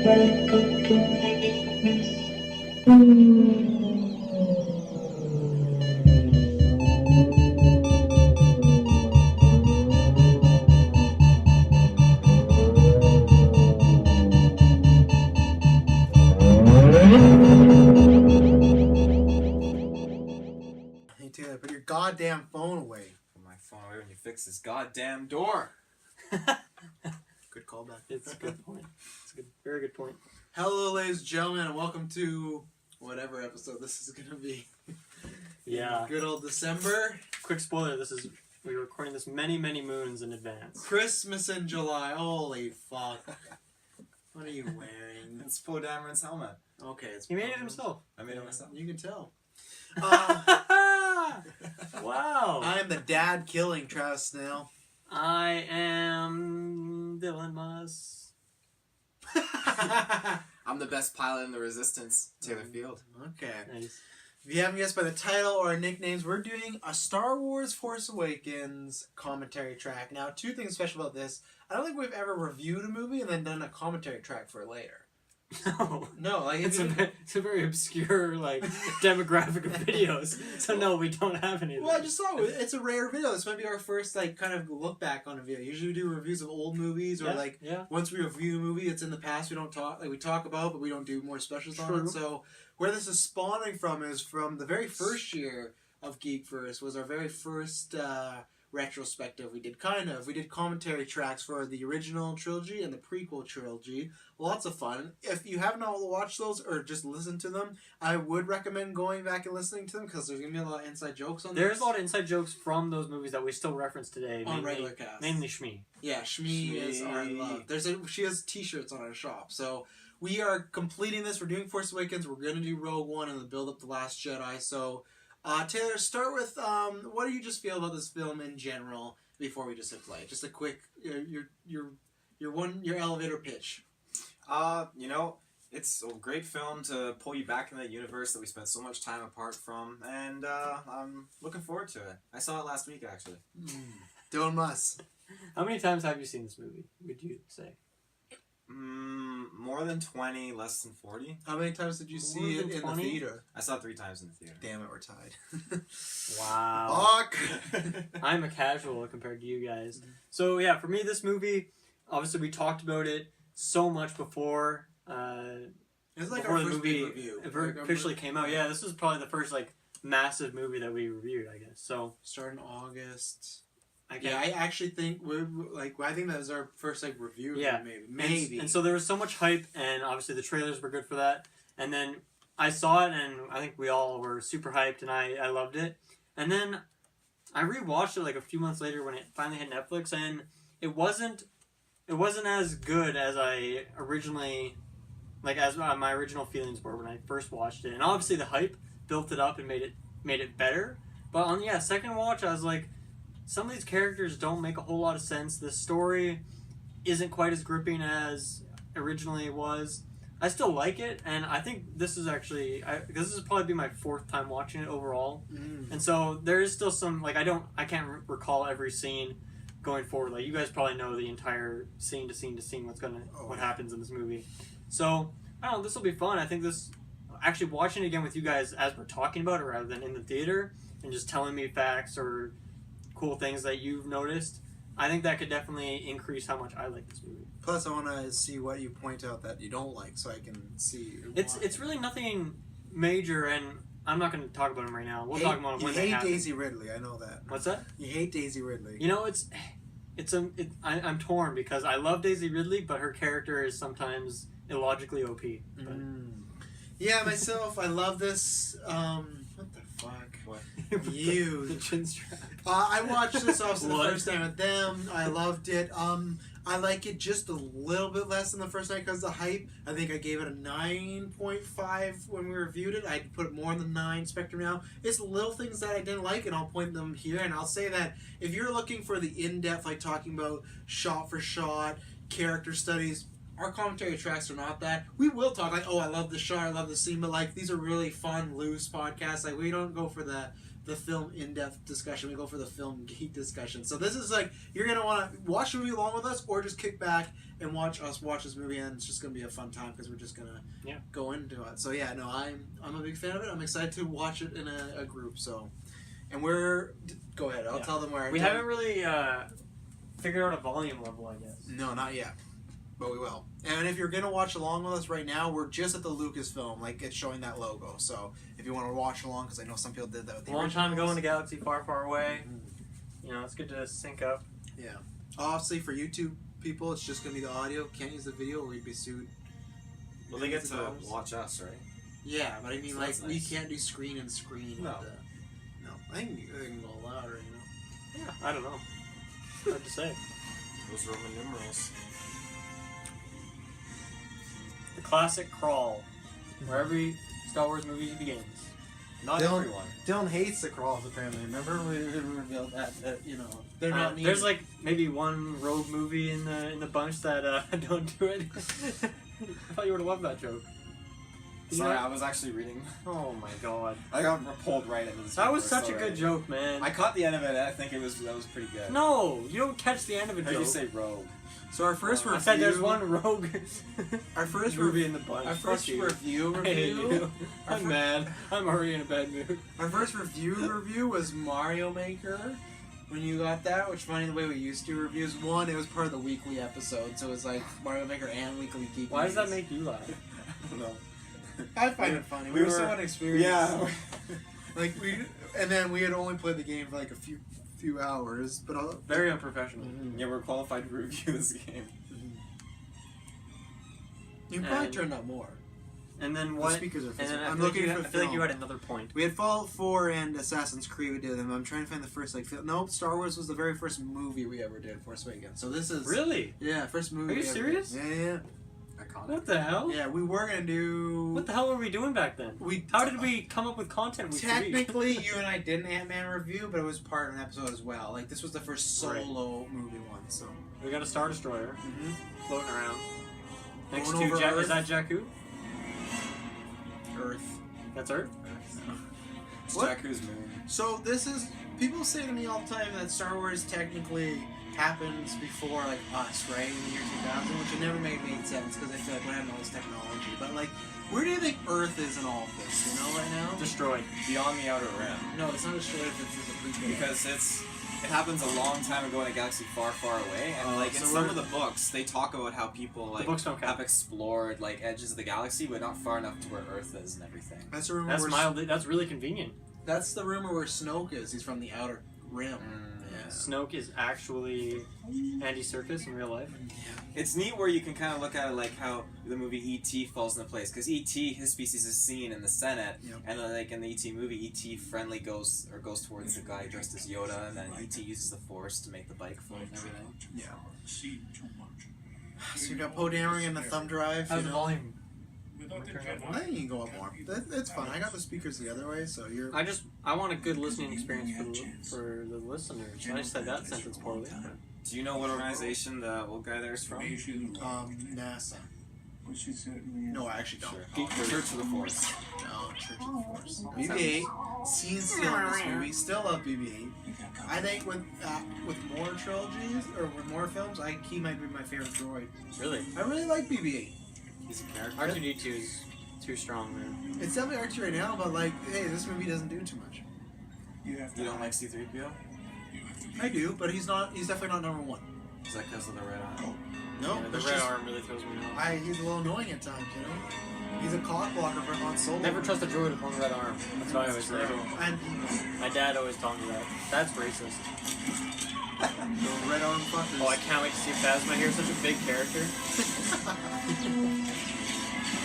Hey Taylor, put your goddamn phone away. Put my phone away when you fix this goddamn door. Good callback. It's a good point. It's a good, very good point. Hello, ladies and gentlemen, and welcome to whatever episode this is going to be. Yeah. Good old December. Quick spoiler, we're recording this many, many moons in advance. Christmas in July. Holy fuck. What are you wearing? It's Poe Dameron's helmet. Okay, it's He made it himself. I made it myself. You can tell. Wow. I'm the dad killing Travis Snail. I am Dylan Musk. I'm the best pilot in the Resistance, Taylor Field. Okay. Nice. If you haven't guessed by the title or our nicknames, we're doing a Star Wars Force Awakens commentary track. Now, two things special about this. I don't think we've ever reviewed a movie and then done a commentary track for it later. No, like it's a very obscure like demographic of videos. So no, we don't have any of Well, I those. just saw it. It's a rare video. This might be our first like kind of look back on a video. Usually we do reviews of old movies or once we review a movie it's in the past we don't talk we talk about but we don't do more specials on it. So where this is spawning from is from the very first year of Geekverse was our very first retrospective. We did commentary tracks for the original trilogy and the prequel trilogy. Lots of fun. If you haven't watched those or just listened to them, I would recommend going back and listening to them because there's going to be a lot of inside jokes on There's a lot of inside jokes from those movies that we still reference today. on regular cast. Mainly Shmi. Yeah, Shmi is our love. She has t-shirts on her shop. So we are completing this. We're doing Force Awakens. We're going to do Rogue One and then build up The Last Jedi. So Taylor, start with what do you just feel about this film in general before we just hit play? Just a quick your elevator pitch. It's a great film to pull you back in that universe that we spent so much time apart from, and I'm looking forward to it. I saw it last week, actually. Dylan Musk. How many times have you seen this movie, would you say? More than 20, less than 40. How many times did you see it in the theater? I saw it 3 times in the theater. Damn it, we're tied. Wow. Fuck. I'm a casual compared to you guys. So yeah, for me, this movie, obviously we talked about it so much before. It's like before our the first movie big review. officially came out. Yeah, this was probably the first like massive movie that we reviewed, I guess. So started in August. Yeah, I actually think I think that was our first like review. Yeah, maybe. And so there was so much hype, and obviously the trailers were good for that. And then I saw it, and I think we all were super hyped, and I loved it. And then I rewatched it like a few months later when it finally hit Netflix, and it wasn't as good as I originally as my original feelings were when I first watched it. And obviously the hype built it up and made it better. But on second watch, I was like, some of these characters don't make a whole lot of sense. The story isn't quite as gripping as originally it was. I still like it, and I think this is actually because this is probably be my 4th time watching it overall. And so there is still some I can't recall every scene going forward. Like you guys probably know the entire scene to scene what happens in this movie. So I don't know, this will be fun. I think this actually watching it again with you guys as we're talking about it rather than in the theater and just telling me facts or cool things that you've noticed, I think that could definitely increase how much I like this movie. Plus, I want to see what you point out that you don't like, so I can see. It's really nothing major, and I'm not going to talk about them right now. We'll talk about them when they happen. You hate Daisy Ridley, I know that. What's that? You hate Daisy Ridley. You know, I'm torn because I love Daisy Ridley, but her character is sometimes illogically OP. Yeah, myself, I love this. What the fuck? What? You. The chin strap. I watched this also the first time with them. I loved it. I like it just a little bit less than the first night because of the hype. I think I gave it a 9.5 when we reviewed it. I'd put it more in the 9 spectrum now. It's little things that I didn't like, and I'll point them here. And I'll say that if you're looking for the in-depth, like talking about shot for shot, character studies, our commentary tracks are not that. We will talk like, oh, I love the shot, I love the scene, but like these are really fun, loose podcasts. Like we don't go for the the film in-depth discussion. We go for the film geek discussion. So this is like, you're going to want to watch the movie along with us, or just kick back and watch us watch this movie, and it's just going to be a fun time because we're just going to go into it. So yeah, no, I'm a big fan of it. I'm excited to watch it in a group. So, and go ahead. I'll tell them where. We haven't really figured out a volume level, I guess. No, not yet. But we will. And if you're going to watch along with us right now, we're just at the Lucasfilm. Like, it's showing that logo. So, if you want to watch along, because I know some people did that with the long originals. time ago in a galaxy far, far away. You know, it's good to sync up. Yeah. Obviously, for YouTube people, it's just going to be the audio. Can't use the video or we'd be sued. Well, they get to watch us, right? Yeah, but I mean, So like, nice. we can't do screen and screen. No. No. I think they can go louder, you know? Yeah, I don't know. Hard to say. Those Roman numerals. The classic crawl, where every Star Wars movie begins. Not everyone. Dylan hates the crawls, apparently. Remember we revealed that you know, they're not needed. There's like maybe one rogue movie in the bunch that don't do it. I thought you would have loved that joke. Sorry, I was actually reading. Oh my god. I got pulled right into this. That was such a good joke, man. I caught the end of it, and I think that was pretty good. No, you don't catch the end of a How joke. did you say rogue? So our first review. I said there's one rogue. Our first movie in the bunch. Our first Fuck you. review. I hate you. I'm mad. I'm already in a bad mood. Our first review was Mario Maker. When you got that, which funny the way we used to reviews. One, it was part of the weekly episode, so it was like Mario Maker and Weekly Geek. Why does that make you laugh? I don't know. I find it funny. We were so inexperienced. Yeah. Like and then we had only played the game for like a few hours, but Very unprofessional. Yeah, we're qualified to review this game. You can probably turn up more. And then The what? speakers are And physical. then I'm looking for I feel like you had another point. We had Fallout 4 and Assassin's Creed. We did them. I'm trying to find the first nope. Star Wars was the very first movie we ever did. Force Awakens. So this is Really? yeah, first movie. Are you we ever serious? did. Yeah. Iconic. What the hell? Yeah, we were gonna do. What the hell were we doing back then? How did we come up with content week to week? Technically, you and I did an Ant-Man review, but it was part of an episode as well. Like this was the first solo movie one. So We got a Star Destroyer floating around. Next Going to over Earth. Is that Jakku? Earth. That's Earth? It's What? Jakku's moon. So this is people say to me all the time that Star Wars technically happens before like us, right, in the year 2000, which it never made sense because I feel like we're having all this technology. But like, where do you think Earth is in all of this? You know, right now. Destroyed. Beyond the Outer Rim. No, it's not destroyed if it's a prequel. Because it happens a long time ago in a galaxy far, far away, and like so in some of the books, they talk about how people like books don't count. have explored like edges of the galaxy, but not far enough to where Earth is and everything. That's a rumor. That's mildly. That's really convenient. That's the rumor where Snoke is. He's from the Outer Rim. Yeah. Snoke is actually Andy Serkis in real life. It's neat where you can kind of look at it like how the movie E.T. falls into place, because E.T. his species is seen in the Senate, and then like in the E.T. movie, E.T. friendly goes towards the guy dressed as Yoda, and then E.T. uses the Force to make the bike float and everything. Yeah. So you got Poe Dameron and the thumb drive. How's the volume? I think you can go up more. It's fun. I got the speakers the other way, so you're. I want a good listening experience for the listeners. I just said that sentence poorly. Do you know what organization the old guy there is from? NASA. No, I actually don't. Sure. Church of the Force. No, Church of the Force. BB-8. Scene still in this movie. Still love BB-8. I think with more trilogies or with more films, he might be my favorite droid. Really? I really like BB-8. He's a character. R2-D2 is too strong, man. It's definitely R2 right now, but like, hey, this movie doesn't do too much. You don't like C-3PO? I do, but he's definitely not number one. Is that because of the red eye? No, Yeah, the red arm really throws me off. He's a little annoying at times, you know? He's a cock blocker for Han Solo. Never trust a droid with one red arm. That's what I always say. And My dad always taught me that. That's racist. those red arm fuckers. Oh, I can't wait to see Phasma here. Such a big character.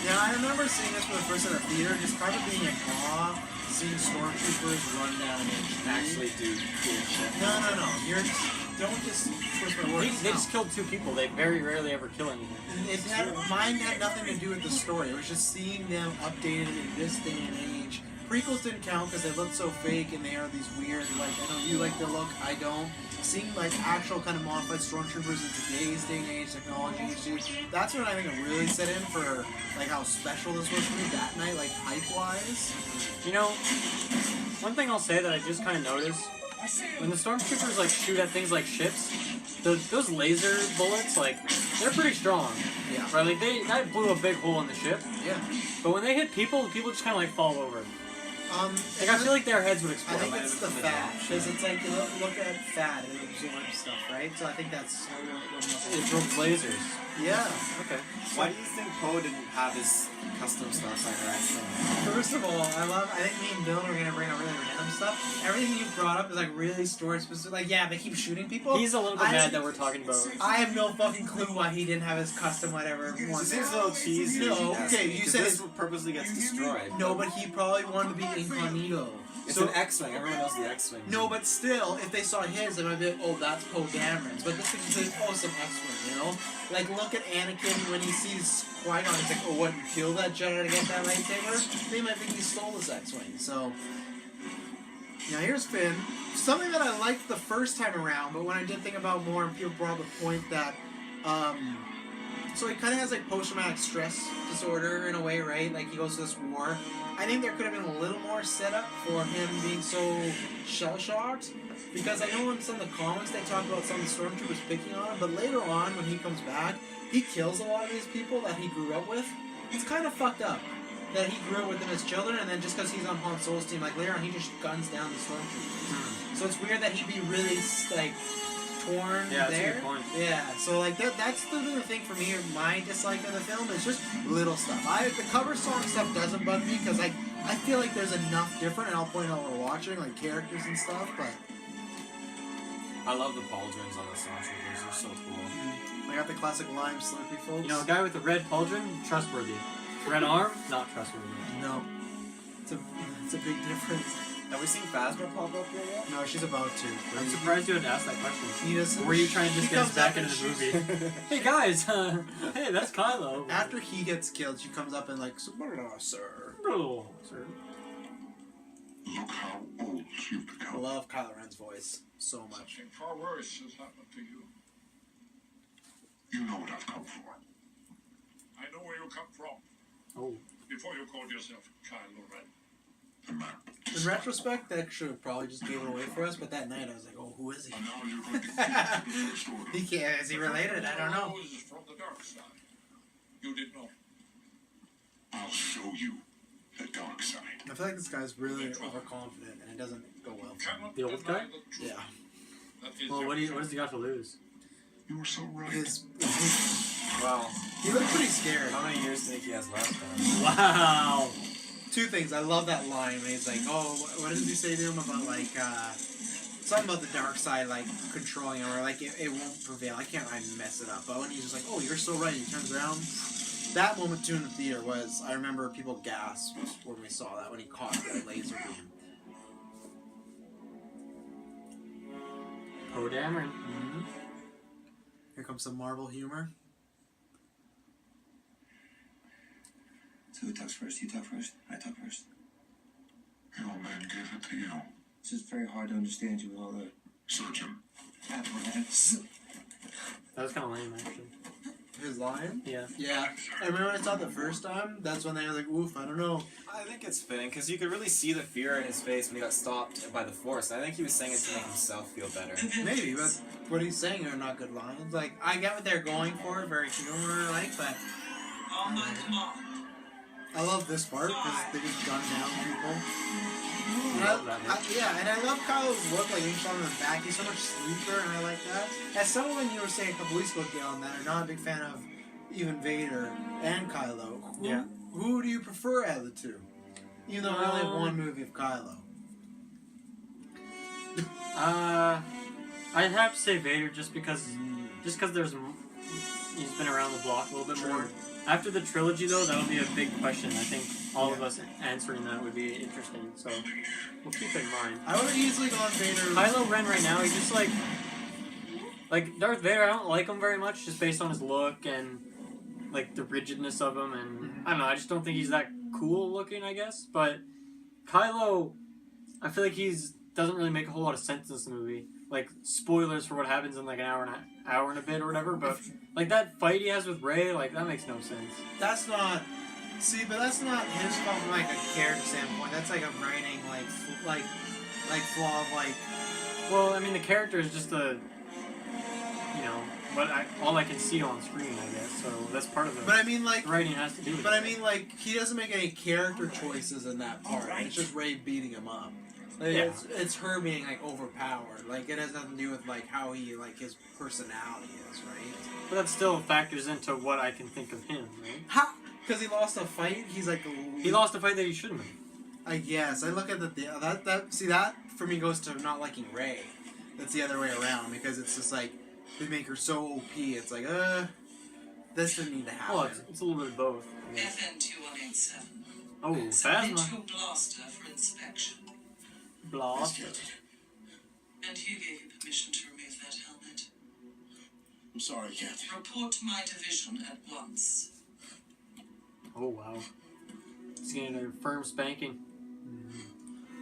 Yeah, I remember seeing this for the first time in a theater, just kind of being in awe, seeing stormtroopers run down and Actually do cool shit. No. Don't just twist my words. They just killed two people. They very rarely ever kill anything. Mine had nothing to do with the story. It was just seeing them updated in this day and age. Prequels didn't count because they look so fake and they are these weird, like, I know you like the look, I don't. Seeing, like, actual kind of modified stormtroopers in today's day and age, technology issues, that's when I think it really set in for, like, how special this was for me that night, like, hype-wise. You know, one thing I'll say that I just kind of noticed, when the stormtroopers like shoot at things like ships, those laser bullets, like, they're pretty strong. Yeah. Right? Like, that blew a big hole in the ship. Yeah. But when they hit people just kind of like fall over. Like, I feel like their heads would explode. I think it's the fat, because it's like, look at fat, it absorbs stuff, right? So I think that's... It absorbs lasers. Yeah. Okay. Why do you think Poe didn't have his custom Starfighter accent? First of all, I think me and Bill are gonna bring up really random stuff. Everything you brought up is like really story specific. Like, yeah, they keep shooting people. He's a little bit mad that we're talking about. I have no fucking clue why he didn't have his custom whatever. It seems a little cheesy. No, okay, you said this purposely gets destroyed. No, but he probably wanted to be incognito. It's an X-Wing. Everyone knows the X-Wing. No, but still, if they saw his, they might be like, oh, that's Poe Dameron's. But this is like, oh, some X-Wing, you know? Like, look at Anakin when he sees Qui-Gon. He's like, oh, what, you killed that Jedi to get that lightsaber? They might think he stole this X-Wing, so... Now, here's Finn. Something that I liked the first time around, but when I did think about more, and people brought up the point that, so he kind of has, like, post-traumatic stress disorder in a way, right? Like, he goes to this war. I think there could have been a little more setup for him being so shell-shocked, because I know in some of the comics they talk about some of the stormtroopers picking on him, but later on, when he comes back, he kills a lot of these people that he grew up with. It's kind of fucked up that he grew up with them as children, and then just because he's on Han Solo's team, like, later on, he just guns down the stormtroopers. So it's weird that he'd be really, like, torn there. That's a good point. Yeah, so like that's the thing for me. My dislike of the film is just little stuff. The cover song stuff doesn't bug me because I feel like there's enough different, and I'll point out what we're watching, like characters and stuff. But I love the pauldrons on the stormtroopers. They're so cool. I got the classic lime Slurpee, folks. You know, a guy with a red pauldron, trustworthy. Red arm, not trustworthy. No, it's a big difference. Have we seen Phasma pop up here yet? No, she's about to. I'm surprised you had asked that question. Or were you trying to just get us back into the movie? Hey guys, hey, that's Kylo. After he gets killed, she comes up and like, sir. Oh, sir. Look how old you've become. I love Kylo Ren's voice so much. Something far worse has happened to you. You know what I've come for. I know where you come from. Oh. Before you called yourself Kylo Ren. In retrospect, that should have probably just gave it away for us, but that night I was like, oh, who is he? And now you're going to teach the story. He can't, is he related? I don't know. From the dark side. You didn't know. I'll show you the dark side. I feel like this guy's really overconfident, and it doesn't go well. The old guy? Yeah. Well, what does he got to lose? You were so right. Wow. He looked pretty scared. How many years do you think he has left then? Wow. Two things. I love that line when he's like, oh, what does he say to him about, like, something about the dark side, like, controlling him, or, like, it won't prevail. I mess it up. But when he's just like, oh, you're so right, he turns around. That moment, too, in the theater was, I remember people gasped when we saw that, when he caught that laser beam. Poe Dameron. Mm-hmm. Here comes some Marvel humor. So who talks first? You talk first? I talk first. The old man gave it to you. It's just very hard to understand you with all the Search him. apparatus. That was kind of lame, actually. His line? Yeah. Yeah. I remember when I saw it the first time, that's when they were like, oof, I don't know. I think it's fitting, because you could really see the fear in his face when he got stopped by the Force. I think he was saying it to make himself feel better. Maybe, but what he's saying are not good lines. Like, I get what they're going for, very humor-like, but... I love this part, because they just gun down people. And and I love Kylo's look, like, he's on the back, he's so much sleeker, and I like that. As someone you were saying a couple weeks ago, Galen, that are not a big fan of even Vader and Kylo, who do you prefer out of the two? Even though we only have one movie of Kylo. I'd have to say Vader just because there's he's been around the block a little bit more. After the trilogy, though, that'll be a big question. I think all of us answering that would be interesting, so we'll keep it in mind. I would have easily gone Vader. Kylo Ren right now, he's just like Darth Vader. I don't like him very much, just based on his look and like the rigidness of him, and I don't know. I just don't think he's that cool looking, I guess. But Kylo, I feel like doesn't really make a whole lot of sense in this movie. Like, spoilers for what happens in like an hour and a bit or whatever, but like that fight he has with Rey, like that makes no sense. That's not See, but that's not his fault from like a character standpoint. That's like a writing like flaw of like. Well, I mean, the character is just all I can see on screen, I guess. So that's part of the. But I mean, like writing has to do with it. But I mean, like he doesn't make any character choices in that part. It's just Rey beating him up. Like, Yeah. It's her being like overpowered. Like it has nothing to do with like how he like his personality is, right? But that still factors into what I can think of him, right? How? Because he lost a fight. He's like He lost a fight that he shouldn't have. I guess I look at that for me goes to not liking Rey. That's the other way around because it's just like they make her so OP. It's like this didn't need to happen. Well, it's a little bit of both. I guess. FN 2187. Oh, Submit Phasma. your blaster for inspection. Blast. And who gave you permission to remove that helmet? I'm sorry, Cat. Report to my division at once. Oh wow. He's getting a firm spanking.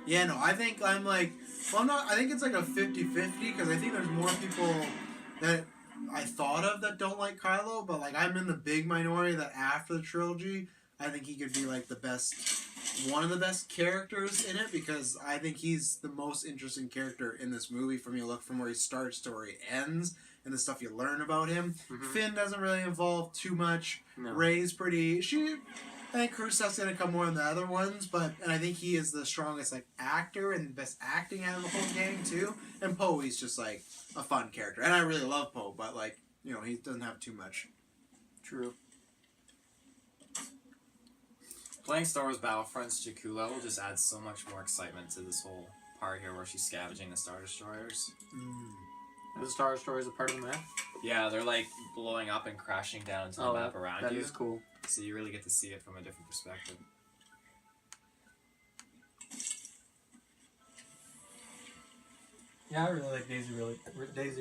Yeah, no, I think I'm like, well, I'm not, I think it's like a 50-50 because I think there's more people that I thought of that don't like Kylo, but like I'm in the big minority that after the trilogy, I think he could be like one of the best characters in it because I think he's the most interesting character in this movie from you look from where he starts to where he ends and the stuff you learn about him. Mm-hmm. Finn doesn't really involve too much. No. Rey's pretty, I think her stuff's gonna come more than the other ones, and I think he is the strongest like actor and best acting out of the whole gang too. And Poe, he's just like a fun character, and I really love Poe, but like he doesn't have too much. True. Playing Star Wars Battlefront's Jakku level just adds so much more excitement to this whole part here where she's scavenging the Star Destroyers. Are the Star Destroyers a part of the map? Yeah, they're like blowing up and crashing down into the map around that you. That is cool. So you really get to see it from a different perspective. Yeah, I really like Daisy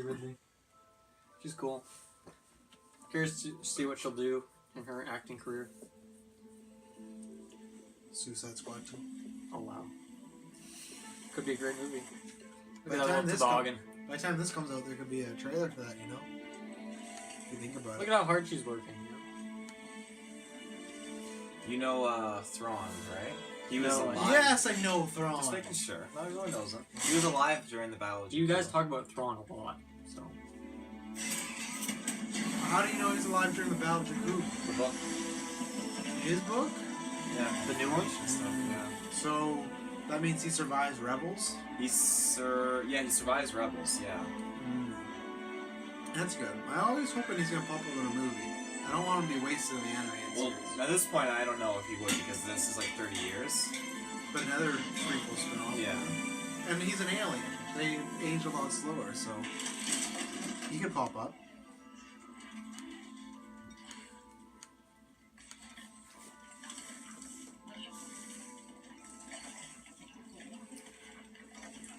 Ridley. She's cool. Curious to see what she'll do in her acting career. Suicide Squad 2. Oh wow. Could be a great movie. By Look the at that time little this toboggan. By the time this comes out, there could be a trailer for that. If you think about Look it. at how hard she's working. You know Thrawn, right? He was No, alive. Yes, I know Thrawn. Just making sure. Not everyone knows him. He was alive during the Battle of You guys Jakku. talk about Thrawn a lot, so. How do you know he's alive during the Battle of Jakku? The book. His book? Yeah. The new one? And stuff, yeah. So that means he survives Rebels. He survives Rebels, yeah. That's good. I always hoping he's gonna pop up in a movie. I don't want him to be wasted in the animated Well, series. at this point, I don't know if he would because this is like 30 years. But another prequel spin-off. Yeah. And he's an alien. They age a lot slower, so he could pop up.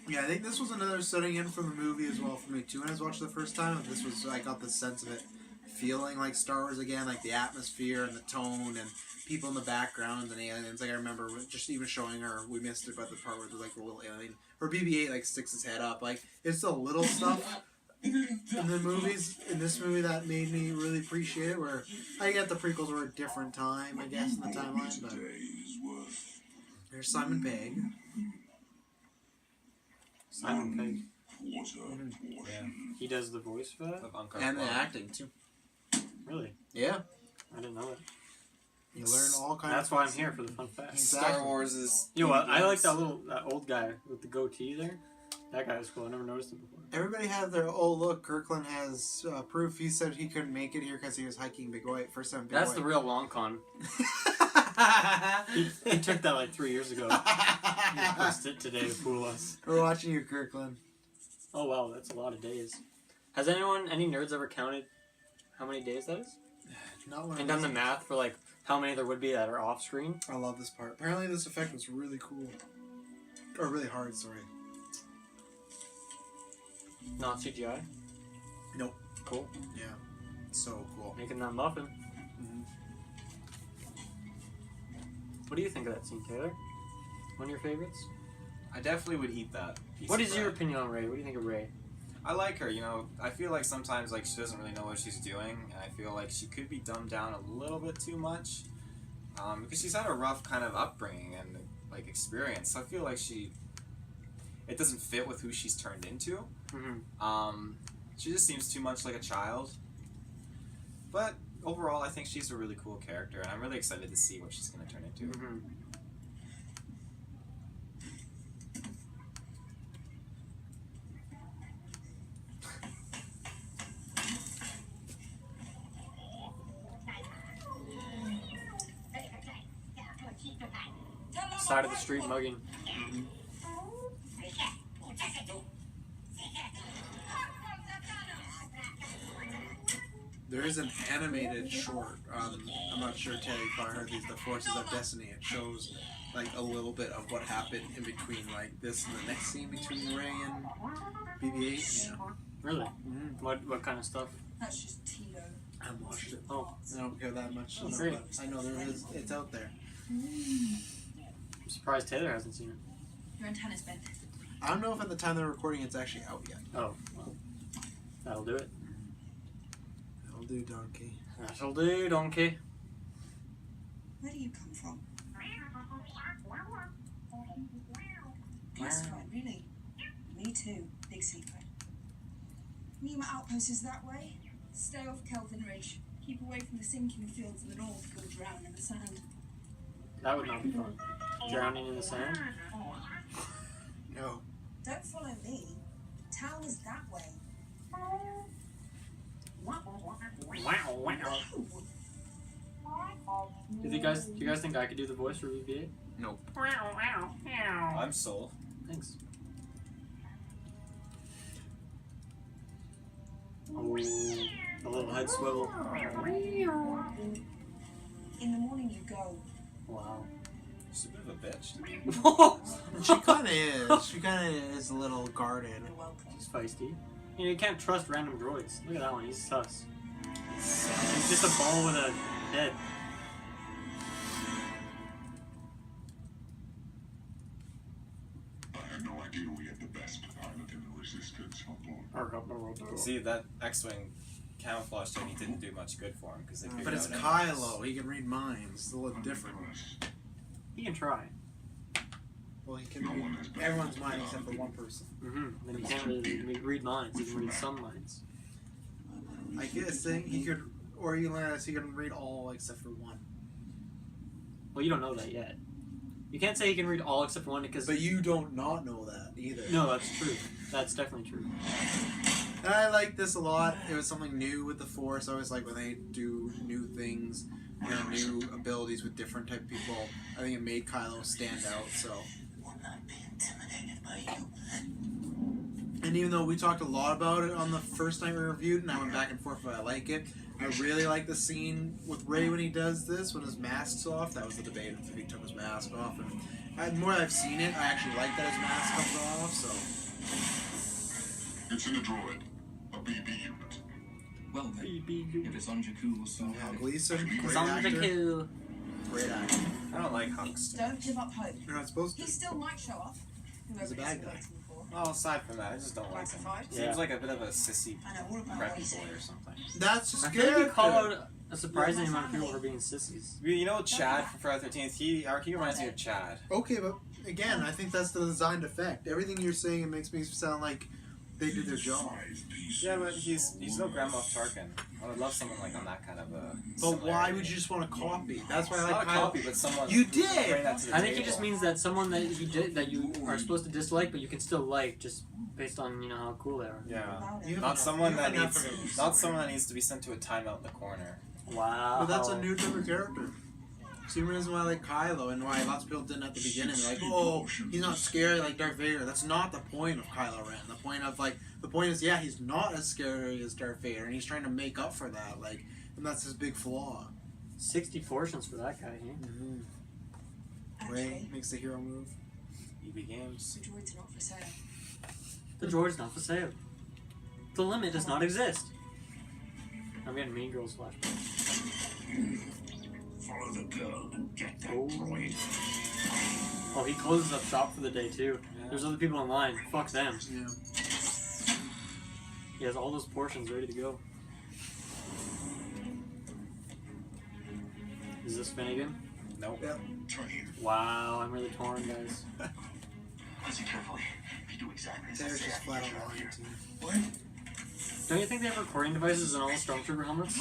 Yeah, I think this was another setting in from the movie as well for me too. When I was watching the first time, I got the sense of it feeling like Star Wars again, like the atmosphere and the tone and people in the background and aliens. Like I remember just even showing her, we missed it, but the part where there's like a little alien, or BB-8 like sticks his head up. Like it's the little stuff in the movies, in this movie that made me really appreciate it. Where I get the prequels were a different time, I guess, in the timeline, but there's Simon Pegg. Simon Pegg. Yeah. He does the voice for that? Of Unkar And the Plutt. acting too. Really? Yeah. I didn't know that. You learn all kinds That's of why I'm here, for the fun facts. Exactly. Star Wars is. You know what? I like that old guy with the goatee there. That guy was cool. I never noticed him before. Everybody had their, oh look, Kirkland has proof. He said he couldn't make it here because he was hiking Big White. First time Big That's White. the real long con. He took that like 3 years ago. He posted it today to fool us. We're watching you, Kirkland. Oh wow, that's a lot of days. Has any nerds ever counted how many days that is? Not one And done the math for like how many there would be that are off screen? I love this part. Apparently this effect was really cool. Or really hard, sorry. Not CGI? Nope. Cool. Yeah. So cool. Making that muffin. Mm-hmm. What do you think of that scene, Taylor? One of your favorites? I definitely would eat that. What is your opinion on Rey? What do you think of Rey? I like her, you know. I feel like sometimes like she doesn't really know what she's doing, and I feel like she could be dumbed down a little bit too much. because she's had a rough kind of upbringing and like experience. So I feel like it doesn't fit with who she's turned into. Mm-hmm. She just seems too much like a child. But overall, I think she's a really cool character, and I'm really excited to see what she's going to turn into. Mm-hmm. Side of the street mugging. There is an animated short. I'm not sure, Teddy, if I heard these. The Forces of Destiny. It shows like a little bit of what happened in between, like this and the next scene between Rey and BB-8. Yeah. Really? Mm-hmm. What kind of stuff? That's just Tito. I haven't watched it. Oh, I don't care that much. Oh, So great. but I know there is. It's out there. I'm surprised Taylor hasn't seen it. You're in tennis, Ben. I don't know if at the time they're recording it's actually out yet. Oh, well, that'll do it. That'll do, donkey. That'll do, donkey. Where do you come from? That's right, really. Me too. Big secret. Nima Outpost is that way. Stay off Kelvin Ridge. Keep away from the sinking fields in the north. You'll drown in the sand. That would not be fun. Drowning in the sand? No. Don't follow me. Town is that way. Wow, wow. Do you guys think I could do the voice for BB-8? Nope. I'm sold. Thanks. Oh, a little head swivel. In the morning you go. Wow. She's a bit of a bitch. She kind of is. She kind of is a little guarded. You're welcome. She's feisty. You know, you can't trust random droids. Look at that one, he's sus. He's just a ball with a head. I had no idea we had the best pilot in the Resistance on board. See, that X-Wing camouflage technique didn't do much good for him because they figured But it's out anyways. Kylo. He can read minds. It's a little different. He can try. Well, he can read everyone's mind except for one person. Mm-hmm. Then he can't really read minds. He can read some minds. I guess he could, or he can read all except for one. Well, you don't know that yet. You can't say he can read all except for one because... But you don't not know that either. No, that's true. That's definitely true. And I like this a lot. It was something new with the Force. I always like when they do new things, new abilities with different type of people. I think it made Kylo stand out. So. Will not be intimidated by you. And even though we talked a lot about it on the first time we reviewed, and I went back and forth, but I like it. I really like the scene with Rey when he does this, when his mask's off. That was the debate if he took his mask off. And the more I've seen it, I actually like that his mask comes off. So. It's in a droid. A BB unit. Well then, if it's on Jakku, we'll soon have it. Gleason, great Some actor. Jakku. Great actor. I don't like Hux. Don't give up hope. You're not supposed He to. still might show up. He's a bad guy. Well, aside from that, I just don't like him. Classified? Yeah. Seems like a bit of a sissy I know all about preppy what he's boy saying. or something. That's just I feel like you character. call out a surprising amount of people for being sissies. You know Chad from Friday the 13th? He reminds me of Chad. Okay, but again, I think that's the designed effect. Everything you're saying, it makes me sound like they did their job. Yeah, but he's no Grand Moff Tarkin. I would love someone like on that kind of a. But why would you just want to copy? That's why I like Not a Kylo. copy, but someone. You who did! can bring that to the I think he table. just means that someone that you are supposed to dislike, but you can still like just based on how cool they are. Yeah. You Not have someone enough- that you have needs. enough of Not someone that needs to be sent to a timeout in the corner. Wow. But that's a new type of character. Same reason why I like Kylo and why lots of people didn't at the beginning. They're like, oh, he's not scary like Darth Vader. That's not the point of Kylo Ren. The point is, yeah, he's not as scary as Darth Vader, and he's trying to make up for that. And that's his big flaw. 60 portions for that guy. Eh? Rey Actually, makes the hero move. EB Games. the droid's not for sale. The droid's not for sale. The limit does not exist. I'm getting Mean Girls flashback. Follow the girl and get that Oh. droid. Oh, he closes up shop for the day too. Yeah. There's other people in line. Fuck them. Yeah. He has all those portions ready to go. Is this Finnegan? Nope. Yep. Turn here. Wow, I'm really torn, guys. Listen carefully. If you do exactly as I Taylor's say, just I flat can get out you out lying here. to you. What? Don't you think they have recording devices in all the Stormtrooper helmets?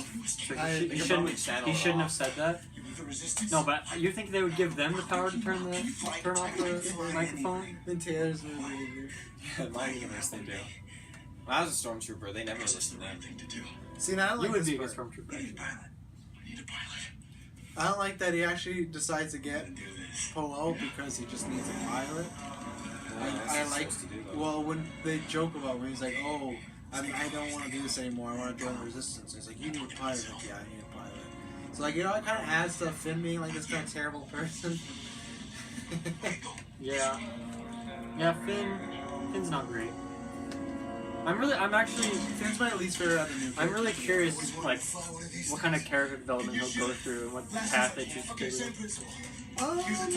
So I- he probably channel he it shouldn't off. have said that. You with the resistance? No, but you think they would give them the power to turn off the microphone? In Taylor's movie either. Yeah, in my universe they do. When I was a stormtrooper, they never listened to Right them. thing to do. See, and I don't You like would this be a part. good Stormtrooper. I need a pilot. I need a pilot. I don't like that he actually decides to get Do this. Poe out because he just needs a pilot. That's I what like. you're supposed to do, though. Well, when they joke about when he's like, "Oh, I don't want to do this anymore. I want to join the Resistance." He's like, "You need a pilot." Like, yeah, I need a pilot. So like, you know, it kind of adds to Finn being like this kind of terrible person. Yeah. Yeah, Finn's not great. I'm actually, Finn's my least favorite of the new. I'm really characters. curious, like, what kind of character development he'll go through and what path they choose to take him.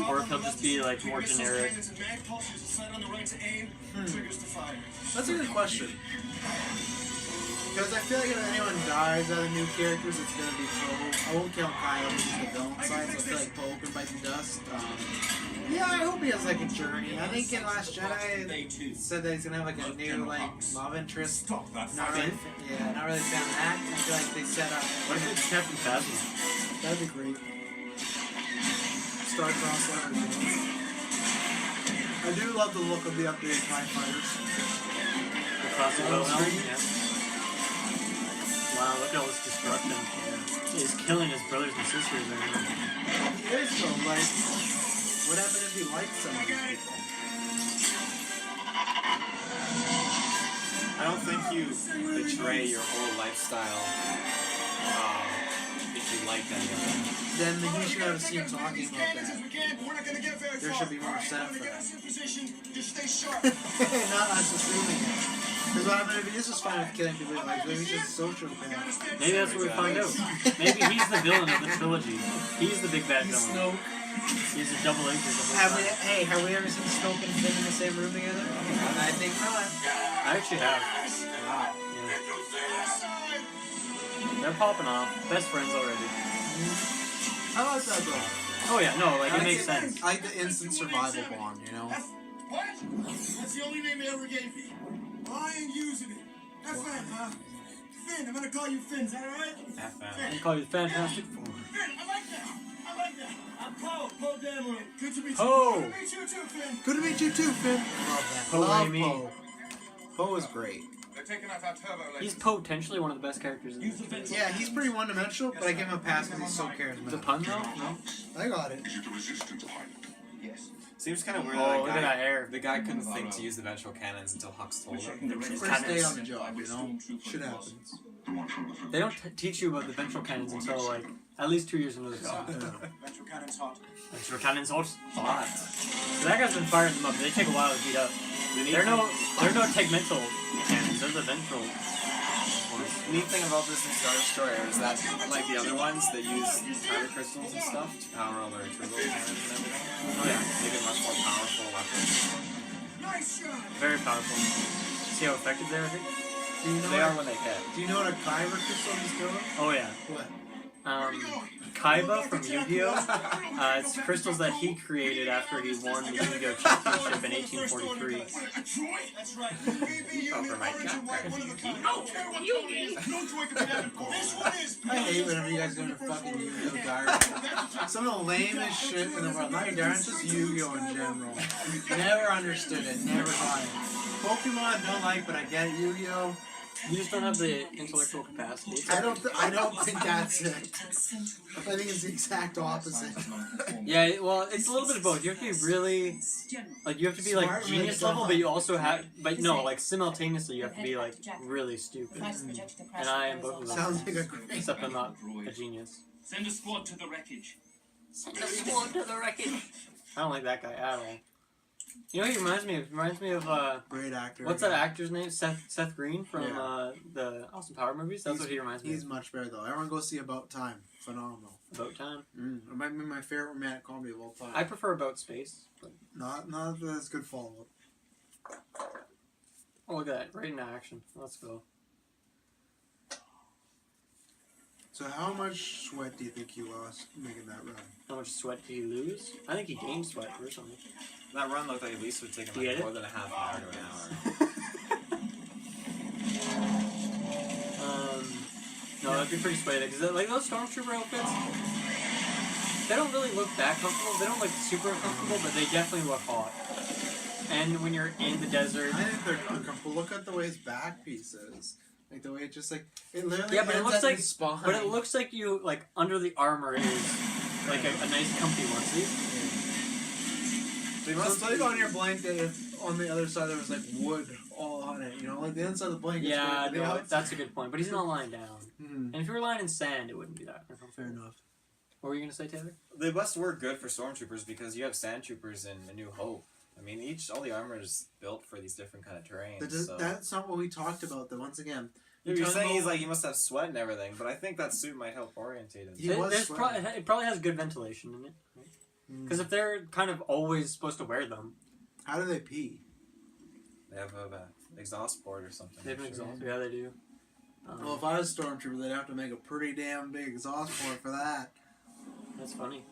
Or if he'll just be, like, more generic. That's a good question. Because I feel like if anyone dies out of new characters, it's gonna be Poe. I won't count Kylo because he's the villain side, so I feel like Poe can bite the dust. Yeah, I hope he has like a journey. I think in Last Jedi said that he's gonna have like a new like love interest. Stop that. Not really, not really fan of that. I feel like they set up. What if it's Captain Phasma? That'd be great. Star-Crossed Leonard. I do love the look of the updated TIE fighters. The classic Wilhelm? Yeah. Wow, look at all this destruction. He's killing his brothers and sisters right now. He is though, like, what happened if he liked some of these people? I don't think you betray your whole lifestyle if you like any of them. Then he should have a scene talking about that. There should be more setup for that. Not us assuming it. Because what happened if he is just fine with killing people like maybe he's just a sociopath. Maybe that's what we find out. Maybe he's the villain of the trilogy. He's the big bad He's villain. Snoke. He's a double agent the whole Have we, time. hey, have we ever seen Snoke and Finn in the same room together? I think not. I actually have. Yeah. They're popping off. Best friends already. I like that though. Oh yeah, no, like I it makes like sense. I like the instant survival bond, you know? What? That's the only name they ever gave me. I ain't using it. FN, huh? Finn, I'm gonna call you Finn, is that alright? I can call you Fantastic Four. Finn, I like that. I like that. I'm Poe Dameron. Good to meet you. Poe. Good to meet you too, Finn. Good to meet you too, Finn. Love that. Poe Love Amy. Poe. Poe is great. They're taking off our turbo He's lasers. potentially one of the best characters in the trilogy. Yeah, he's pretty one-dimensional, but I give him a pass because he's so charismatic. The pun though? No? I got it. Is it the resistance pilot? Yes. Seems kind of weird Oh, that look at that hair. the guy couldn't think to use the ventral cannons until Hux told him. First day on the job, you know? Shit happens. The one from the They don't teach you about the ventral cannons until like at least 2 years into the job. Ventral cannon's hot. Ventral cannons hot. Hot. So that guy's been firing them up. They take a while to heat up. They're no tegmental cannons. They're the ventral ones. The neat thing about this new Star Destroyer is that, like the other ones that use kyber crystals and stuff to power all their turbo cannons and everything, Oh yeah, make it much more powerful weapons. Nice shot. very powerful. See how effective they are? I think? Do you know They are what, when they hit. do you know what a kyber crystal is doing? Oh yeah. What? Kaiba from Yu-Gi-Oh! It's crystals that he created after he won the Yu-Gi-Oh! Championship in 1843. That's right. Over my jacket. I hate whenever you guys go to fucking Yu-Gi-Oh! Diary. Some of the lamest shit in the world. Not your Diary, just Yu-Gi-Oh! In general. Never understood it. Never got it. Pokemon, don't like, but I get it. Yu-Gi-Oh! You just don't have the intellectual capacity. I don't think that's it. I think it's the exact opposite. Yeah, well, it's a little bit of both. You have to be really, like, you have to be like Smart, genius really level, but you also have, but no, like simultaneously, you have to be like really stupid. And I am both of them. Sounds like a great. Except I'm not a genius. Send a squad to the wreckage. Send a squad to the wreckage. I don't like that guy at all. You know what he reminds me of? He reminds me of, Great actor. what's that actor's name? Seth Green from Yeah. The Austin Power movies? That's what he reminds me He's of. much better though. Everyone go see About Time. Phenomenal. About Time. It might be my favorite romantic comedy of all time. I prefer About Space. But, Not as good follow up. oh, look at that. Right in action. Let's go. So how much sweat do you think you lost making that run? How much sweat did he lose? I think he gained sweat personally. That run looked like at least would take him like more than a half an hour to an hour. No, that'd be pretty sweaty. Because like those stormtrooper outfits, they don't really look that comfortable. They don't look super uncomfortable, but they definitely look hot. And when you're in the desert, I think they're uncomfortable. Look at the way his back piece is. Like the way it just like it literally. Yeah, but it looks like spine. But it looks like you like under the armor is like a nice comfy onesie. So you must sleep on your blanket if on the other side there was like wood all on it. You know, like the inside of the blanket. Yeah, no, that's a good point. But he's not lying down. Mm-hmm. And if you were lying in sand, it wouldn't be that uncomfortable. Fair enough. What were you gonna say, Taylor? They must work good for stormtroopers because you have sand troopers in A New Hope. I mean, all the armor is built for these different kind of terrains. So. That's not what we talked about. Though once again, you're saying he's like he must have sweat and everything, but I think that suit might help orientate him. It probably has good ventilation in it, because if they're kind of always supposed to wear them, how do they pee? They have an exhaust port or something. They have an exhaust. Yeah, they do. Well, if I was a stormtrooper, they'd have to make a pretty damn big exhaust port for that. That's funny.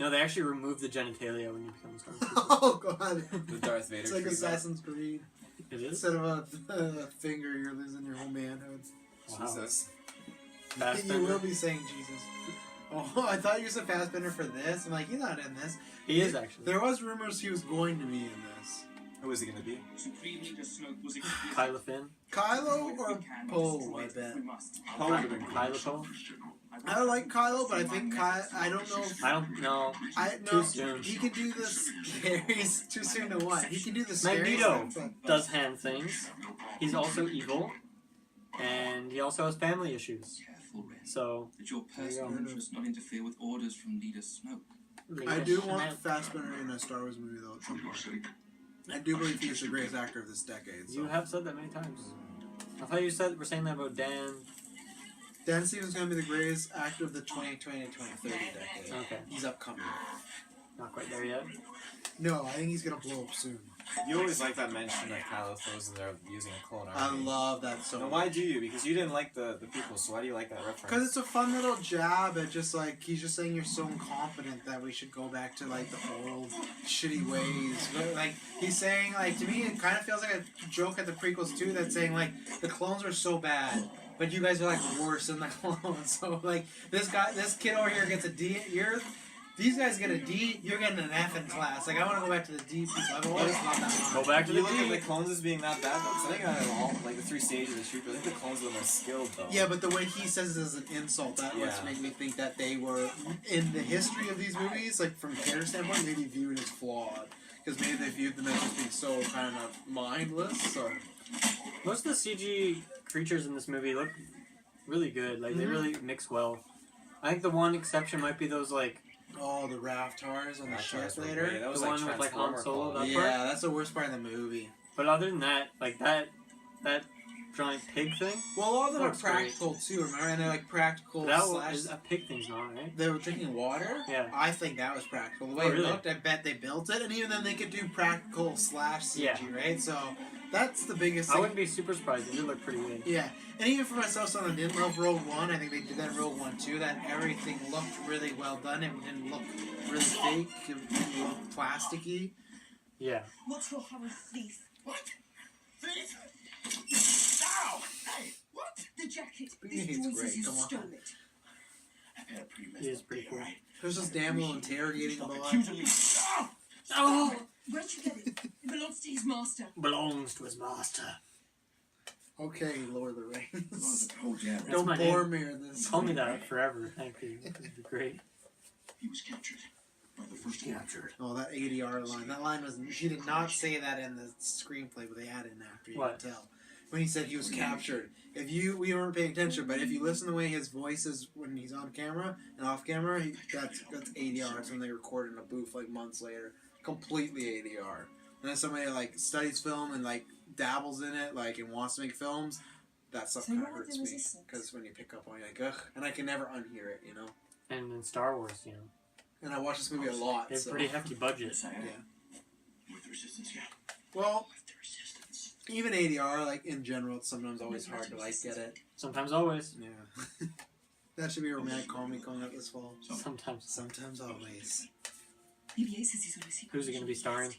No, they actually remove the genitalia when you become a stormtrooper. Oh god! The Darth Vader. It's like Assassin's Creed. It is? Instead of a finger, you're losing your whole manhood. Wow. Jesus. You will be saying Jesus. Oh, I thought you said Fassbender for this. I'm like, he's not in this. He is actually. There was rumors he was going to be in this. Who is he going to be? Kylo Finn. Kylo or Poe, I bet. Kylo Poe? I like Kylo, but I think I don't know. I don't know. Too soon. He can do the scary. Too soon to what? He can do the scary Magneto stuff. does hand things. He's also evil, and he also has family issues. So that your personal interests not interfere with orders from Leader Snoke. I do want Fassbender in a Star Wars movie, though. I do believe he is the greatest actor of this decade. So. You have said that many times. I thought you were saying that about Dan. Dan Stevens is going to be the greatest actor of the 2020 to 2030 decade. Okay. He's upcoming. Not quite there yet. No, I think he's going to blow up soon. You always like that mention that Kylo throws in there using a clone army. I love that so much. Why do you? Because you didn't like the people, so why do you like that reference? Because it's a fun little jab at just like, he's just saying you're so incompetent that we should go back to like the old shitty ways. But, like, he's saying, like, to me it kind of feels like a joke at the prequels too, that's saying like, the clones are so bad, but you guys are like worse than the clones. So like, this kid over here gets a D, these guys get a D, you're getting an F in class. Like, I want to go back to the D people. I've always thought that. Go back to the look D. at the clones as being that bad, though. I think out of all, like, the 3 stages of the troop, I think the clones are the most skilled, though. Yeah, but the way he says it as an insult, that would make me think that they were, in the history of these movies, like, from a character standpoint, maybe viewed as flawed. Because maybe they viewed them as just being so kind of mindless, or... Most of the CG creatures in this movie look really good. Like, they really mix well. I think the one exception might be those, like... Oh, the Raftars on the ship later. That was the one with like Han Solo. That part? Yeah, that's the worst part of the movie. But other than that, like that giant pig thing. Well, a lot of them are practical too. Remember, and they're like practical. That was a pig thing's not right. They were drinking water. Yeah, I think that was practical. The way it looked, I bet they built it, and even then they could do practical / CG, right? So that's the biggest thing. I wouldn't be super surprised. It did look pretty good. Yeah, and even for myself, someone that didn't love Rogue One, I think they did that in Rogue One too. That everything looked really well done. It didn't look really fake. It didn't look plasticky. Yeah. What's your hurry, thief? What? Thief? Ow! Hey, what? The jacket. He's This boy says great, you come on. stole it. I've had a pretty messed He is up pretty day, cool. right? There's this damn little interrogating Stop boy. accusing me. Ow! Oh! Where'd you get it? It belongs to his master. Belongs to his master. Okay, Lord of the Rings. Oh, yeah, Don't my bore name. me with this. Call me that forever. Thank you. That'd be great. He was captured by the first captured. Oh, that ADR line. That line was... She did not say that in the screenplay, but they added it after. You What? can tell. When he said he was captured. We weren't paying attention, but if you listen to the way his voice is when he's on camera and off camera, that's ADR. It's when they recorded in a booth like months later. Completely ADR. And then somebody like studies film and like dabbles in it, like, and wants to make films, that stuff kind of hurts me. Because when you pick up on it, you're like, ugh. And I can never unhear it, you know? And in Star Wars, you know. And I watch this movie a lot, They have so... pretty hefty budget. Yeah. With the resistance, yeah. Well, With the resistance. even ADR, like, in general, it's sometimes always hard to, like, get it. Sometimes always. Yeah. That should be a romantic comedy coming out this fall. Sometimes. Sometimes, always. Who's it going to be starring?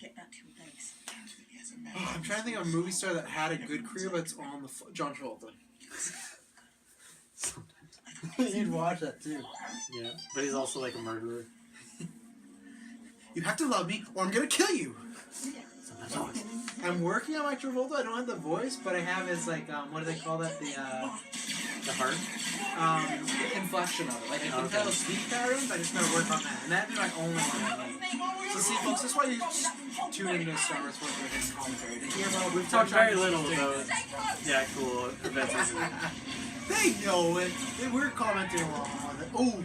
Oh, I'm trying to think of a movie star that had a good career, but it's on the John Travolta. You'd watch that too. Yeah, but he's also like a murderer. You have to love me, or I'm gonna kill you. I'm working on my Travolta. I don't have the voice, but I have his like what do they call that? The heart. Inflection of it. Like I can tell the speech patterns. I just gotta work on that, and that'd be my only one I need. So see, folks, that's why you tune into Star Wars for his commentary to hear about. We've talked very little about the actual events. They know it. We're commenting along on it. Oh,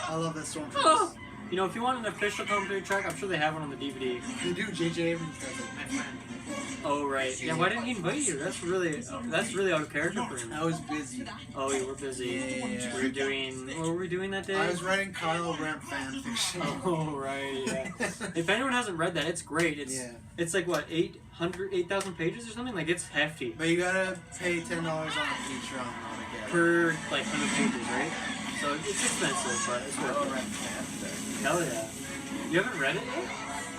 I love that Stormtroopers. You know, if you want an official commentary track, I'm sure they have one on the DVD. They do. J.J. Abrams does it, my friend. Oh right. Yeah. Why didn't he invite you? That's really out of character for him. I was busy. Oh, you were busy. Yeah. We were doing. What were we doing that day? I was writing Kylo Ren fan fiction. Oh right. Yeah. If anyone hasn't read that, it's great. It's like what 8,000 pages or something. Like it's hefty. But you gotta pay $10 on a Patreon altogether. Per like 100 pages, right? So it's expensive, but it's worth it. Hell yeah. You haven't read it yet?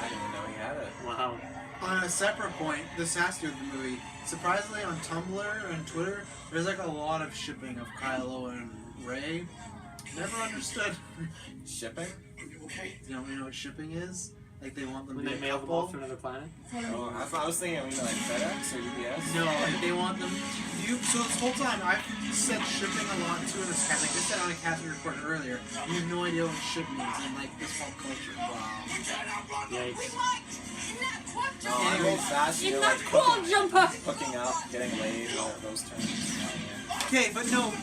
I didn't even know he had it. Wow. On a separate point, this has to do with the movie. Surprisingly, on Tumblr and Twitter, there's like a lot of shipping of Kylo and Rey. Never understood. Shipping? Okay. You don't know what shipping is? Like they want them when to they be mail them off to another planet? Oh, I was thinking like FedEx or UPS. No, like they want them. So this whole time I've said shipping a lot too in this cast. Like I said on a cast we recorded earlier. You have no idea what ship means in like this pop culture. Wow. Yikes. I'm old fashioned. You're like hooking up, getting laid, those terms. Okay, but no,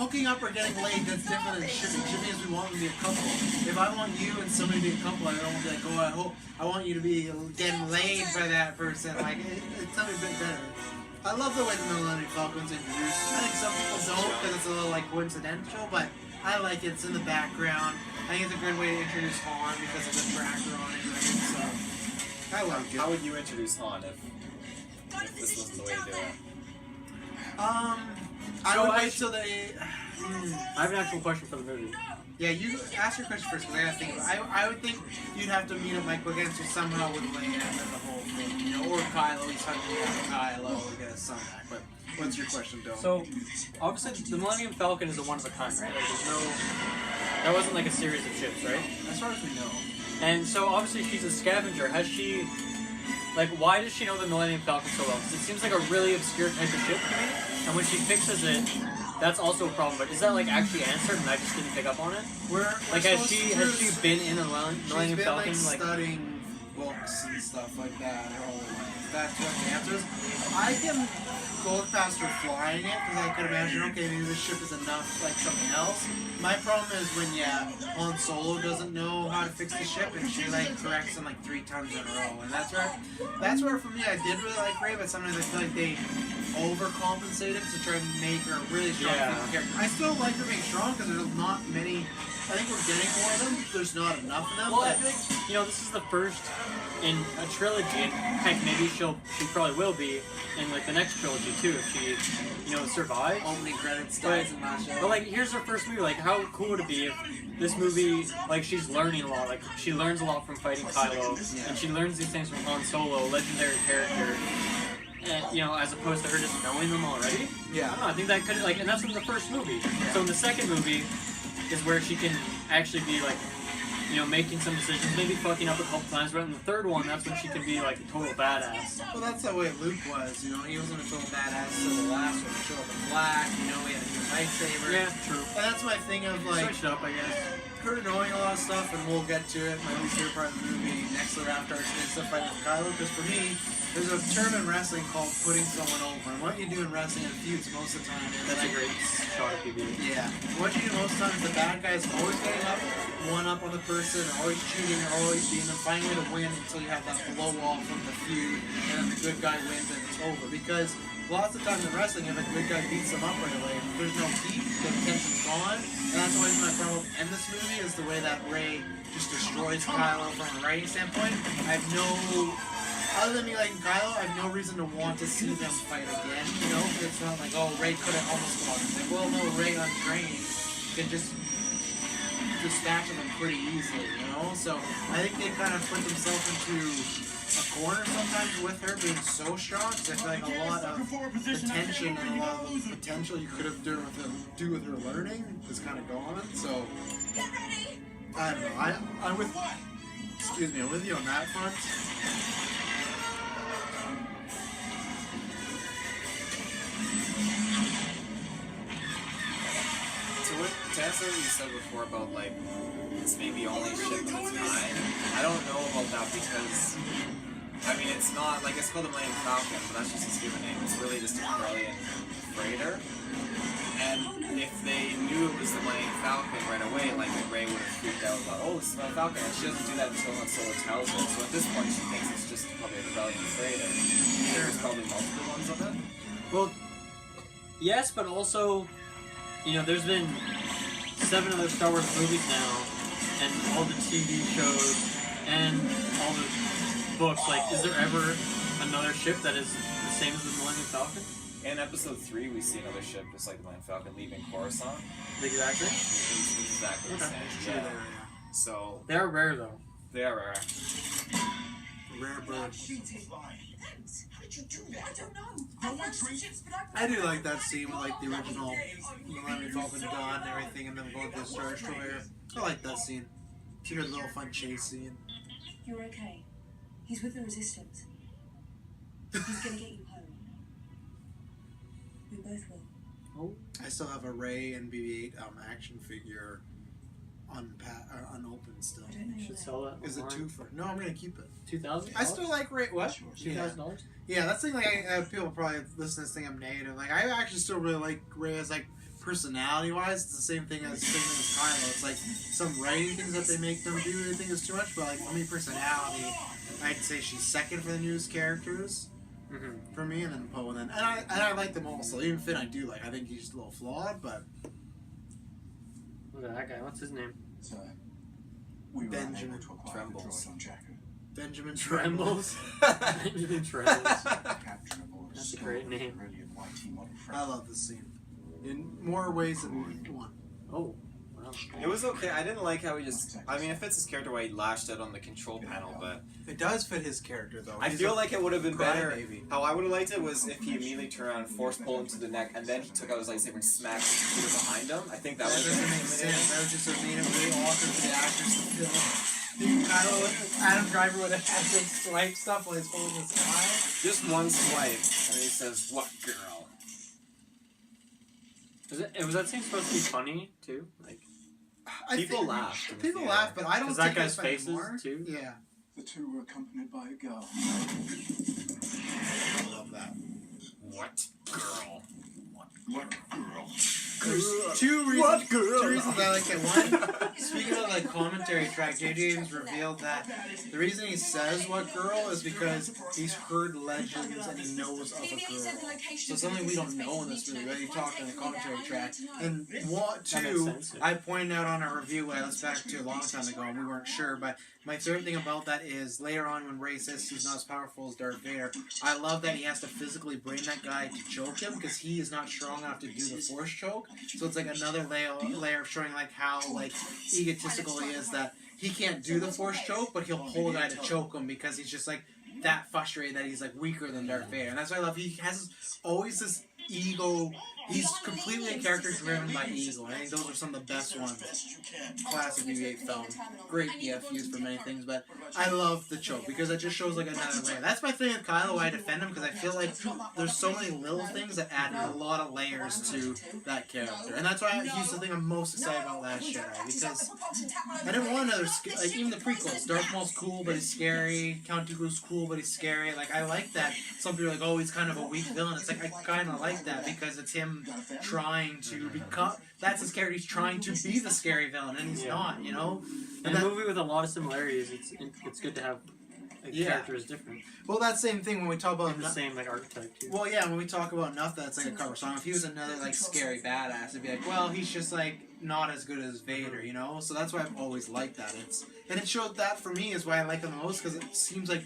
hooking up or getting laid, that's different than shipping. Shipping is we want them to be a couple. If I want you and somebody to be a couple, I don't want to be like, oh, I want you to be getting laid by that person. Like, it's something a bit better. I love the way the Millennium Falcon's introduced. I think some people don't because it's a little like coincidental, but I like it. It's in the background. I think it's a good way to introduce Han because of the tracker on it, right? So, I like it. How would you introduce Han if this wasn't the way to do it? I would wait till they. I have an actual question for the movie. Yeah, you ask your question first because I gotta think. I would think you'd have to meet up Mike against or somehow with Leia and then the whole thing, you know, or Kylo. He's hunting down Kylo to get his son back. But what's your question, Bill? So, obviously, the Millennium Falcon is a one of a kind, right? Like, there's no. That wasn't like a series of ships, right? As far as we know. And so, obviously, she's a scavenger. Has she. Like, why does she know the Millennium Falcon so well? Because it seems like a really obscure type of ship to me. And when she fixes it, that's also a problem. But is that like actually answered and I just didn't pick up on it? Like, has she been in a Millennium Falcon? She's been like studying books and stuff like that her whole life. That's what the answer is. I can go past her flying it because I could imagine, okay, maybe this ship is enough like something else. My problem is when Han Solo doesn't know how to fix the ship and she like corrects him like 3 times in a row, and that's where for me I did really like Rey, but sometimes I feel like they overcompensated to try and make her a really strong character. I still like her being strong because there's not many. I think we're getting more of them. There's not enough of them. Well, I think, you know, this is the first in a trilogy, and heck, maybe she probably will be in like the next trilogy too if she, you know, survives. Opening credits dies and not But like, here's her first movie. Like, how cool would it be if this movie, like, she's learning a lot. Like, she learns a lot from fighting Kylo, and she learns these things from Han Solo, legendary character. And, you know, as opposed to her just knowing them already. Yeah. I don't know. I think that could like, and that's from the first movie. Yeah. So in the second movie is where she can actually be like, you know, making some decisions, maybe fucking up a couple times, but in the third one, that's when she can be like a total badass. Well, that's the way Luke was, you know, he wasn't a total badass until the last one. He showed up in black, you know, he had a new lightsaber. Yeah, true. And that's my thing of like, switch it up, I guess. Her knowing a lot of stuff, and we'll get to it. My least favorite part of the movie, next to after our stuff fighting with Kylo, because for me, there's a term in wrestling called putting someone over. And what you do in wrestling and feuds most of the time is that's like, a great shot of PB. Yeah. What you do most of the time is the bad guy's always getting up, one up on the person, always cheating, or always being them, finding a way to win until you have that blow off from the feud, and then the good guy wins and it's over. Because lots of times in wrestling, if a good guy beats them up right away, there's no heat, the tension's gone, and that's always my problem with end this movie is the way that Rey just destroys Kylo from a writing standpoint. I have no, other than me liking Kylo, I have no reason to want to see them fight again, you know? It's not like, oh, Rey could have almost gone. It's like, well, no, Rey untrained could just dispatch them pretty easily, you know? So I think they kind of put themselves into a corner sometimes with her being so strong, because I feel like a lot of the tension and a lot of the potential you could have do with her learning is kind of gone. So I don't know. I'm with. Excuse me. I'm with you on that front. To answer what you said before about like it's maybe only a ship of its kind, I don't know about that because I mean it's not like it's called the Millennium Falcon, but that's just its given name. It's really just a Corellian freighter. And if they knew it was the Millennium Falcon right away, like Rey would have freaked out about, oh, this is my Falcon. And she doesn't do that until Han Solo tells her. So at this point, she thinks it's just probably a Corellian freighter. There's probably multiple ones of it. Well, yes, but also, you know, there's been 7 other Star Wars movies now, and all the TV shows, and all the books. Like, is there ever another ship that is the same as the Millennium Falcon? In episode 3, we see another ship just like the Millennium Falcon leaving Coruscant. Exactly. It's exactly the same. Yeah. So they are rare though. They are rare. Rare bird. How did you do that? I don't know. I do like that scene with like the original Millennium Falcon done and everything, and then going to the Star Destroyer. I like that scene. It's a good little fun chase scene. You're okay. He's with the Resistance. He's gonna get you home. We both will. Oh. I still have a Rey and BB-8 action figure unopened still. I don't know. You should sell that. Is it online. $2 for? No, I'm gonna keep it. $2,000? I still like Rey. What? $2,000? Yeah, that's the thing. Like, people probably listen to this thing I'm negative. Like, I actually still really like Rey as like personality-wise. It's the same thing as Kylo. It's like some writing things that they make them do. They think is too much, but like for me, personality, I'd say she's second for the newest characters. Mm-hmm. For me, and then Poe, and I like them also. Even Finn, I do like. I think he's a little flawed, but Look at that guy. What's his name? Sir, we were Benjamin unable to acquire the Trembles. droid on Jakku. Benjamin Trembles. Benjamin Trembles. Captain aboard That's a great name. brilliant YT model I love this scene in more ways than one. Oh, wow. It was okay. I didn't like how he just. I mean, it fits his character why he lashed out on the control panel, but It does fit his character though. I feel like it would have been better. crybaby. How I would have liked it was if he immediately turned around and force pulled him to the neck, and then he took out his lightsaber and smacked the computer behind him. I think that That would doesn't have make sense. That would just have made it really awkward for the actors to film. Adam Driver would have had to swipe stuff while he's holding his eye. just one swipe, and he says, "What girl?" Was that scene supposed to be funny too? Like, People laughed in the People theater. laugh, but I don't Is that think guy's it's funny faces, anymore. too? Yeah, The two were accompanied by a girl. I love that. What girl? What girl? There's two reasons I like it. One, speaking of like commentary track, J.J. Abrams revealed that the reason he says "what girl" is because he's heard legends and he knows of a girl. So something we don't know in this movie, but he talked in the commentary track. And two, I pointed out on a review when I listened back to a long time ago, and we weren't sure, but my third thing about that is later on when Rey says he's not as powerful as Darth Vader, I love that he has to physically bring that guy to choke him because he is not strong enough to do the Force choke. So it's like another layer of showing like how like egotistical he is that he can't do the Force choke, but he'll pull a guy to choke him because he's just like that frustrated that he's like weaker than Darth Vader. And that's why I love he has always this ego. He's completely a character driven by ego, and I think those are some of the best ones. Classic BB-8 film. Great EF used for many things, but I love the choke because it just shows like another layer. That's my thing with Kylo, why I defend him, because I feel like there's so many little things that add a lot of layers to that character. And that's why he's the thing I'm most excited about Last Jedi, because I didn't want another, like even the prequels, Darth Maul's cool, but he's scary, Count Dooku's cool, but he's scary. Like, I like that. Some people are like, oh, he's kind of a weak villain. It's like, I kind of like that, because it's him trying to become, that's his character, he's trying to be the scary villain, and he's not, you know? In a movie with a lot of similarities, it's good to have a character is different. Well, that same thing when we talk about... And the same, like, archetype, too. Well, yeah, when we talk about enough that's like a cover song, if he was another, like, scary badass, it'd be like, well, he's just, like, not as good as Vader, you know? So that's why I've always liked that. And it showed that, for me, is why I like him the most, because it seems like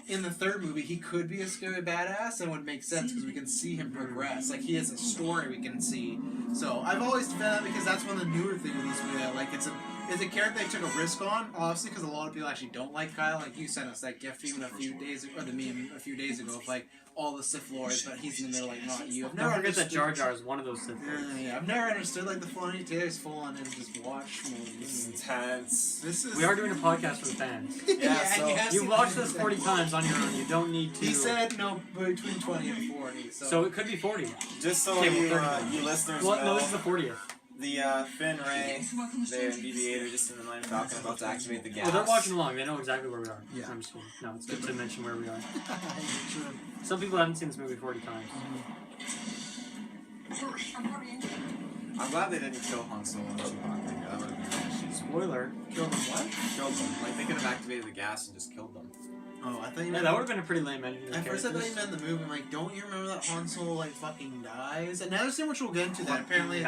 in the third movie, he could be a scary badass, and it would make sense because we can see him progress. Like, he has a story we can see. So, I've always found that because that's one of the newer things with this movie. Like, it's a character they took a risk on, obviously, because a lot of people actually don't like Kyle. Like, you sent us that gift even a few days ago, or the meme a few days ago, of, like, all the Sith Lords, but he's in the middle, like, not you. I've never Don't forget that understood- Jar Jar is one of those Sith Lords. Yeah, I've never understood, like, the Filoni Taylor's full on and just watch This movies. is intense. This is... We are doing a podcast for the fans. Yeah, so You watched this 40 times on your own. You don't need to. He said no, between 20 and 40. So it could be 40. just so Okay, you, well, 30. you listeners Well, know, no, this is the 40th. the Finn, Ray, they're in BB-8 just in the Millennium Falcon about to activate the gas. Oh, they're watching along. They know exactly where we are. Yeah. I'm just kidding. No, it's good to mention where we are. Some people haven't seen this movie 40 times. I'm glad they didn't kill Han Solo and Chewbacca. That would have been an issue. Spoiler. Killed him what? Killed them. Like, they could have activated the gas and just killed them. Oh, I thought you Yeah, meant... that would have been a pretty lame ending. At first I thought you meant the movie. I'm like, don't you remember that Han Solo, like, fucking dies? And another thing which we'll get into that, apparently...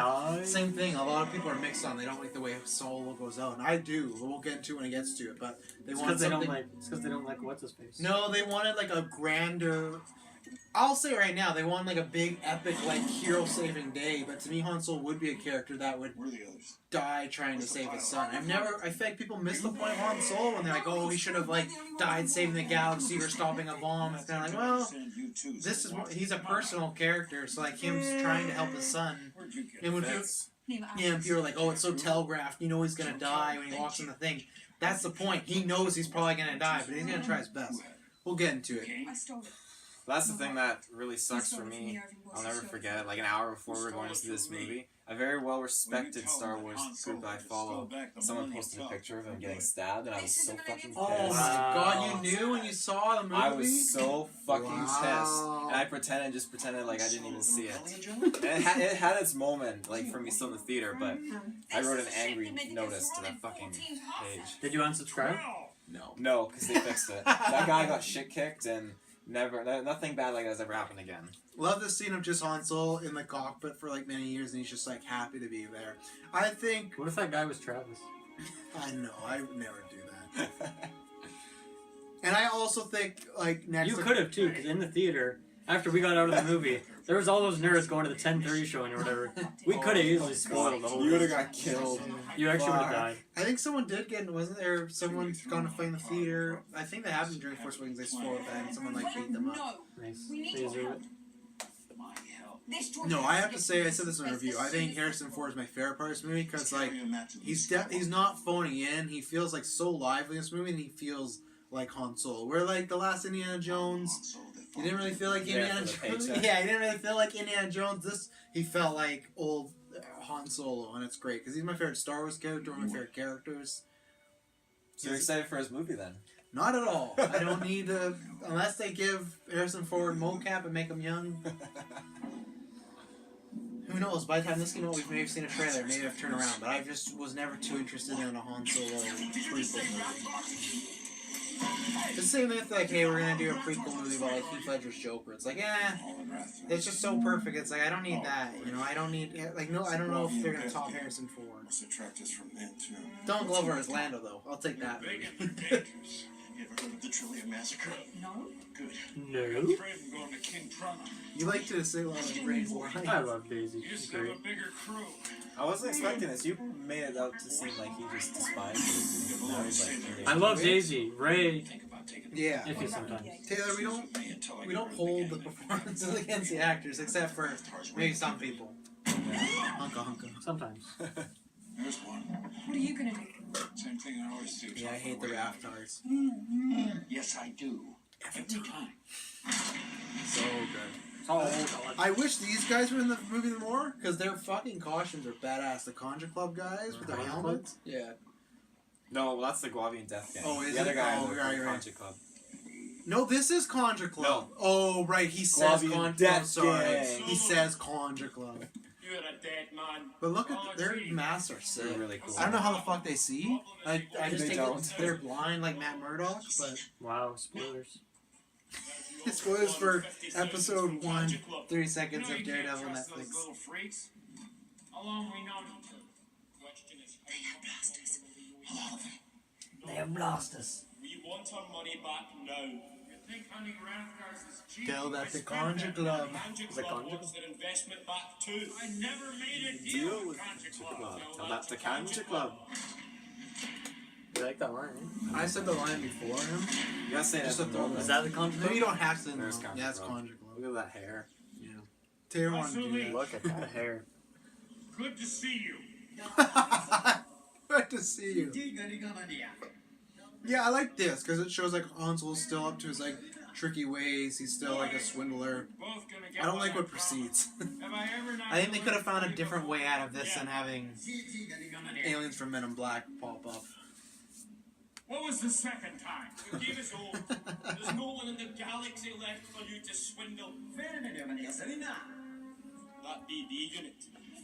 Same thing. A lot of people are mixed on. They don't like the way Solo goes out. And I do. We'll get into it when it gets to it. But they want something... It's because they don't like what's-his-face. No, they wanted, like, a grander... I'll say right now, they want, like, a big, epic, like, hero-saving day. But to me, Han Solo would be a character that would Where are the others? die trying to save his son. I feel like people miss the point of Han Solo when they're like, oh, he should have, like, died saving the galaxy or stopping a bomb. It's kind of like, well, this is what... He's a personal character, so, like, him trying to help his son... Where'd you get And when Fits. people are like, oh, it's so telegraphed, you know he's gonna die when he walks in the thing. That's the point. He knows he's probably gonna die, but he's gonna try his best. We'll get into it. I stole it. That's the thing that really sucks for me. I'll never forget it. Like an hour before we were going to see this movie, a very well-respected Star Wars group that I follow, someone posted a picture of him getting stabbed, and I was so fucking pissed. Oh my god, you knew when you saw the movie? I was so fucking Wow. pissed, and I just pretended like I didn't even see it. And it had its moment, like for me still in the theater, but I wrote an angry notice to that fucking page. Did you unsubscribe? No, because they fixed it. That guy got shit kicked, and nothing bad like that has ever happened again. Love this scene of just Han Solo in the cockpit for like many years, and he's just like happy to be there. I think... What if that guy was Travis? I know, I would never do that. And I also think, like, next... You could have too, because in the theater, after we got out of the movie, there was all those nerds going to the 10:30 showing or whatever. We could have easily spoiled the whole. You would have got killed. You actually would have died. I think someone did get... Wasn't there someone gone to fight in the theater? I think that happened during Force Awakens. They spoiled that, and someone, like, beat them up. No. Nice. We need Please your do help. it. No, I have to say, I said this in a review. I think Harrison Ford is my favorite part of this movie because, like, he's not phoning in. He feels like so lively in this movie, and he feels like Han Solo. Where like the last Indiana Jones, you didn't really feel like Indiana Jones. Yeah, he didn't really feel like Indiana Jones. This he felt like old Han Solo, and it's great because he's my favorite Star Wars character. One of my favorite characters. So you're excited for his movie then? Not at all. I don't need to unless they give Harrison Ford mocap and make him young. Who knows? By the time this came out, we've maybe seen a trailer. Maybe I've turned around. But I just was never too interested in a Han Solo prequel movie. It's the same thing with like, hey, we're gonna do a prequel movie about like Heath Ledger's Joker. It's like, it's just so perfect. It's like I don't need that. You know, I don't need like no. I don't know if they're gonna top Harrison Ford. Donald Glover as Lando though. I'll take that. You ever heard of the Trillium Massacre? No. Good. No. I'm afraid I'm going to King Trauma. You like to say a lot of Ray's lines. I love Daisy. You She's just have great. a bigger crew. I wasn't expecting this. You made it out to seem like he just despised it. Now he's like, I love Daisy. Ray, Think about taking Yeah. iffy sometimes. Taylor, we don't hold the performances against the actors, except for maybe some people. Hunka. Sometimes. There's one. What are you gonna do? Same thing I always do. Yeah, I hate the Raftars. Yes, I do. Every time. So good. Oh, God. I wish these guys were in the movie more, because their fucking costumes are badass. The Conjure Club guys with their Conjure helmets. Yeah. no, well, that's the Guavian Death Gang. Oh, is the other it? guy Oh, is right, the right. Contra Club. No, this is Conjure Club. No. Oh, right. He says Guavian Conjure Club. Death Sorry. Gang. He says Conjure Club. You're a dead man. But look at their masks are sick. They're really cool. I don't know how the fuck they see. I just They think don't. they're blind like Matt Murdock, but Wow, spoilers. spoilers for episode 1, 30 seconds of Daredevil on Netflix. Little freaks. How long we known each other? Question is, They have lost us. we want our money back now. think hunting Rathgars is cheap? Killed at the Conja Club. Conja Club wants their investment back too. I never made a deal with Conja Club. Tell that to Conja Club. You like that line, eh? I said the line before him. You gotta say Just that. a throwback. Is that the Conja Club? Maybe you don't have to. There's No. Conja Yeah, it's Club. Conja Club. Look at that hair. Yeah. Taylor wanted to do that. Look at that hair. Good to see you. Good to see you. Yeah, I like this because it shows like Han Solo's still up to his like tricky ways. He's still like a swindler. Both gonna get I don't like one what precedes. Have I ever not I think they could have found a told you different before? way out of this Yeah. than having aliens from Men in Black pop up. What was the second time? The game is over. There's no one in the galaxy left for you to swindle. That BD unit,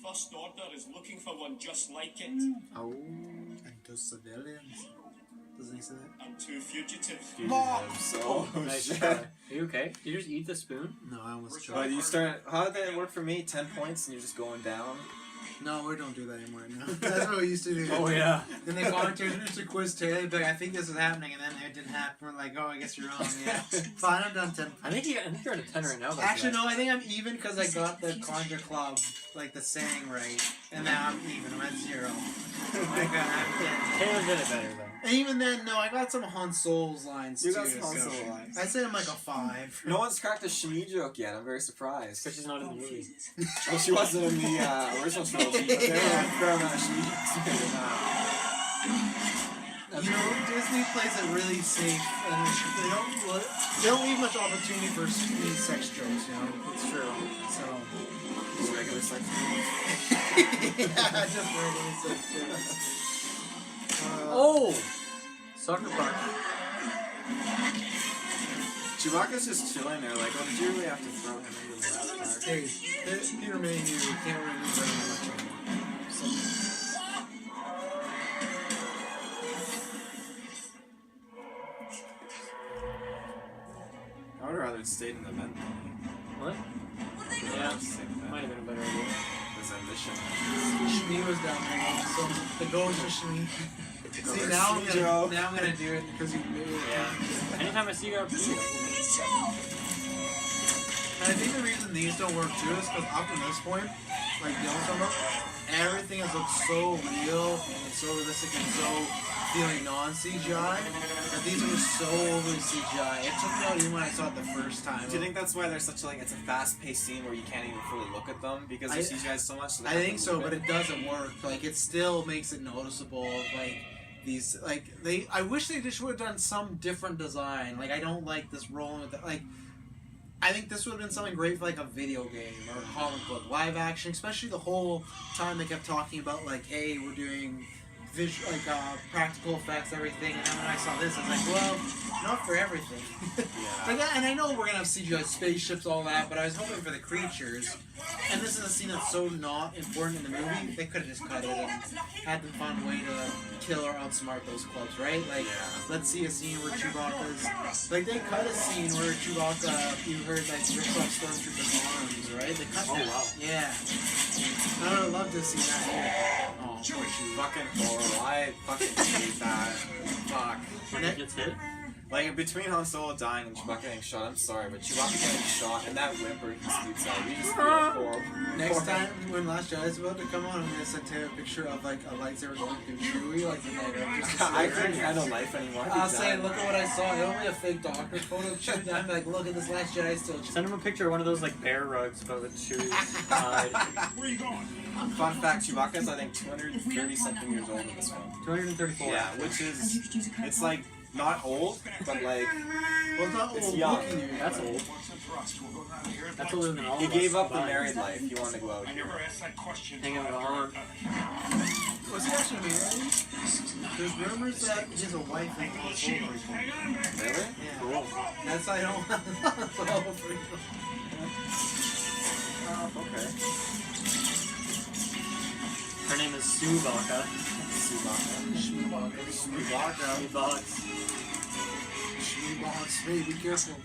First Order, is looking for one just like it. Oh, and those civilians. Doesn't he say that? And 2 fugitives. So Nice shit. try. Are you okay? Did you just eat the spoon? No, I almost But tried. you start. How did that work for me? 10 points, and you're just going down. No, we don't do that anymore. No, that's what we used to do. yeah. Then they go into a quiz Taylor, but I think this is happening, and then it didn't happen. We're like, oh, I guess you're wrong. Yeah, fine, I'm done 10. I think you're at a 10 right now. Actually, no, I think I'm even because I got the Conjure Club, like the saying right, and now I'm even. I'm at 0. Taylor did it better though. And even then, no, I got some Han Solo's lines You too. got some Han so Solo lines. I'd say I'm like a 5. No one's cracked a Shmi joke yet. I'm very surprised. Because she's not in the movie. Well, she wasn't in the original trilogy, but there were a fair amount of Shmi jokes in it. You know, Disney plays it really safe, and they don't leave much opportunity for these sex jokes. You know, It's true. so Just regular sex. yeah, just regular sex jokes. Oh! Soccer park. Chewbacca's just chilling there, like, oh, did you really have to throw him into the last Hey, Peter Mayhew can't really move very much anymore. So, I would have rather stayed in the vent. What? Yeah, might have been a better idea. His ambition. Shmi was down there, so the goal is for Shmi. See, now I'm gonna do it because you knew it. Yeah. Anytime I see you, I'll beat you. And I think the reason these don't work too is because up to this point, like Dylan talking about, everything has looked so real and so realistic and so feeling non-CGI that these are so overly CGI. It took me out even when I saw it the first time. Do you think that's why there's such like it's a fast-paced scene where you can't even fully look at them because they're CGI so much? So they I have think to so, move but it doesn't work. Like it still makes it noticeable. Like these, like they. I wish they just would have done some different design. Like I don't like this rolling with the, like. I think this would have been something great for like a video game or a comic book, live action. Especially the whole time they kept talking about like, hey, we're doing visual, like practical effects, everything. And then when I saw this, I was like, well, not for everything. Like, and I know we're gonna have CGI spaceships, all that, but I was hoping for the creatures. And this is a scene that's so not important in the movie. They could have just cut it and had them find a way to kill or outsmart those clubs, right? Like, let's see a scene where Chewbacca's like they cut a scene where Chewbacca, you heard like rips off Stormtrooper's arms, right? They cut that. Wow. Yeah. I would have loved to see that here. Oh, poor Chewie. Fucking horrible. I fucking hate that. Fuck. When it gets hit? Like, between Han Solo dying and Chewbacca getting shot, I'm sorry, but Chewbacca getting shot and that whimper he spits out, you just feel horrible. Next time, when Last Jedi's about to come on, I'm gonna send Taylor a picture of like a lightsaber going through Chewie, like the night of. Just to see I it. couldn't handle life anymore. I'd be I'll say, dying. look at what I saw. It only a fake doctor photo of Chewie. I'm like, look at this Last Jedi still. Send him a picture of one of those like bear rugs, but with Chewie's hide. Where are you going? Fun fact, Chewbacca's I think 230 something years old in this film. 234. Yeah, which is, it's like, not old, but like, Well, it's not It's old young. looking years. That's old. That's older than all of he us. gave up the combined. married life, he wanted to go out I here. never asked that question. Hanging with Han. Was he actually married? There's rumors that he has a wife in the Solo prequel. Hang on, man. Really? Yeah. Cool. That's I don't. Solo prequel. Okay. Her name is Chewbacca. Chewbacca. Chewbacca. Chewbacca. Chewbacca. Hey, be careful.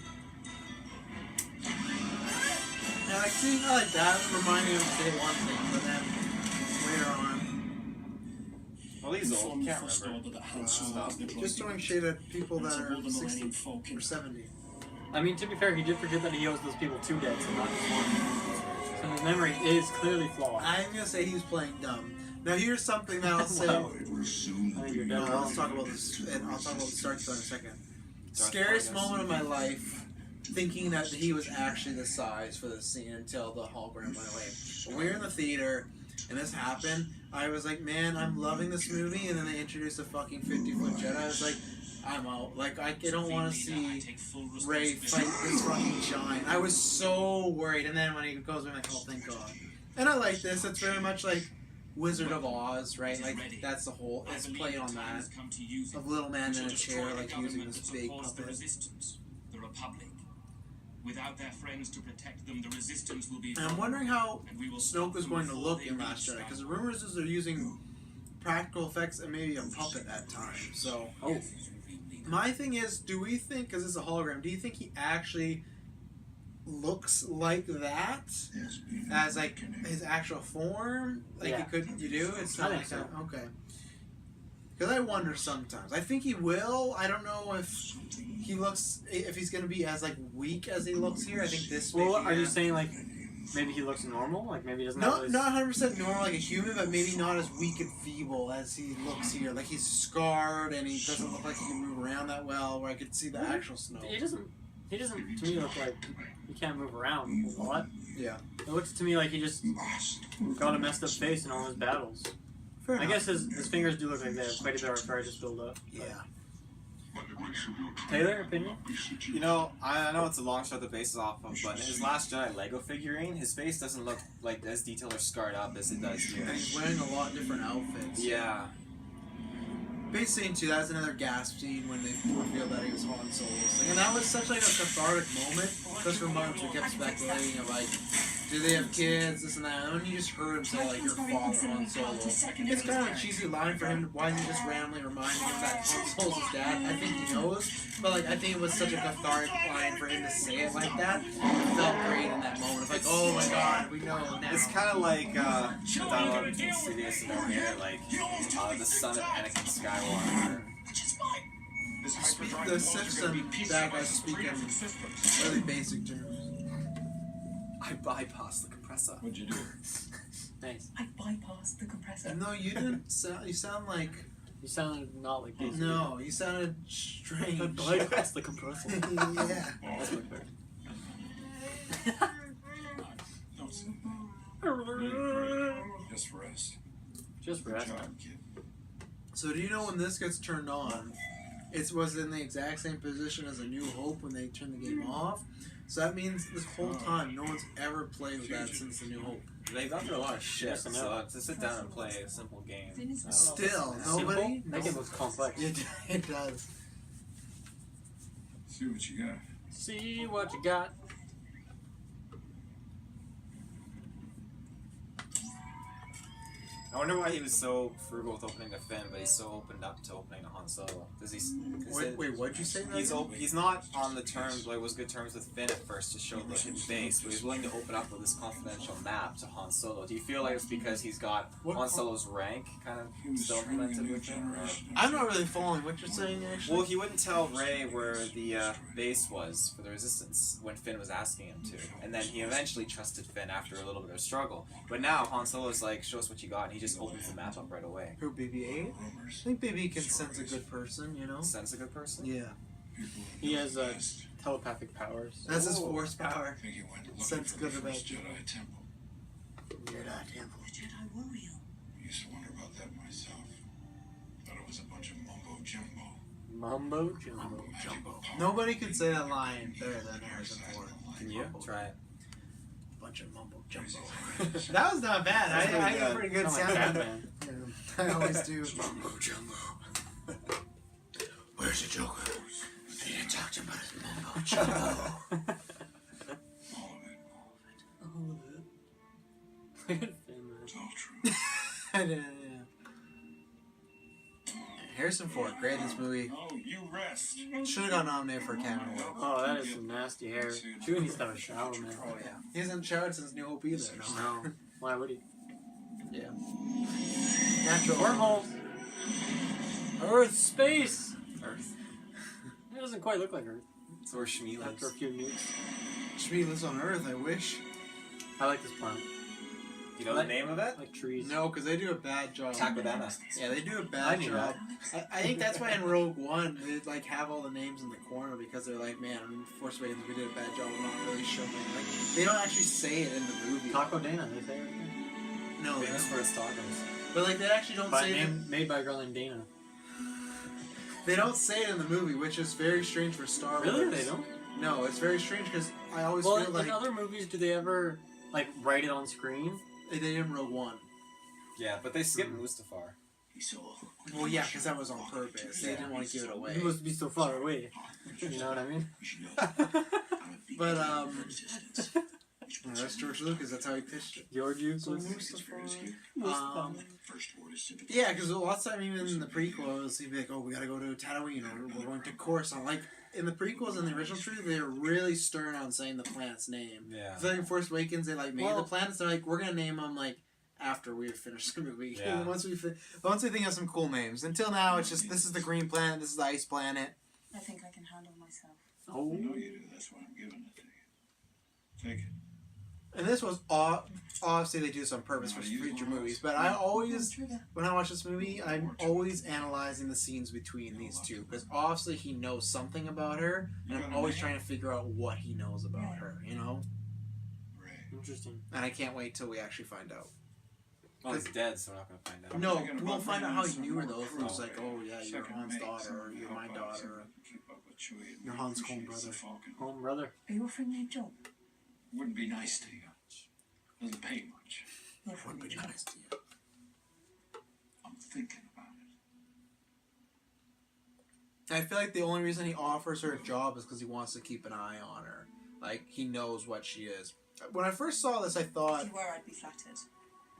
Yeah, like seeing like that reminded me of say one thing, but then later on, Well, he's old, can't remember. just throwing shade at people that are 60 or 70. I mean, to be fair, he did forget that he owes those people 2 debts and not just 1. So his memory is clearly flawed. I'm gonna say he was playing dumb. Now here's something that I'll say. I think you're dead wrong. Let's talk about this, and I'll talk about the Star Killer in a second. Scariest moment of my life, thinking that he was actually the size for this scene until the hologram went away. When we were in the theater and this happened, I was like, man, I'm loving this movie, and then they introduced a fucking 50-foot Jedi. I was like, I'm out. Like, I don't want to see Rey fight this fucking giant. I was so worried, and then when he goes, I'm like, oh, thank God. And I like this. It's very much like Wizard of Oz, right? Like, that's the whole, it's play on that. Of little man in a chair, like, using this big puppet. The Republic. Without their friends to protect them, the resistance will be. And I'm wondering how Snoke is going to look in Last Jedi, because the rumors is they're using practical effects and maybe a puppet at times. So, my thing is, do we think, because it's a hologram, do you think he actually looks like that as like his actual form? Like you do? It's not like that. Okay. Because I wonder sometimes. I think he will. I don't know if he looks, if he's going to be as like weak as he looks here. I think this. Well, are you saying like maybe he looks normal? Like maybe he doesn't. Not 100% normal like a human, but maybe not as weak and feeble as he looks here. Like he's scarred and he doesn't look like he can move around that well. Where I could see the actual Snoke. He doesn't. To me look like he can't move around a lot. Yeah. It looks to me like he just got a messed up face in all his battles. Fair I enough. guess his fingers do look like they have quite a bit of arthritis build up. Yeah. Taylor, opinion? You know, I know it's a long shot the base is off of, but in his Last Jedi Lego figurine, his face doesn't look like as detailed or scarred up as it does here. And he's wearing a lot of different outfits. Yeah. Base scene too, that's another gasp scene when they revealed that he was Han Solo's thing. And that was such like a cathartic moment. Just for months we kept speculating of like, do they have kids, this and that. And when you just heard him say like, your father Han Solo. It's kind of a cheesy line for him. Why is he just randomly reminding him that Han Solo's his dad? I think he knows. But like, I think it was such a cathartic line for him to say it like that. It felt great in that moment. Of like, oh my God, we know now. It's kind of like, without being serious about it, like, the son of Anakin Skywalker. The Sith and bad guys speak in really basic terms. I bypassed the compressor. What'd you do? Nice. I bypassed the compressor. No, you didn't sound, you sound like... You sounded not like this. No, you sounded strange. I bypassed the compressor. Yeah. That's my favorite. Just rest. Just rest. Good job, kid. So do you know when this gets turned on, it was in the exact same position as A New Hope when they turned the game off? So that means this whole time, no one's ever played with that since A New Hope. They've gone through a lot of shit, Yes, I know. so to sit down and play a simple game. I don't know if Still, it's nobody? Simple? That game looks complex. It does. See what you got. See what you got. I wonder why he was so frugal with opening to Finn, but he's so opened up to opening to Han Solo. Does he? Wait, what'd you say? He's not on the terms, like, was good terms with Finn at first to show the hidden base, but he's willing to open up with this confidential map to Han Solo. Do you feel like it's because he's got Han Solo's rank kind of still implemented with him? I'm not really following what you're saying, actually. Well, he wouldn't tell Rey where the base was for the Resistance when Finn was asking him to, and then he eventually trusted Finn after a little bit of struggle. But now Han Solo's like, show us what you got, and he just opens the map up right away. Who, BB-8? I think BB can sense a good person, you know? Sense a good person? Yeah. He has telepathic powers. That's his force power. Think he went looking Sense for good the about first you. Jedi temple. Jedi Temple. The Jedi warrior. I used to wonder about that myself. Thought it was a bunch of mumbo jumbo. Mumbo jumbo. Jumbo. Nobody can say that line better than Harrison Ford. Can you? Try it. Bunch of mumbo jumbo. That was not bad. I got a pretty good Sound like sound. Batman. I always do. Mumbo jumbo. Where's the Joker? I need to talk to him about his mumbo jumbo. All of it. Look at Finn, man. It's all true. Harrison Ford, great in this movie. Oh, you rest. Should have got nominated for Academy Award. Oh, that is some nasty hair. Chewie needs to have a shower, man. Oh yeah. He hasn't showered since New Hope either. No. Why would he? Yeah. Natural Wormholes. Earth, space. Earth. It doesn't quite look like Earth. That's where Shmi lives. After a few nukes. Shmi lives on Earth, I wish. I like this planet. You know the name of it? Like trees. No, because they do a bad job. Takodana. Yeah, they do a bad job. I think that's why in Rogue One they like have all the names in the corner because they're like, man, in Force Awakens we did a bad job of not really showing. Like they don't actually say it in the movie. Taco Dana, they say it right there. No, they Famous don't. for its tacos. But like they actually don't say it. Made by a girl named Dana. They don't say it in the movie, which is very strange for Star Wars. Really? They don't? No, it's very strange because I always Well, feel like in other movies, do they ever like write it on screen? they did in Rogue One. Yeah, but they skipped Mustafar. Well, yeah, because that was on purpose. They didn't want to give it away. You must be so far away. You know what I mean? But that's George Lucas. That's how he pitched it. George Lucas. Yeah, because lots of time, even in the prequels, he'd be like, "Oh, we gotta go to Tatooine, or we're going to Coruscant." Like in the prequels and the original trilogy, they're really stern on saying the planet's name. Yeah. So like in Force Awakens, they like made the planets. They're like, "We're gonna name them like after we finish the movie." Yeah. once they think of some cool names. Until now, it's just this is the green planet, this is the ice planet. I think I can handle myself. Oh. I know you do. That's why I'm giving it to you. Take it. And this was obviously they do this on purpose for future movies. But I always, when I watch this movie, I'm always analyzing the scenes between these two because obviously he knows something about her, and I'm always trying to figure out what he knows about her. You know. Interesting. And I can't wait till we actually find out. Well, he's dead, so we're not gonna find out. No, we'll find out how he knew her though. If it was like, oh yeah, you're Han's daughter, or you're my daughter, or you're Han's home brother. Home brother. Are you offering me a job? Wouldn't be nice to you. Doesn't pay much. Wouldn't be nice to you. I'm thinking about it. I feel like the only reason he offers her a job is because he wants to keep an eye on her. Like he knows what she is. When I first saw this, I thought. If you were, I'd be flattered.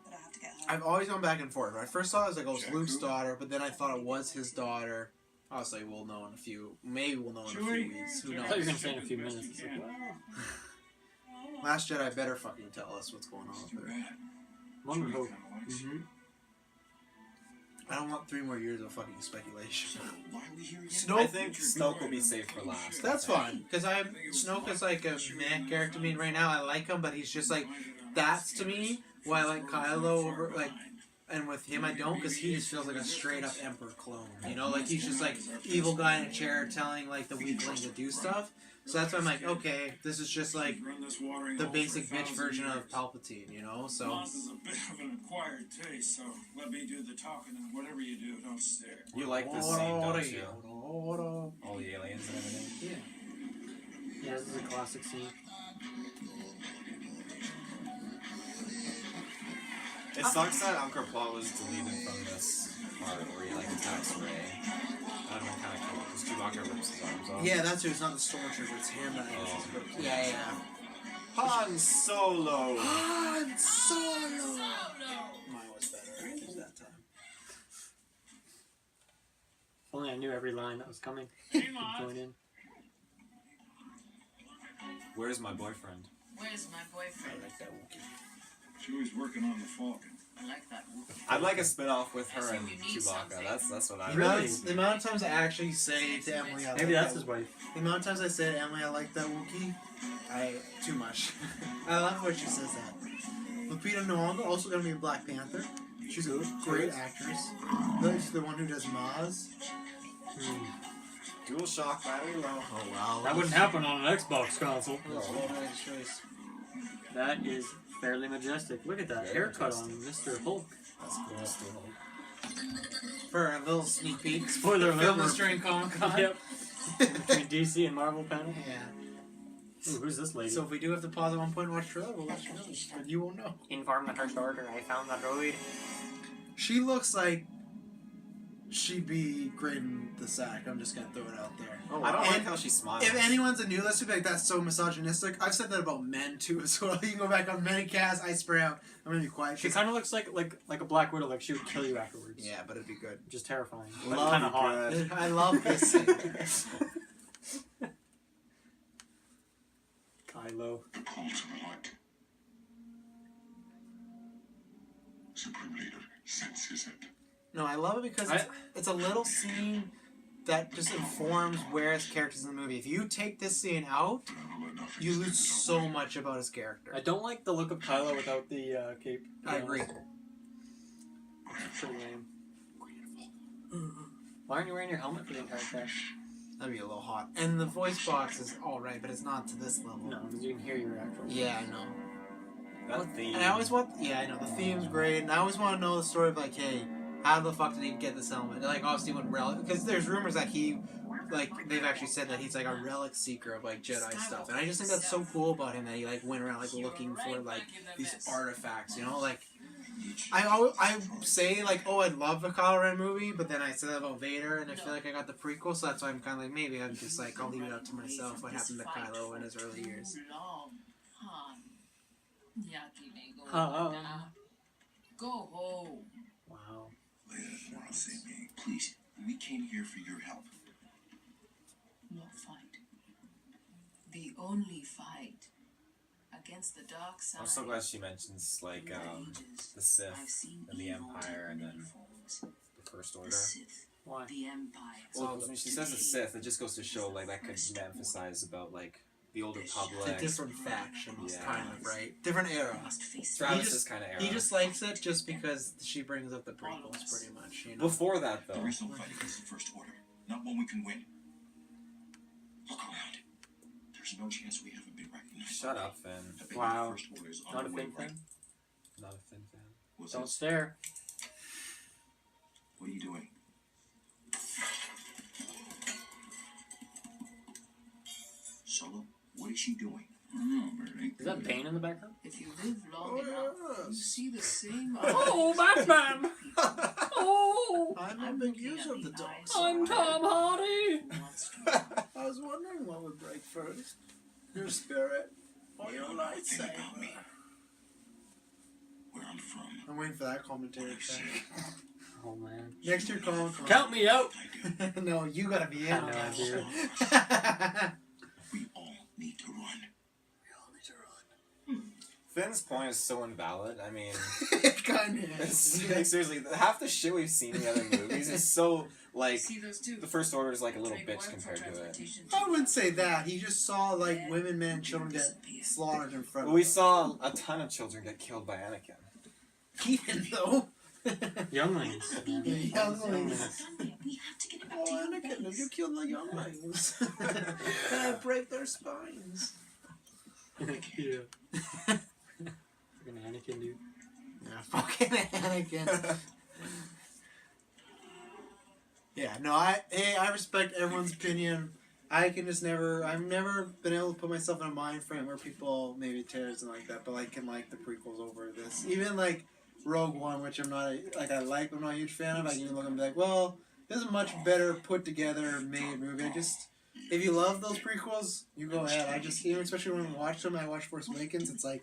But I have to get home. I've always gone back and forth. When I first saw it, I was like, oh, it's Luke's daughter, but then I thought it was his daughter. Obviously, we'll know in a few. Maybe we'll know in a few weeks. Who I thought you were knows? gonna say in a few minutes. It's like, wow. Last Jedi better fucking tell us what's going on with her. One would hope. Mm-hmm. I don't want 3 more years of fucking speculation. I think Snoke will be safe for last. That's fine, because Snoke is like a meh character to me right now. I like him, but he's just like, that's to me why I like Kylo over, like, and with him I don't, because he just feels like a straight up Emperor clone, you know, like he's just like evil guy in a chair telling like the weakling to do stuff. So that's why I'm like, okay, this is just like the basic bitch version of Palpatine, you know, so. Maz is a bit of an acquired taste, so let me do the talking, and whatever you do, don't stare. You like this scene, don't you? All the aliens and everything. Yeah. Yeah, this is a classic scene. It sucks that Anchor Plot was deleted from this part where he like attacks Rey. That would kind of cool because Chewbacca rips his arms off. Yeah, that's who. It's not the stormtrooper. It's him. That yeah. Han Solo. Han Solo. Mine was better that time. If only I knew every line that was coming. Join in. Where's my boyfriend? Where's my boyfriend? I like that Wookiee. Chewie's working on the Falcon. I like that Wookiee. I'd like a spin-off with her So and you need Chewbacca. something. That's what I Really? The amount of times I actually say to Emily, Maybe that's his wife. The amount of times I say to Emily, I like that Wookiee, too much. I love when she says that. Lupita Nyong'o also gonna be in Black Panther. She's a great actress. She's the one who does Maz. Dual shock battery low. Oh wow. That wouldn't happen on an Xbox console. That's a nice choice. That is fairly majestic. Look at that haircut on Mr. Hulk. That's cool. Still Hulk. For a little sneak peek. Spoiler alert. Film this during Comic-Con. Yep. Between DC and Marvel panel. Yeah. Ooh, who's this lady? So if we do have to pause at one point and watch trailer, we'll let you know. But you won't know. Inform the first order. I found the droid. She looks like she'd be great in the sack. I'm just gonna throw it out there. Oh, I don't And like how she smiles. If anyone's a new listener, like that's so misogynistic. I've said that about men too as well. You can go back on Medicast, I spray out. I'm gonna be quiet. She kind of looks like a Black Widow. Like she would kill you afterwards. Yeah, but it'd be good. Just terrifying. But Love kind of hot. I love this scene. Kylo. The call to the light. Supreme Leader senses it. No, I love it because it's a little scene that just informs where his character's in the movie. If you take this scene out, you lose so much about his character. I don't like the look of Kylo without the cape. I agree. It's pretty lame. Why aren't you wearing your helmet for the entire time? That'd be a little hot. And the voice box is alright, but it's not to this level. No, because you can hear your actual. Yeah, I know. That theme. And I always want... Yeah, I know. The theme's great. And I always want to know the story of, like, hey, how the fuck did he get this helmet? Like, obviously when Relic... Because there's rumors that he... Like, they've actually said that he's, like, a relic seeker of, like, Jedi stuff. And I just think that's so cool about him that he, like, went around, like, looking for, like, these artifacts, you know? Like, I say, like, oh, I'd love a Kylo Ren movie, but then I said that about Vader, and I feel like I got the prequel, so that's why I'm kind of like, maybe I'm just, like, I'll leave it up to myself what happened to Kylo in his early years. Go home. Wow. Leia, save me, please. We came here for your help. Not fight. The only fight against the dark side. I'm so glad she mentions like the Sith and the Empire and then the First Order. Why? The Empire. Well, when she says the Sith, it just goes to show like that could emphasize about like the Old Republic. The different factions, Yeah. kind of, right? Different era. Travis's kind of era. He just likes it just because she brings up the prequels, pretty much, you know? Before that, though. There is no fight against the First Order. Not one we can win. Look around. There's no chance we haven't been recognized. Shut up, Finn. I bet Wow. the First Order is on Not a the way, Finn right? fan? Not a Finn fan. What's Don't this? stare. What are you doing? Solo, what is she doing? No, Bernie. Is that Bane in the background? If you live long enough, you see the same. Oh, Batman! Oh! I'm a big user of the dark I'm Tom Hardy! I was wondering what would break first. Your spirit or your Think about me. lightsaber? Where I'm from. I'm waiting for that commentary thing. Oh, man. Next year, Comic-Con. Count me out! I do. No, you gotta be in I on know, that dude. shit. We all need to run. Finn's point is so invalid. I mean, It kind of it's, is. like, seriously, half the shit we've seen in the other movies is so like See those two? the First Order is like a little bitch compared to it. I wouldn't say that. He just saw, like, women, men, children get slaughtered in front Well, of we him. saw a ton of children get killed by Anakin. Even though. Younglings. The younglings. We have to get it back Oh, to your Anakin, base. you killed the younglings. Can I break their spines? Yeah. Fucking Anakin, dude. Yeah, fucking Anakin. Yeah, no, I respect everyone's opinion. I can just never, I've never been able to put myself in a mind frame where people maybe tear and like that, but like can like the prequels over this. Even like Rogue One, which I'm not, like I like, but I'm not a huge fan of. I can even look and be like, well, this is a much better put together made movie. I just, if you love those prequels, you go ahead. I just, even especially when I watch them, I watch Force Awakens, it's like,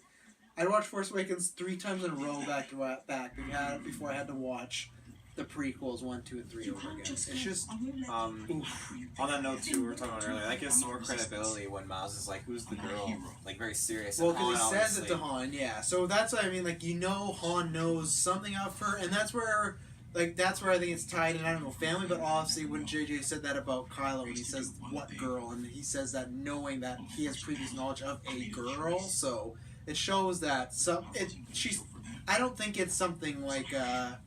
I'd watch Force Awakens 3 times in a row back to back before I had to watch the prequels 1, 2, and 3 over again. It's just On that note too, we were talking about earlier. That gives some more credibility when Miles is like, "Who's the girl?" Like very serious. well, and because Han he says it to obviously- Han, yeah. So that's what I mean. Like, you know, Han knows something of her, and that's where I think it's tied in. I don't know family, but obviously when JJ said that about Kylo, when he says what girl, and he says that knowing that he has previous knowledge of a girl, so it shows that she's. I don't think it's something like an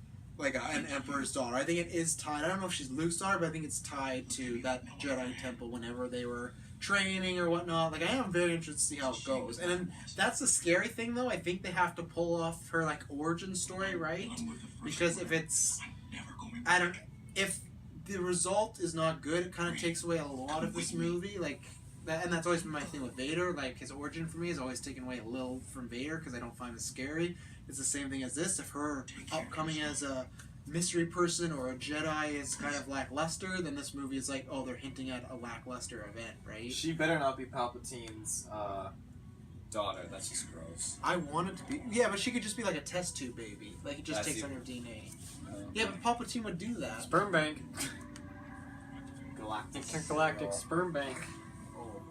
Emperor's daughter. I think it is tied. I don't know if she's Luke's daughter, but I think it's tied to that Jedi temple whenever they were training or whatnot. Like, I am very interested to see how it goes. And then that's the scary thing, though. I think they have to pull off her, like, origin story, right? Because if it's... If the result is not good, it kind of takes away a lot of this movie. Like, and that's always been my thing with Vader. Like, his origin for me has always taken away a little from Vader because I don't find it scary. It's the same thing as this. If her upcoming as a mystery person or a Jedi is kind of lackluster, then this movie is like, oh, they're hinting at a lackluster event, right? She better not be Palpatine's daughter. That's just gross. I want it to be... Yeah, but she could just be like a test tube baby. Like, it just That's takes on even- your DNA. Yeah, but Palpatine would do that. Sperm bank. Galactic. Intergalactic sperm bank. Oh.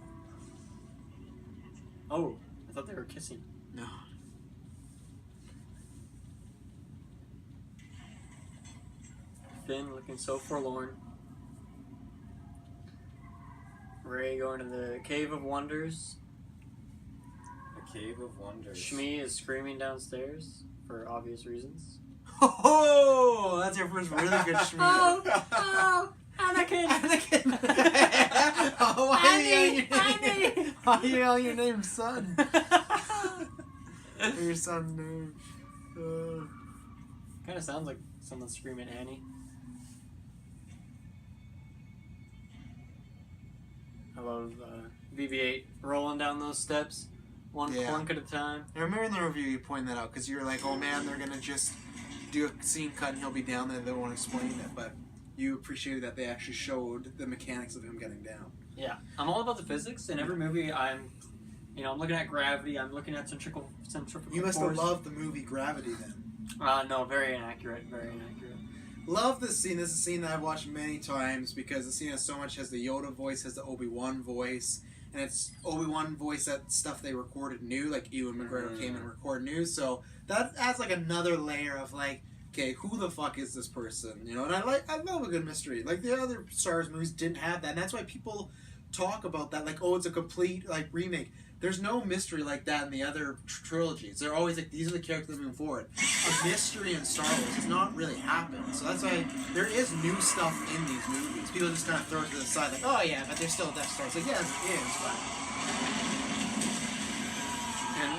Oh, I thought they were kissing. No. Finn looking so forlorn. Rey going to the Cave of Wonders. The Cave of Wonders. Shmi is screaming downstairs for obvious reasons. Oh, that's your first really good Shmi. Oh, Anakin! Anakin! Oh, why are you yelling your name, son? Your son's name. Kind of sounds like someone screaming Annie. I love BB-8 rolling down those steps, one clunk at a time. I remember in the review you pointed that out because you were like, "Oh man, they're gonna just do a scene cut and he'll be down there. They won't explain it." But you appreciated that they actually showed the mechanics of him getting down. Yeah, I'm all about the physics. In every movie, I'm looking at gravity. I'm looking at centrifugal You must force. have loved the movie Gravity then. No, very inaccurate. Very inaccurate. Love this scene. This is a scene that I've watched many times because the scene has so much. Has the Yoda voice, has the Obi-Wan voice, and it's Obi-Wan voice that stuff they recorded new, like Ewan McGregor came and recorded new. So that adds like another layer of like, okay, who the fuck is this person? You know, and I love a good mystery. Like the other Star Wars movies didn't have that, and that's why people talk about that. Like, oh, it's a complete like remake. There's no mystery like that in the other trilogies. They're always like, these are the characters moving forward. A mystery in Star Wars has not really happened. So that's why there is new stuff in these movies. People just kind of throw it to the side, like, oh yeah, but there's still Death Star. It's like, yes, it is, but... And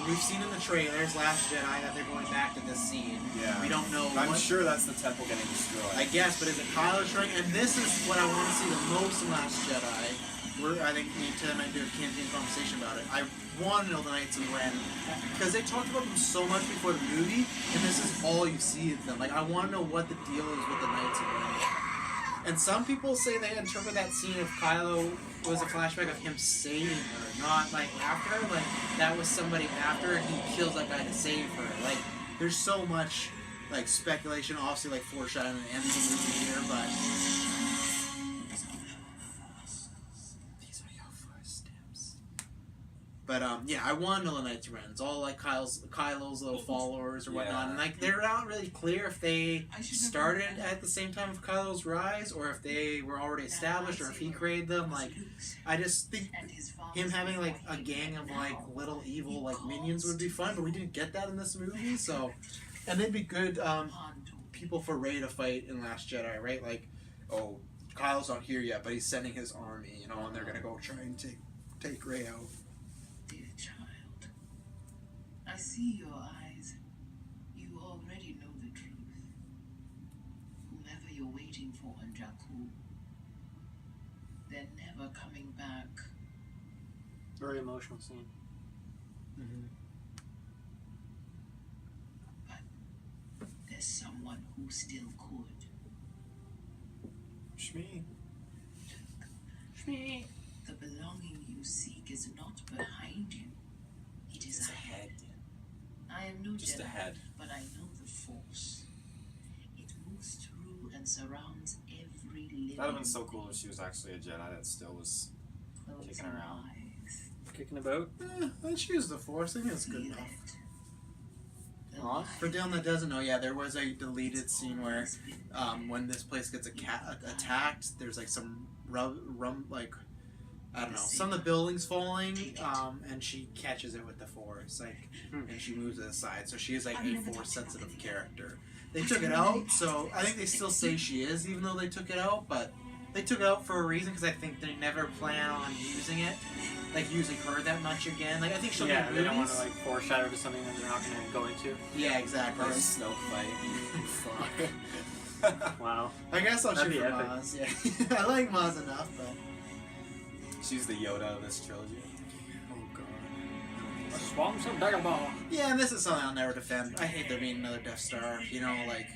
we've seen in the trailers, Last Jedi, that they're going back to this scene. Yeah. We don't know I'm sure that's the temple getting destroyed. I guess, but is it Kylo Ren? And this is what I want to see the most in Last Jedi. I think me and Tim might do a campaign conversation about it. I want to know the Knights of Ren because they talked about them so much before the movie, and this is all you see of them. Like, I want to know what the deal is with the Knights of Ren. And some people say they interpret that scene of Kylo was a flashback of him saving her, not like after her. Like that was somebody after her, and he kills that guy to save her. Like, there's so much like speculation, obviously like foreshadowing at the end of the movie here, but. But yeah, I want to know the Knights of Ren. It's all like Kylo's little followers or whatnot, and like they're not really clear if they started at the same time of Kylo's rise, or if they were already established, or if he created them. Like, I just think him having like a gang of like little evil like minions would be fun, but we didn't get that in this movie. So, and they'd be good people for Rey to fight in Last Jedi, right? Like, oh, Kylo's not here yet, but he's sending his army, you know, and they're gonna go try and take Rey out. I see your eyes. You already know the truth. Whomever you're waiting for on Jakku, they're never coming back. Very emotional scene. Mm-hmm. But there's someone who still could. Shmi. Shmi. The belonging you seek is not behind you. It is ahead. I am no just Jedi, ahead. but I know the Force. It moves through and surrounds every living. That would have been so cool if she was actually a Jedi that still was kicking around. Kicking about? Let's use the Force. I think it's good enough. For Dylan that doesn't know, yeah, there was a deleted scene where when this place gets attacked, there's like some like, I don't know, some of the buildings falling, and she catches it with the Force, like, and she moves it aside. So she is like a Force-sensitive character. They took it out, so I think they still say she is, even though they took it out. But they took it out for a reason, because I think they never plan on using it, like using her that much again. Like, I think she'll be they don't want to like foreshadow to something that they're not going to go into. Yeah, exactly. Or a Snoke fight. Fuck. Wow. I guess I'll That'd shoot be for epic. Maz. Yeah, I like Maz enough, but. She's the Yoda of this trilogy. Oh god. Swamps of Dagobah. Yeah, and this is something I'll never defend. I hate there being another Death Star. You know, like,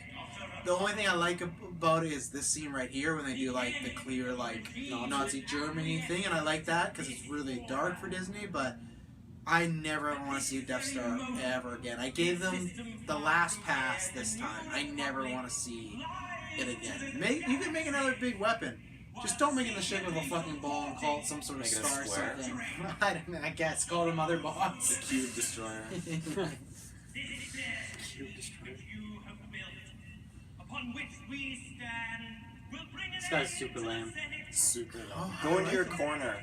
the only thing I like about it is this scene right here when they do like the clear like Nazi Germany thing, and I like that because it's really dark for Disney. But I never want to see a Death Star ever again. I gave them the last pass this time. I never want to see it again. You can make another big weapon. Just don't make it in the shape of a fucking ball and call it some sort of star or something. I guess. Call it a mother box. The Cube Destroyer. Cube Destroyer. This guy's super lame. Super low. Oh, Go I into like your it. corner.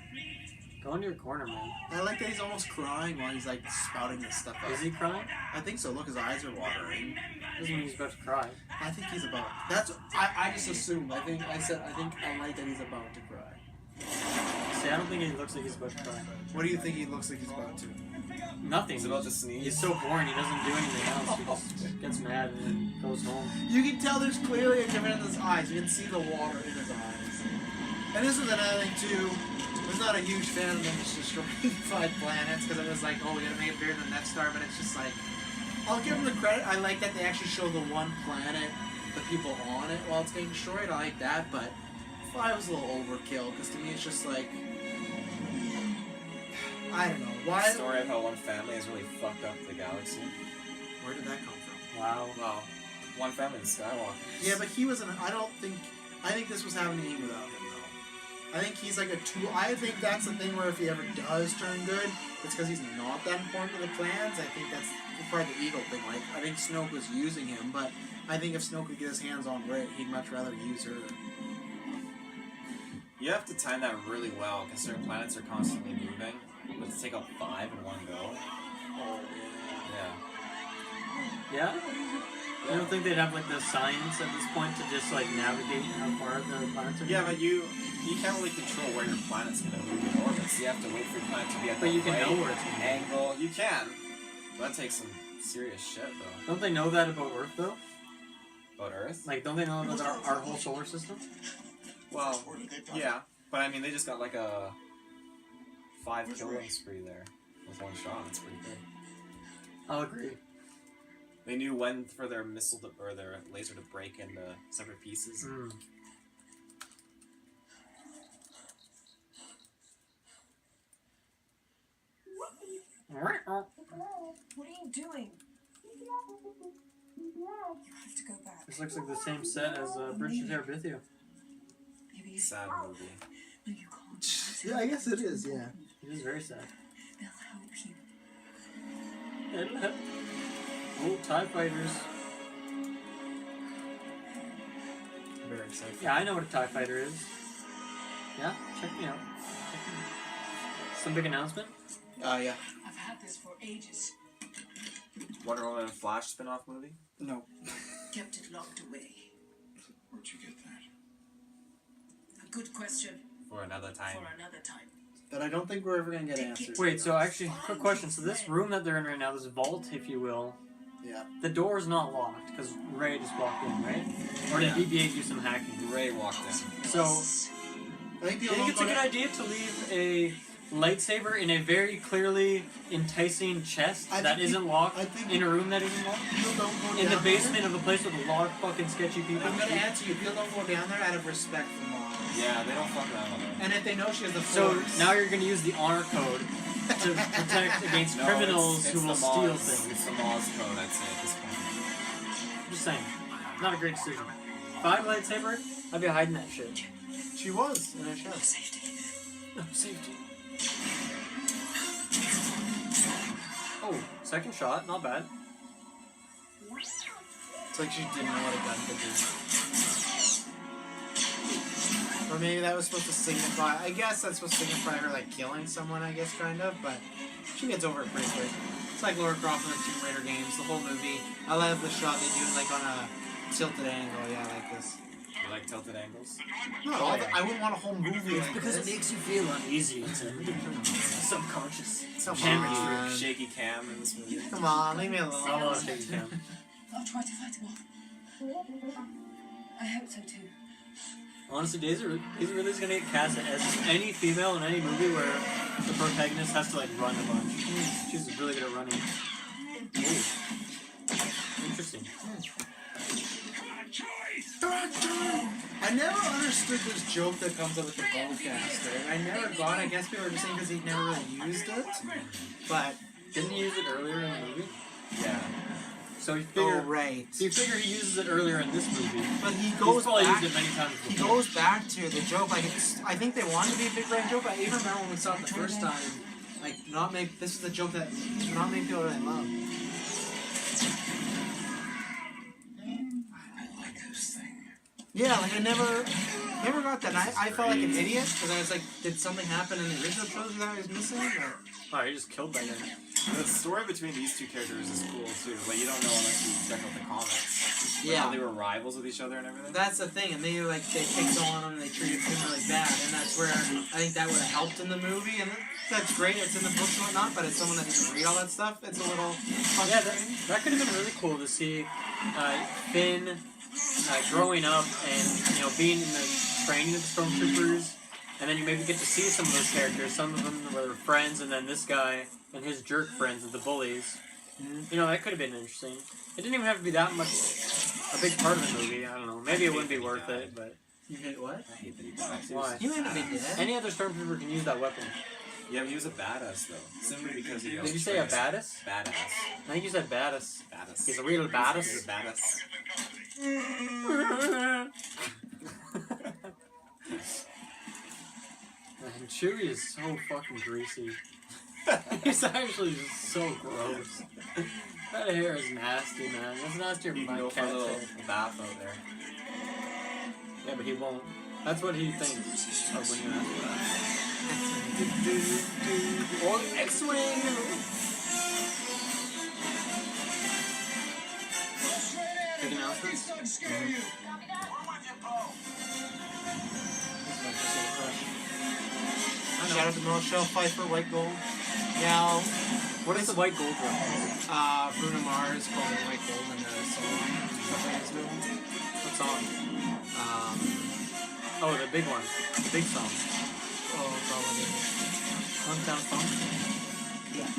Go into your corner, man. I like that he's almost crying while he's like spouting this stuff out. Is he crying? I think so. Look, his eyes are watering. Doesn't mean he's about to cry. I think he's about. That's. I just assumed. I think I like that he's about to cry. See, I don't think he looks like he's about to cry. What do you think he looks like he's about to? Nothing. He's about to sneeze. He's so boring. He doesn't do anything else. He just gets mad and then goes home. You can tell there's clearly a difference in his eyes. You can see the water in his eyes. And this is another thing too. I was not a huge fan of them just destroying 5 planets because it was like, oh, we gotta make it bigger than the next star. But it's just like, I'll give them the credit. I like that they actually show the one planet, the people on it while it's getting destroyed. I like that, but 5 was a little overkill because to me it's just like, I don't know why. The story of how one family has really fucked up the galaxy. Where did that come from? Wow. Wow. One family, the Skywalker. Yeah, but he wasn't. I think this was happening without him though. I think he's like a tool. I think that's the thing where if he ever does turn good, it's because he's not that important to the plans. I think that's part of the ego thing. Like I think Snoke was using him, but I think if Snoke could get his hands on Rey, he'd much rather use her. You have to time that really well because certain planets are constantly moving. But to take out 5 in one go. Oh Yeah. Yeah? I don't think they'd have like the science at this point to just like navigate how far the planets are. Yeah, but you can't really control where your planet's gonna move in orbit. So you have to wait for your planet to be at But the you can right know where it's gonna be. angle. You can. But that takes some serious shit though. Don't they know that about Earth though? About Earth? Like, don't they know about our whole solar system? Well, yeah. But I mean, they just got like a 5 killing spree there with one shot. That's pretty good. I'll agree. They knew when for their missile to, or their laser to break into separate pieces. Mm. What are you doing? You have to go back. This looks like the same set as Bridge to Terabithia. Maybe Sad movie. No, you can't. Yeah, I guess it is. Yeah. It is very sad. They'll help you. It'll help. Oh, TIE fighters. Very excited. Yeah, I know what a TIE fighter is. Yeah, check me out. Some big announcement? Yeah. I've had this for ages. Wonder Woman and Flash spin-off movie? No. Kept it locked away. Where'd you get that? A good question For another time. for another time. That I don't think we're ever gonna get answers. Wait, so actually, quick question. So this room that they're in right now, this vault, if you will, Yeah. the door is not locked because Rey just walked in, right? Or did BB-8 do some hacking? Ray walked in. So, I think do you think it's a good idea to leave a lightsaber in a very clearly enticing chest I that think isn't locked I think in a room that isn't locked? People don't go In the down basement of a place with a lot of fucking sketchy people? I'm gonna answer you. People don't go down there out of respect for Mom. Yeah, they don't fuck around with her. And if they know she has the So Force, now you're going to use the honor code to protect against No, criminals it's who will the steal Maz- things. It's the Maz code, I'd say, at this point. Just saying. Not a great decision. If I had a lightsaber, I'd be hiding that shit. she was in a show. No safety. Oh, second shot. Not bad. It's like she didn't know what a gun could do. Or maybe that was supposed to signify. I guess that's supposed to signify her like killing someone. I guess kind of, but she gets over it pretty quick. It's like Lara Croft in the Tomb Raider games. The whole movie. I love the shot they do like on a tilted angle. Yeah, like this. You like tilted angles? No, I wouldn't want a whole movie like Because it this. makes you feel uneasy. It's subconscious. Come Camera on. trick, shaky cam in this movie. Come on, leave me alone. I love shaky cam. I'll try to fight him off. I hope so too. Honestly, Daisy really is gonna get cast as any female in any movie where the protagonist has to like run a bunch. She's really good at running. Ooh. Interesting. I never understood this joke that comes up with the bowcaster. I never got it. I guess people were just saying because he never really used it. But Didn't he use it earlier in the movie? Yeah. So you figure, right. so you figure he uses it earlier in this movie. But he He's goes probably back. used it many times He before. goes back to the joke. Like it's, I think they wanted to be a big brand joke. But I even remember when we saw it the first time. Like not make this is the joke that not many people really love. I like this thing. Yeah, like I never got that. And I felt like an idiot because I was like, did something happen in the original trilogy that I was missing? Or? Oh, he just killed that guy. The story between these two characters is cool too, but you don't know unless you check out the comics. Yeah, how they were rivals with each other and everything. That's the thing, and they picked on him and they treated him really bad, and that's where I think that would have helped in the movie. And that's great. It's in the books and whatnot, but as someone that doesn't read all that stuff, it's a little yeah. That could have been really cool to see Finn growing up and being in the training of the stormtroopers, and then you maybe get to see some of those characters. Some of them were friends, and then this guy and his jerk friends with the bullies. Mm-hmm. That could have been interesting. It didn't even have to be that much a big part of the movie. I don't know. Maybe it wouldn't be worth it, but you hate what? I hate that he died. Why? You ain't a big dead. Any other stormtrooper can use that weapon. Yeah, but he was a badass though. Simply because he. Did you say a badass? Badass. I think you said badass. Badass. He's a real badass. He's a badass. Man, Chewie is so fucking greasy. He's actually just so gross. That hair is nasty, man. That's nastier than my cat's hair. Bath out there. Yeah, but he won't. That's what he thinks of when you ask for that. Or X-Wing! Big announcements? Shout out to Michelle Pfeiffer, White Gold. Now, what is the White Gold reference? Bruno Mars called it White Gold in the song. What song? Oh, the big one. The big song. Oh, probably. Hometown Funk? Yeah.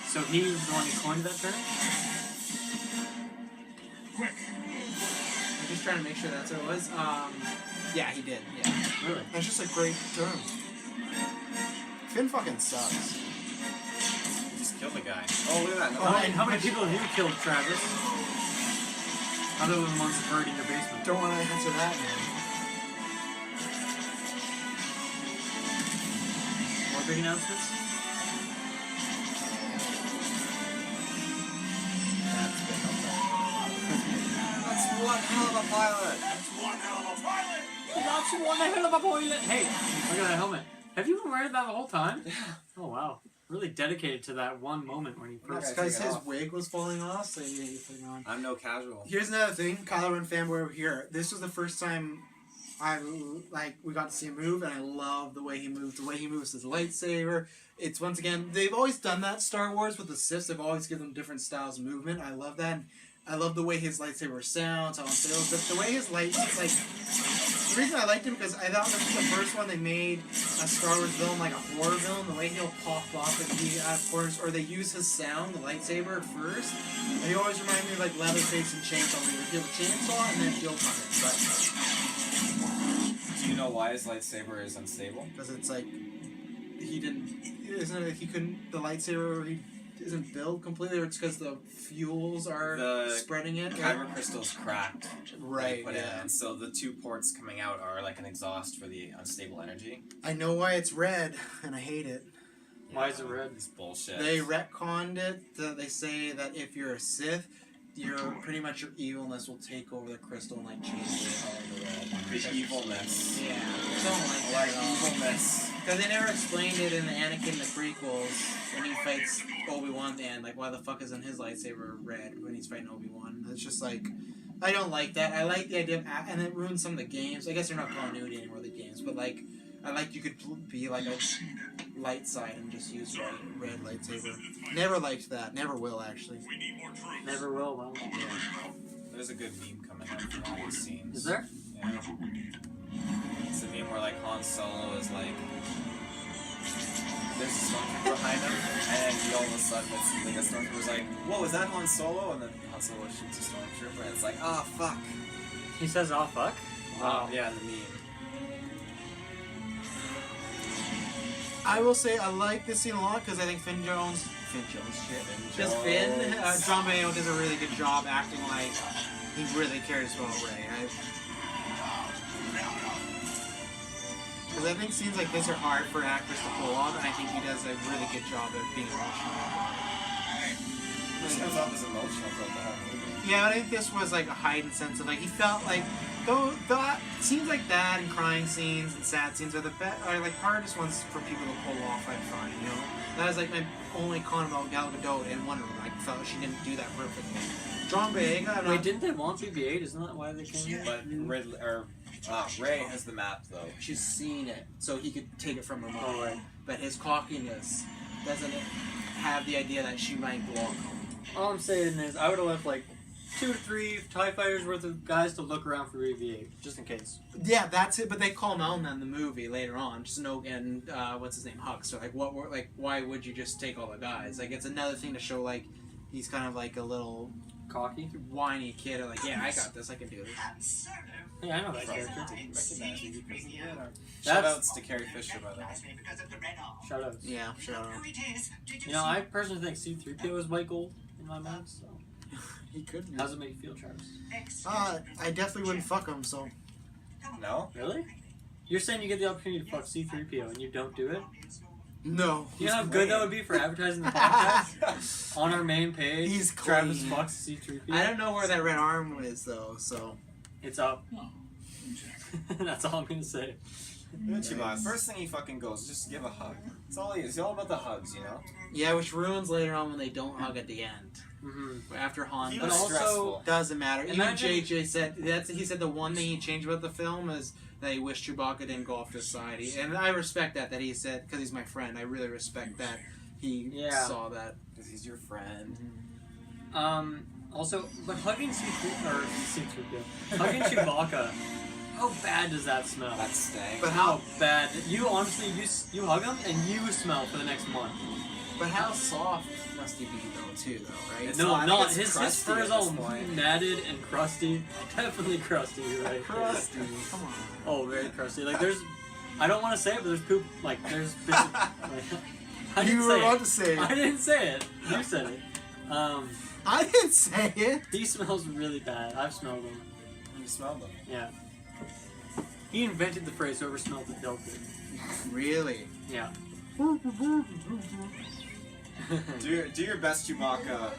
So he was the one who coined that term? Quick. I'm just trying to make sure that's what it was. Yeah, he did. Yeah. Really? That's just a great term. Finn fucking sucks. He just killed the guy. Oh, look at that. How many people have you killed, Travis? Other than the ones buried in your basement. Don't want to answer that, man. More big announcements? That's been That's one hell of a pilot. That's one hell of a pilot. That's one hell of a pilot. Hey, look at that helmet. Have you been wearing that the whole time? Yeah. Oh, wow. Really dedicated to that one moment when he first... Because his wig was falling off, so he put it on. I'm no casual. Here's another thing, Kylo Ren fanboy over here. This was the first time we got to see him move, and I love the way he moved. The way he moves his lightsaber. It's, once again, they've always done that, Star Wars, with the Siths. They've always given them different styles of movement. I love that. And I love the way his lightsaber sounds, how it feels. But the way his lightsaber, the reason I liked him because I thought this was the first one they made a Star Wars villain, like a horror villain. The way he'll pop off and be out of corners, or they use his sound, the lightsaber, first. And he always reminded me of like Leatherface and Chainsaw, where he would feel the chainsaw and then feel from it. But do you know why his lightsaber is unstable? because it's like he couldn't the lightsaber isn't built completely, or it's because the fuels are spreading it. The kyber crystal's cracked. Right. Yeah. And so the two ports coming out are like an exhaust for the unstable energy. I know why it's red, and I hate it. Yeah, why is it red? It's bullshit. They retconned it. They say that if you're a Sith, pretty much your evilness will take over the crystal and like change it all over the world. The evilness. Yeah. Don't like that at all. Evilness. Because they never explained it in the Anakin the prequels when he fights Obi-Wan and like why the fuck isn't his lightsaber red when he's fighting Obi-Wan? It's just like I don't like that. I like the idea of and it ruins some of the games. I guess they're not continuity anymore, the games, but like I like you could be like a light side and just use red lightsaber. Never liked that. Never will actually. Never will, well. Yeah. There's a good meme coming up from all these scenes. Is there? Yeah. It's a meme where like Han Solo is like there's a stormtrooper behind him, and all of a sudden it's like a stormtrooper's like, whoa, is that Han Solo? And then Han Solo shoots a stormtrooper, and it's like, oh fuck. He says, oh fuck? Wow. Yeah, in the meme. I will say I like this scene a lot because I think Finn Jones, just Finn, John Boyega does a really good job acting like he really cares about Rey. Because I think scenes like this are hard for actors to pull off, and I think he does a really good job at being emotional. just comes off as emotional throughout the whole movie. Yeah, but I think this was like a heightened sense of like he felt like though scenes like that and crying scenes and sad scenes are the best, are like hardest ones for people to pull off. I find, you know, that is like my only con about Gal Gadot in Wonder Woman. I felt she didn't do that perfectly. John Boyega. Wait, didn't they want BB-8? Isn't that why they came here? But Ray has the map though. She's seen it, so he could take it from her mom. Oh, right. But his cockiness doesn't have the idea that she might block him. All I'm saying is, I would have left like 2 to 3 TIE fighters worth of guys to look around for BB-8, just in case. Yeah, that's it. But they call him out in the movie later on. Just no, and what's his name, Hux. So like, why would you just take all the guys? Like, it's another thing to show like he's kind of like a little cocky, whiny kid. Like, yeah, I got this. I can do this. Yeah, I know that character. Shoutouts to Carrie Fisher, by the way. Shoutouts. Yeah, shout out. You know, I personally think C-3PO is white gold in my mind. So He could be. how does it make you feel, Travis? I definitely wouldn't fuck him. So. No? Really? You're saying you get the opportunity to fuck C-3PO and you don't do it? No. You know how good that would be for advertising the podcast? On our main page, He's Travis clean. fucks C-3PO. I don't know where that red arm is though. So. It's up. That's all I'm gonna say. Chewbacca, first thing he fucking goes, just give a hug. It's all he is. It's all about the hugs, you know? Yeah, which ruins later on when they don't hug at the end. Mm-hmm. After Han, He but was also stressful. doesn't matter. Even Imagine- JJ said he said the one thing he changed about the film is that he wished Chewbacca didn't go off to society, and I respect that he said, because he's my friend. I really respect that he saw that. Because he's your friend. Also, but hugging C-3PO, hugging Chewbacca, how bad does that smell? That stank. But How bad? You honestly, you hug him and you smell for the next month. But how soft must he be though, too, though, right? It's No, I think not it's his crusty fur is at all this point. matted and crusty. Definitely crusty, you're right? Crusty. Come on. Oh, very crusty. Like there's, I don't want to say it, but there's poop. Like there's. Like, I didn't You were say about it. to say it. I didn't say it. You said it. I didn't say it. He smells really bad. I've smelled him. You smell them. Yeah. He invented the phrase "whoever smells it dealt it." Really? Yeah. Do your best, Chewbacca.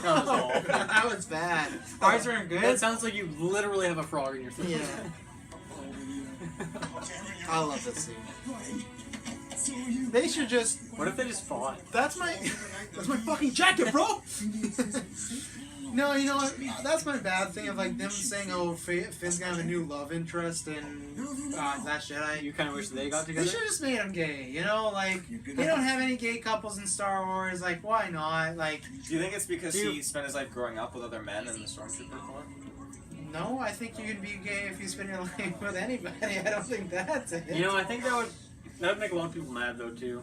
That was awful. That was bad. Ours weren't good. That sounds like you literally have a frog in your throat. Yeah. I love this scene. They should just. What if they just fought? That's my fucking jacket, bro. No, you know what? That's my bad thing of like them saying, "Oh, Finn's gonna have a new love interest in Last Jedi." You kind of wish they got They together. should have just made him gay. You know, like they don't have any gay couples in Star Wars. Like, why not? Like, Do you think it's because he spent his life growing up with other men in the Stormtrooper Corps? no, I think you can be gay if you spend your life with anybody. I don't think that's it. You know, I think that would make a lot of people mad though too.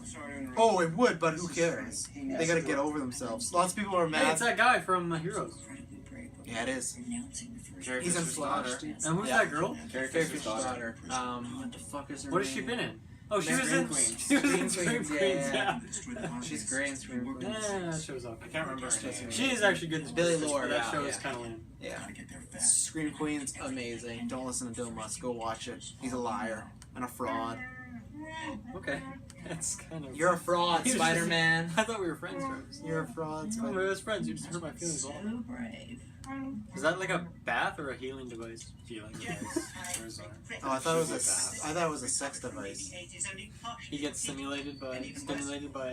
Oh, it would, but who cares? They gotta get over themselves. Lots of people are Hey, mad. it's that guy from Heroes. Yeah, it is. Carrie He's in Fisher's Flash. daughter. Dude. And who's that girl? Carrie Carrie Fisher's Fisher's daughter. daughter. What the fuck is her What name? has she been in? Oh, she Scream was in Queens. She was in Scream Scream Queens, Queens. yeah. Yeah. She's great in Scream Queens. Yeah, that shows up. I can't remember her name. She is actually good in Billy Scream, Lord, but that yeah, show is yeah. kind of lame. Yeah. Scream Queens, amazing. Don't listen to Bill Musk. Go watch it. He's a liar and a fraud. Okay, that's kind of. You're a fraud, He was just- Spider-Man. I thought we were friends, Travis. You're a fraud, Oh, we're Spider-Man. best friends. You just hurt my feelings a lot. So brave. Is that like a bath or a healing device? Healing device. Oh, I thought it was a sex device. He gets stimulated by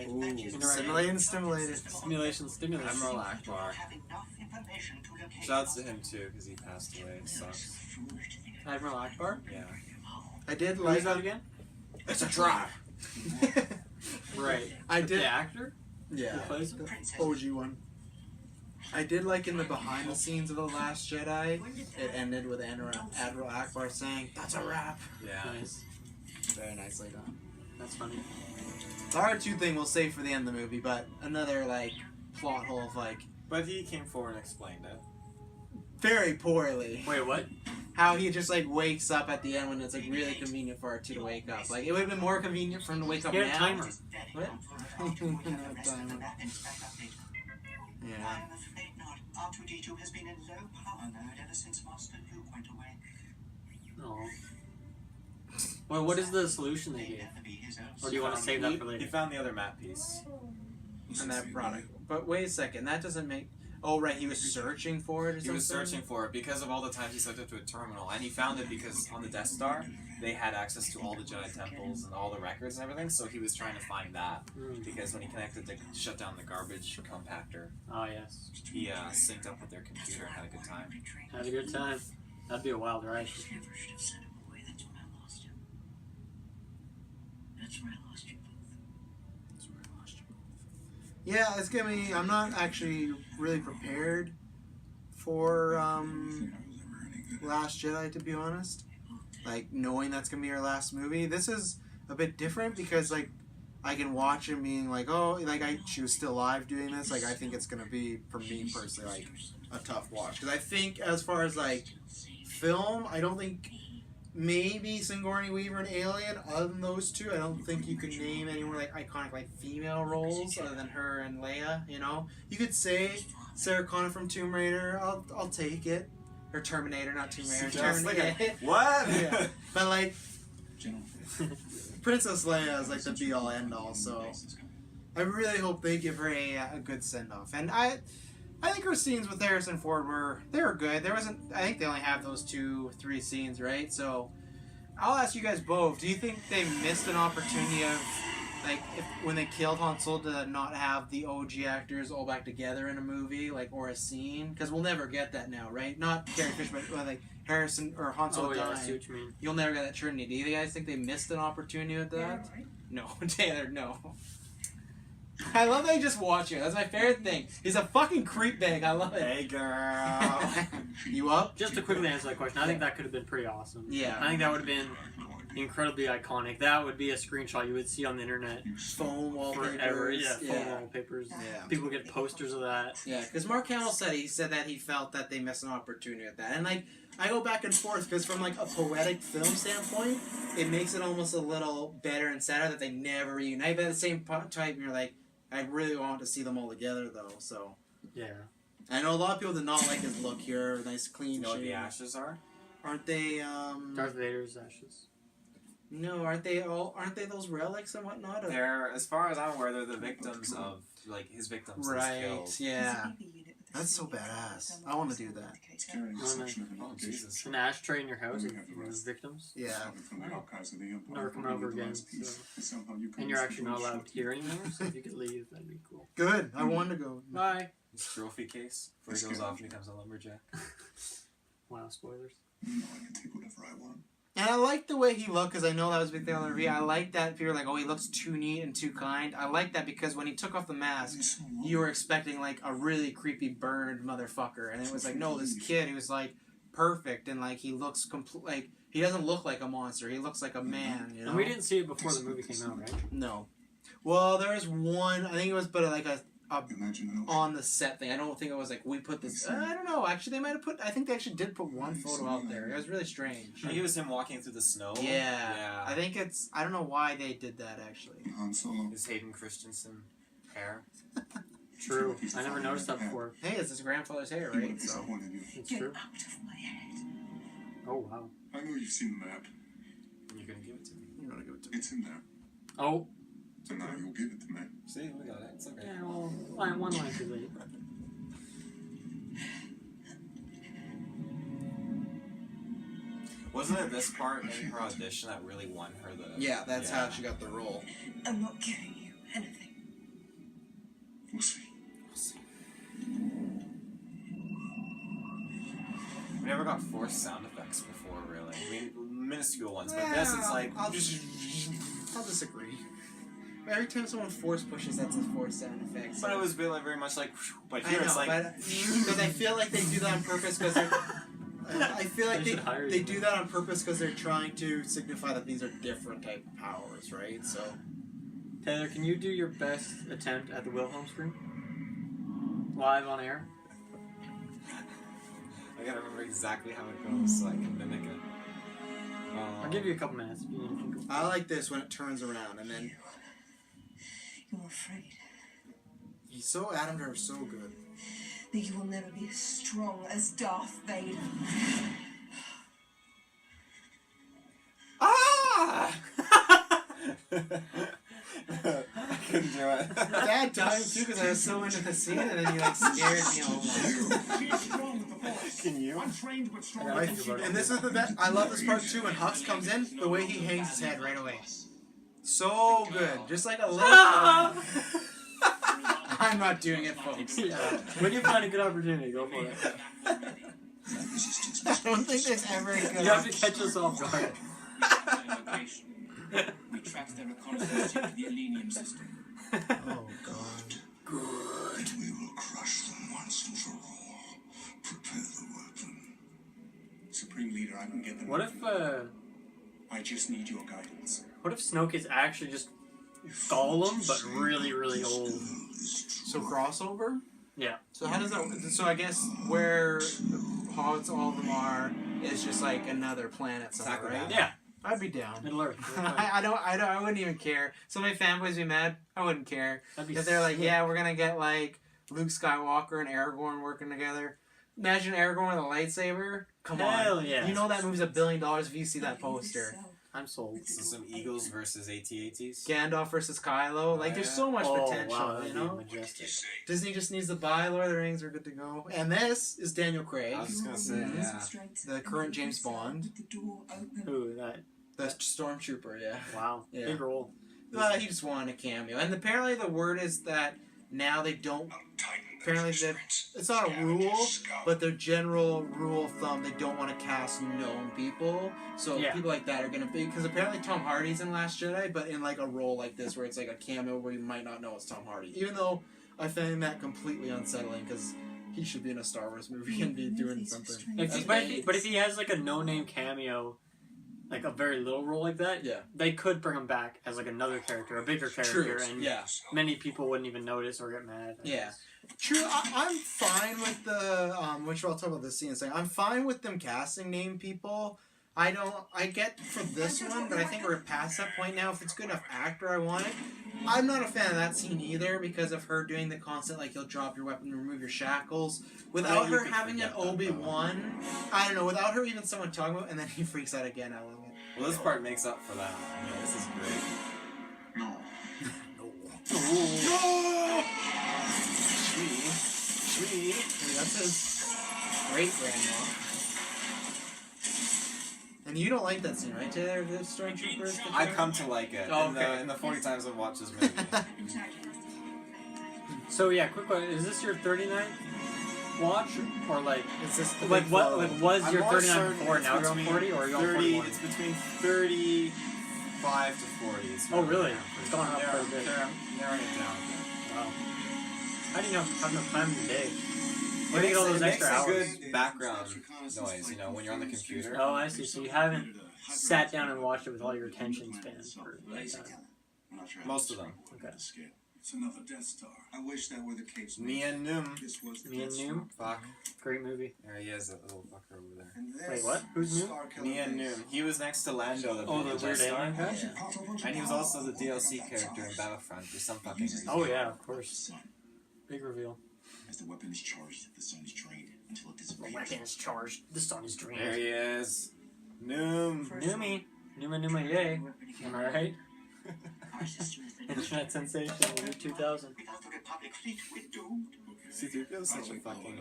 Ooh, interaction. stimulated. Stimulation. Admiral Akbar. Shouts to him too, because he passed away. It sucks. Admiral Akbar. Yeah. I did Who's like that again? It's a trap. Right. I did. The actor Yeah. who plays him. The OG one. I did like in the behind the scenes of The Last Jedi, it ended with Admiral Akbar saying, "That's a wrap." Yeah. Nice. Very nicely done. That's funny. The R2 thing we'll save for the end of the movie, but another like plot hole of like But he came forward and explained it. very poorly. Wait, what? How he just like wakes up at the end when it's like really convenient for R2 to wake up. Like it would have been more convenient for him to wake up He had a now. timer. What? Timer. Yeah. I'm afraid not. R2D2 has been in low power mode ever since Master Luke went away. Oh. Well, what is the solution they gave? Or do you want to save that for He later? found the other map piece. and that product. But wait a second, that doesn't make. Oh right, he was searching for it. Or something? He was searching for it because of all the times he stepped up to a terminal, and he found it because on the Death Star they had access to all the Jedi temples and all the records and everything. So he was trying to find that because when he connected to shut down the garbage compactor, yes, he synced up with their computer and had a good time. Had a good time. That'd be a wild ride. Never should have sent him away. That's when I lost him. That's where I lost you both. That's where I lost you both. Yeah, it's gonna be. I'm not actually really prepared for Last Jedi, to be honest. Like knowing that's gonna be our last movie. This is a bit different because like I can watch him being like, oh, like she was still alive doing this. Like I think it's gonna be for me personally like a tough watch because I think as far as like film, I don't think maybe Sigourney Weaver and Alien. Other than those two, I don't think you could name any more like iconic like female roles other than her and Leia. You know, you could say Sarah Connor from Tomb Raider. I'll take it. Or Terminator, not Tomb Raider. Terminator. What? Yeah. But like, Princess Leia is like the be all end all. So I really hope they give her a good send off. And I think her scenes with Harrison Ford were good. There wasn't. I think they only have those 2-3 scenes, right? So I'll ask you guys both. Do you think they missed an opportunity of like when they killed Han Solo to not have the OG actors all back together in a movie, like or a scene? Because we'll never get that now, right? Not Carrie Fisher, but like Harrison or Han Solo dying. I see what you mean. You'll never get that Trinity. Do you guys think they missed an opportunity with that? Yeah, right. No, Taylor, no. I love that you just watch it. That's my favorite thing. He's a fucking creep bag. I love it. Hey, girl. You up? Just to quickly answer that question, I think that could have been pretty awesome. Yeah. I think that would have been incredibly iconic. That would be a screenshot you would see on the internet Phone wallpapers. forever. Yeah, phone wallpapers. Yeah. People get posters of that. Yeah, because Mark Hamill said that he felt that they missed an opportunity with that. And like, I go back and forth because from like a poetic film standpoint, it makes it almost a little better and sadder that they never reunite. But at the same time, you're like, I really want to see them all together though. So yeah, I know a lot of people did not like his look here. Nice clean. You know what shave. the ashes are? Aren't they? Darth Vader's ashes. No, aren't they those relics and whatnot? They're, as far as I'm aware, they're the victims of like his victims. Right. Killed. Yeah. That's so badass. I want to do that. Oh Jesus. An ashtray in your house with victims. Yeah. Never coming over again. So. And you're actually not allowed here anymore. So if you could leave, that'd be cool. Good. I want to go. Bye. His trophy case before he goes off and becomes a lumberjack. Wow, spoilers. I can take whatever I want. And I like the way he looked, because I know that was a big thing on the review. I like that people were like, oh, he looks too neat and too kind. I like that because when he took off the mask, you were expecting, like, a really creepy burned motherfucker. And it was like, no, this kid, he was, like, perfect. And, like, he looks like, he doesn't look like a monster. He looks like a man, you know? And we didn't see it before the movie came out, right? No. Well, there was one, I think it was, but like a on the set thing. I don't think it was like, we put this, I don't know. Actually, they might have put, I think they actually did put one photo out there. It was really strange. It was him walking through the snow. Yeah. I think it's, I don't know why they did that, actually. His Hayden Christensen hair. True. I never noticed that before. Hey, it's his grandfather's hair, right? So. It's true. Oh, wow. I know you've seen the map. You're going to give it to me. You're going to give it to me. It's in there. Oh. So now you'll give it to me. See, we got it. It's okay. Yeah, well, one line too late. Wasn't it this part in her audition that really won her the... Yeah, that's how she got the role. I'm not giving you anything. We'll see. We'll see. We never got forced sound effects before, really. I mean, minuscule ones, but this it's like... I'll disagree. Every time someone force pushes, that's a force sound effect. But it was very much like... But here it's like... Because I feel like they do that on purpose because they're... I feel like they do that on purpose because they're trying to signify that these are different type of powers, right? So... Taylor, can you do your best attempt at the Wilhelm scream? Live on air? I gotta remember exactly how it goes so I can mimic it. I'll give you a couple minutes if you need to think of it. I like this when it turns around and then... You're afraid He's so... Adam Driver's so good. that you will never be as strong as Darth Vader. Ah! I couldn't do it. Dad died too because I was so into the scene, and then he like scared me almost. He's strong with the Force. Can you? Untrained but strong. And this is the best. I love this part too when Hux comes in. The way he hangs his head right away. So good. Just like a little. I'm not doing it, folks. Yeah. When you find a good opportunity, go for it. I don't think there's ever a good. You have to catch us off guard. We tracked their reconnaissance to the Elenium system. Oh God. Good. We will crush them once and for all. Prepare the weapon. Supreme Leader, I can get them. What if I just need your guidance. Snoke is actually just Gollum, but really, really old? So crossover. Yeah. So how does that? So I guess where Hogs all of them are is just like another planet somewhere, right? Yeah. I'd be down. Middle Earth. I wouldn't even care. So many fanboys be mad. I wouldn't care. If they're like, sick. yeah, we're gonna get like Luke Skywalker and Aragorn working together. Imagine Aragorn with a lightsaber. Come Hell on. yeah. You know that movie's $1 billion if you see that poster. I'm sold. So some Eagles versus AT-ATs. Gandalf versus Kylo. Like, there's so much potential, wow, you know? majestic. Disney just needs to buy Lord of the Rings. We're good to go. And this is Daniel Craig, I was just gonna say, yeah. the current James Bond. Who that? The Stormtrooper, yeah. Wow, Yeah. big role. He just wanted a cameo. And apparently the word is that now they don't... Apparently it's not a rule, but their general rule of thumb, they don't want to cast known people. So people like that are going to be... Because apparently Tom Hardy's in Last Jedi, but in like a role like this where it's like a cameo where you might not know it's Tom Hardy. Even though I find that completely unsettling because he should be in a Star Wars movie and be doing something. But if he has like a no-name cameo, like a very little role like that, they could bring him back as like another character, a bigger character, and many people wouldn't even notice or get mad. True, I'm fine with the, which I'll talk about this scene in a second. I'm fine with them casting named people. I get for this one, but I think we're past that point now. If it's good enough actor I want it. I'm not a fan of that scene either because of her doing the constant, like, you'll drop your weapon and remove your shackles. Without her having an Obi-Wan, I don't know, without her even someone talking about it, and then he freaks out again, I love it. Well, this part makes up for that. I mean, this is great. No. Shmi. That's his great-grandma. And you don't like that scene, right, Taylor? The Stormtroopers? I come to like it. Oh, okay. In the 40 times I've watched this movie. So yeah, quick question: is this your 39th watch, or like is this the like big what? flow? Like was your I'm 39 before? Now you're on 40, or are you on 41? It's between 35 to 40. Oh really? It's gone up quite a bit. They're narrowing it down. Wow. How do you have enough time in the day? Where do you get all those extra hours? It makes a good background noise, you know, when you're on the computer. Oh, I see. So you haven't sat down and watched it with all your attention span for like that. Most of them. Okay. It's another Death Star. I wish that were the case. Mia Noom. This was the Mia Death Noom? Fuck. Great movie. There he is, that little fucker over there. Wait, what? Who's Noom? Mia Noom. He was next to Lando, the weird alien guy? Yeah. And he was also the DLC character in Battlefront for some fucking reason. Oh yeah, of course. Big reveal. As the weapon is charged, the sun is drained until it disappears. The weapon is charged. The sun is drained. There he is. Noom. Noomy. Nooma yay. Am I right? Our system has been Internet sensation in the year 2000. without the Republic fleet, we're doomed. C-3PO is such a fucking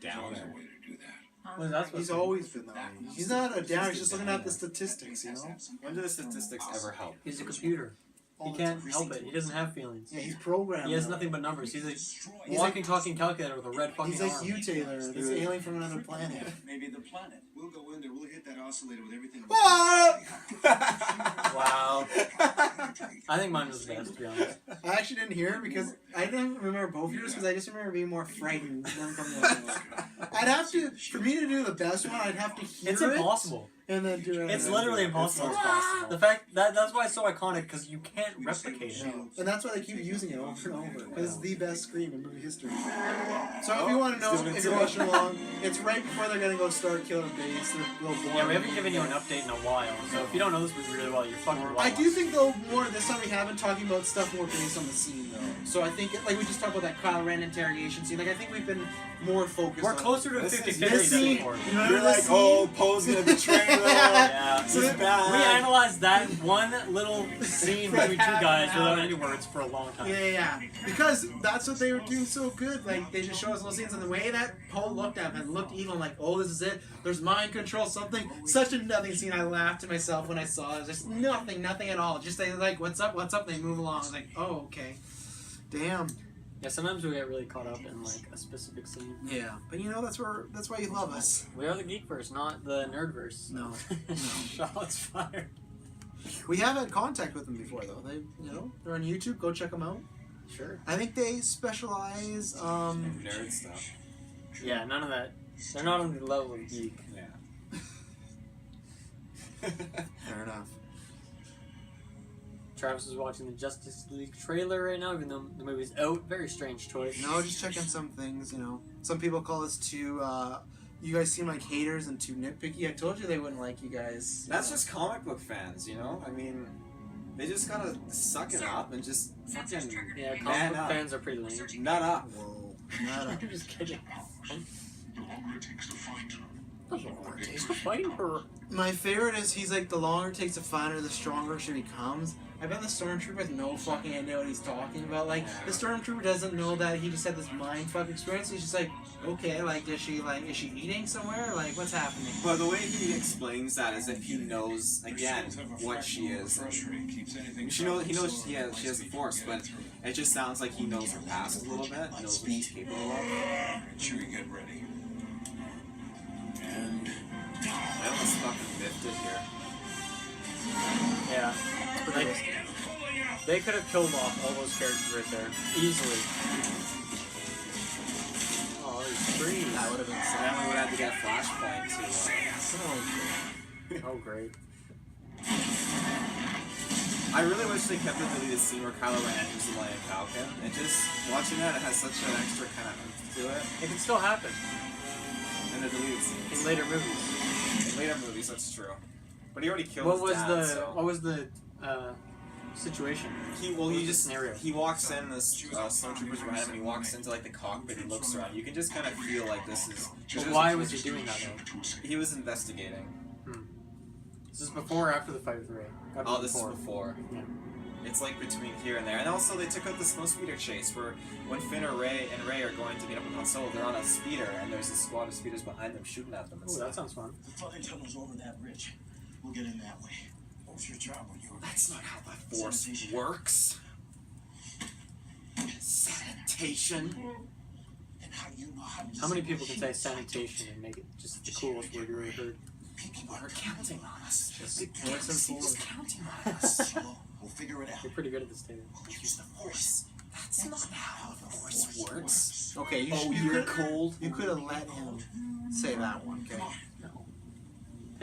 downer. way to do that. Well, that's what He's always been that way. He's not a down, he's just looking at the statistics, you know? When do the statistics ever help? He's a computer. He can't help it. He doesn't have feelings. Yeah, he's programmed. He has now. nothing but numbers. He's a walking, talking calculator with a red fucking He's like arm. you, Taylor, this alien from another planet. Maybe the planet. We'll go in there. We'll hit that oscillator with everything. Wow. I think mine was the best, to be honest. I actually didn't hear it because I didn't remember both yours because I just remember being more frightened than from the other one. I'd have to, for me to do the best one, I'd have to hear It's it impossible. and then do it. It's literally impossible. The fact that's why it's so iconic because you can't replicate it. No. And that's why they keep using it over and over. Because it's the best scream in movie history. So if you want to know, if you're watching along, it's right before they're gonna go start killing base. They're a little boring. Yeah, we haven't given you an update in a while, so if you don't know this movie really well, you're fucking wrong. I do think though more this time we have been talking about stuff more based on the scene though. So I think like we just talked about that Kylo Ren interrogation scene. Like I think we've been more focused. We're on closer to This 50-50 is- than this scene. before. You're like, oh, posing at the trailer. Yeah. This is bad. We analyzed that one little scene between between two guys without any words for a long time. Yeah. Because that's what they were doing so good. Like, they just show us little scenes, and the way that Poe looked at him and looked evil, I'm like, oh, this is it. There's mind control, something. Such a nothing scene. I laughed to myself when I saw it. Just nothing at all. Just they like, what's up? They move along. I was like, oh, okay. Damn. Yeah, sometimes we get really caught up in like a specific scene. Yeah, but you know that's why you love us. We are the Geekverse, not the Nerdverse. No. Shots fired. We have had contact with them before, though. They're on YouTube. Go check them out. Sure. I think they specialize nerd stuff. Yeah, none of that. They're not on the level of geek. Yeah. Fair enough. Travis is watching the Justice League trailer right now, even though the movie's out. Very strange choice. No, just checking some things, Some people call us too, you guys seem like haters and too nitpicky. I told you they wouldn't like you guys. That's just comic book fans, I mean, they just gotta suck it up and just fucking comic book fans are pretty lame. Nut up. Whoa. Nut up. I'm just kidding. The longer it takes to find her. The longer it takes to find her. My favorite is he's like, the longer it takes to find her, the stronger she becomes. I bet the Stormtrooper has no fucking idea what he's talking about. Like, the Stormtrooper doesn't know that he just had this mindfuck experience. He's just like, okay, is she eating somewhere? Like, what's happening? But the way he explains that is if he knows, again, what she is. He knows she has the Force, but it just sounds like he knows her past a little bit, knows what she's capable of. Chewie, get ready. And I almost fucking biffed it here. Yeah. They could have killed off all those characters right there. Easily. Oh, these trees. That would have been sad. Then we would have to get a flashpoint to... Oh, great. I really wish they kept the deleted scene where Kylo Ren enters the Millennium Falcon. And just watching that, it has such an extra kind of oomph to it. It can still happen. In the deleted scenes. In later movies. In later movies, that's true. But he already killed What his dad, What was the situation? He walks in, the stormtroopers behind him, and he walks into like the cockpit, he looks around. You can just kind of feel like this is... But why was he doing that though? He was investigating. This is before or after the fight with Rey? Oh, this is before. Yeah. It's like between here and there. And also they took out the snow speeder chase where when Finn or Rey are going to meet up with Han Solo, they're on a speeder and there's a squad of speeders behind them shooting at them. Oh, that sounds fun. The fucking tunnel's over that bridge. We'll get in that way. What was your job when you were... That's not how the Force works. Sanitation. And how do you know how to... How many people can say sanitation and make it just the coolest word you ever heard? People are counting on us. Just counting on us. We'll figure it out. You're pretty good at this, David. We'll use the Force. That's not how the Force works. Okay, you're cold. You could have let him say that one, okay? No.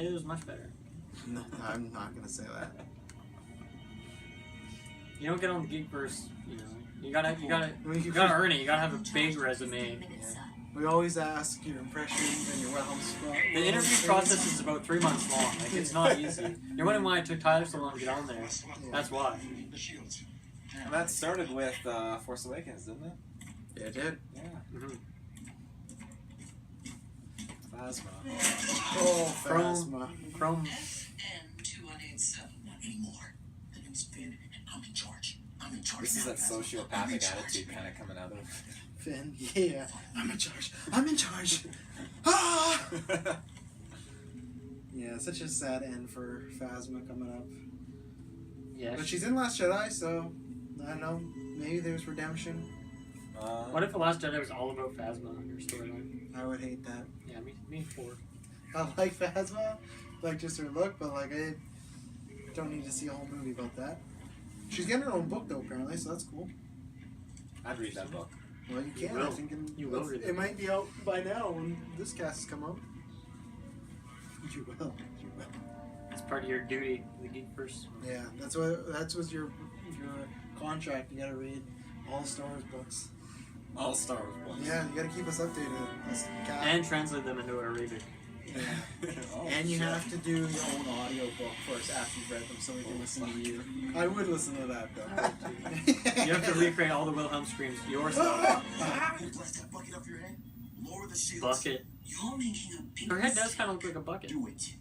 It was much better. No, I'm not gonna say that. You don't get on the Geekverse, You gotta earn it. You gotta have a big resume. We always ask your impressions and your Wilhelm scroll. The interview process is about 3 months long. Like, it's not easy. You're wondering why it took Tyler so long to get on there. That's why. And that started with Force Awakens, didn't it? Yeah, it did. Yeah. Mm-hmm. Phasma. Oh, Phasma. Chrome. FN2187. Not anymore. The name's Finn, and I'm in charge. I'm in charge. This is that sociopathic attitude kind of coming out of Finn. Yeah. I'm in charge. I'm in charge. Ah! Yeah, such a sad end for Phasma coming up. Yeah. But she's in Last Jedi, so I don't know. Maybe there's redemption. What if The Last Jedi was all about Phasma and her storyline? I would hate that. Yeah, me for. I like Phasma, like just her look, but like I don't need to see a whole movie about that. She's getting her own book though, apparently, so that's cool. I'd read that book. Well, you can. I think you will read it might be out by now when this cast has come out. You will. You will. It's part of your duty, the Geekverse. Yeah, that's what your contract. You gotta read all Star Wars books. All Star Wars books. Yeah, you gotta keep us updated. And translate them into Arabic. Yeah. And you have to do your own audio book first after you've read them so we can listen to you. I would listen to that though. You have to recreate all the Wilhelm screams yourself. Blast that bucket up your head. Lower the shields. Bucket. You're making a big Her head does kind of look like a bucket. Do it.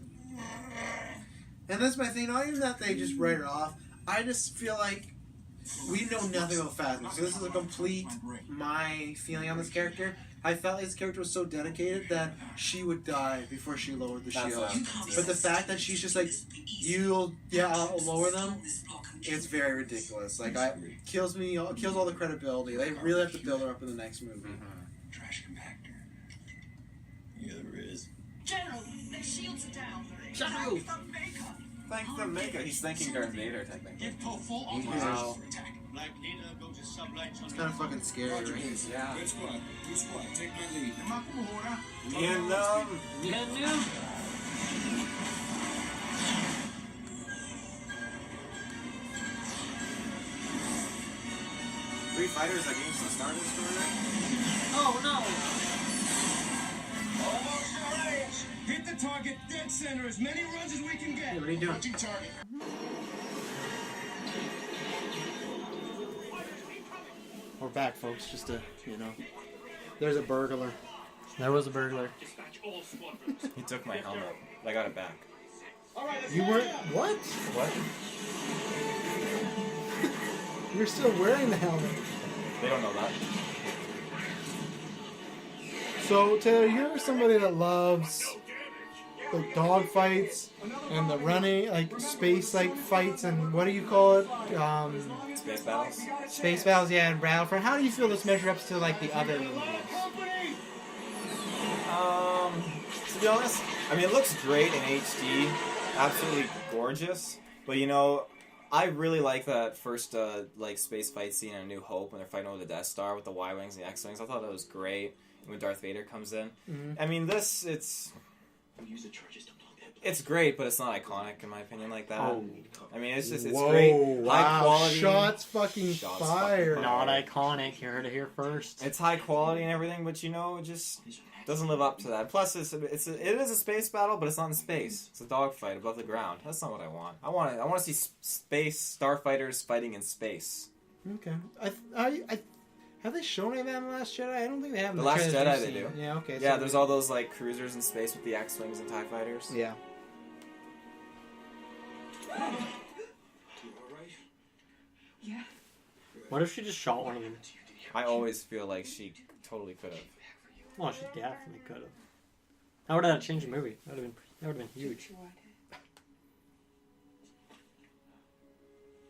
And that's my thing. Not even that they just write her off. I just feel like we know nothing about Phasma, so this is a complete my feeling on this character. I felt his character was so dedicated that she would die before she lowered the shield. But the fact that she's just like, I'll lower them, it's very ridiculous. Like, kills all the credibility. They really have to build her up in the next movie. Trash compactor. Yeah, there is. General, their shields are down. General! Thank the Maker. He's thanking Darth Vader, technically. Give Poe full Wow. authorization for attack. Black leader, go to sublight. It's kind of fucking scary, right? Yeah. Good squad. Good squad. Take my lead. Vietnam. Vietnam. Three fighters against the Star Destroyer. Oh no! Almost at range. Hit the target dead center. As many runs as we can get. Hey, what are you doing? Watching target. We're back, folks. Just to, there's a burglar. There was a burglar. He took my helmet. I got it back. You weren't what? What? You're still wearing the helmet. They don't know that. So Taylor, you're somebody that loves like dog fights and the running, like space like fights, and what do you call it? Space battles. Space battles, yeah, and Battlefront. How do you feel this measures up to like the other movies? To be honest, I mean, it looks great in HD, absolutely gorgeous. But I really like that first like space fight scene in A New Hope when they're fighting over the Death Star with the Y-wings and the X-wings. I thought that was great. And when Darth Vader comes in, I mean, it's great, but it's not iconic in my opinion like that. Oh. I mean, it's great, high quality. Shots fucking fired. Not iconic. You heard it here first. It's high quality and everything, but it just doesn't live up to that. Plus, it is a space battle, but it's not in space. It's a dogfight above the ground. That's not what I want. I want to see space starfighters fighting in space. Okay. I have they shown any of that in The Last Jedi? I don't think they have. The Last Jedi, they do. Yeah. Okay. Yeah, there's all those like cruisers in space with the X-wings and TIE fighters. Yeah. Yeah. What if she just shot one of them? I always feel like she totally could have. Well, she definitely could have. That would have changed the movie. That would have been huge.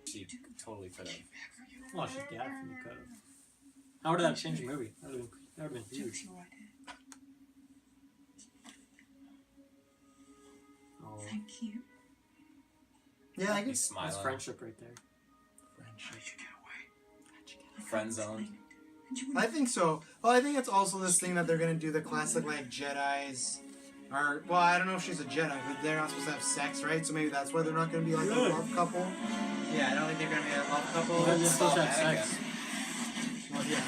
She totally could have. Well, she definitely could have. How would that change the movie? That would have been huge. Oh, Thank you. Yeah, I He's guess. smiling. that's friendship right there. Friend zone. I think so. Well, I think it's also this thing that they're gonna do the classic like Jedi's, or well, I don't know if she's a Jedi, but they're not supposed to have sex, right? So maybe that's why they're not gonna be like a love couple. Yeah, I don't think they're gonna be a love couple. They're supposed to have sex. Well, yeah.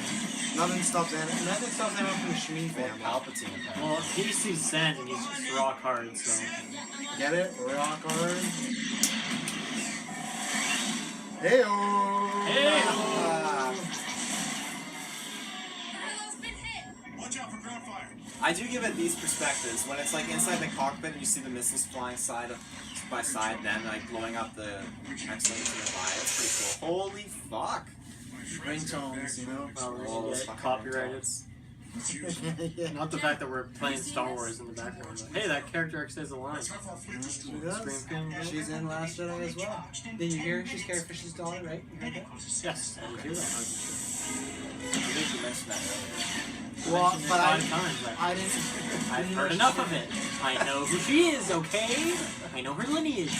Nothing stops Anakin. Nothing stops Anakin from the Shmi family. Palpatine. Well, he sees sand and he's just rock hard, so. Get it? Rock hard. Hey-o! Watch out for ground fire. I do give it these perspectives when it's like inside the cockpit and you see the missiles flying side by side, then like blowing up the X-wings nearby. It's pretty cool. Holy fuck! Ringtones, Well, we're get copyrighted. Yeah. Not the fact that we're playing Star Wars in the background. But, hey, that character actually has a line. She does. She's in Last Jedi as well. Did you hear? She's Carrie Fisher's daughter, right? You heard that? Yes, I do that. I think you mentioned that earlier. Well, but I didn't. I've heard enough of it. I know who she is, okay? I know her lineage.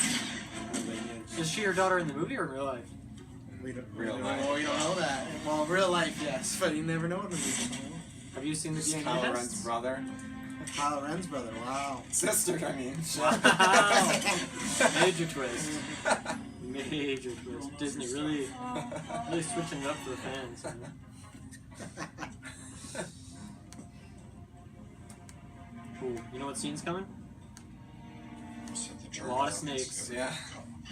Is she your daughter in the movie or in real life? We don't, Real we life. don't know that. Well, real life, yes, but you never know in the movie. Have you seen the DNA Kylo test? Ren's brother. Kylo Ren's brother, wow. Sister, I mean. Wow. Major twist. Major twist. Disney really switching it up for the fans. Ooh, you know what scene's coming? A lot of snakes. Yeah.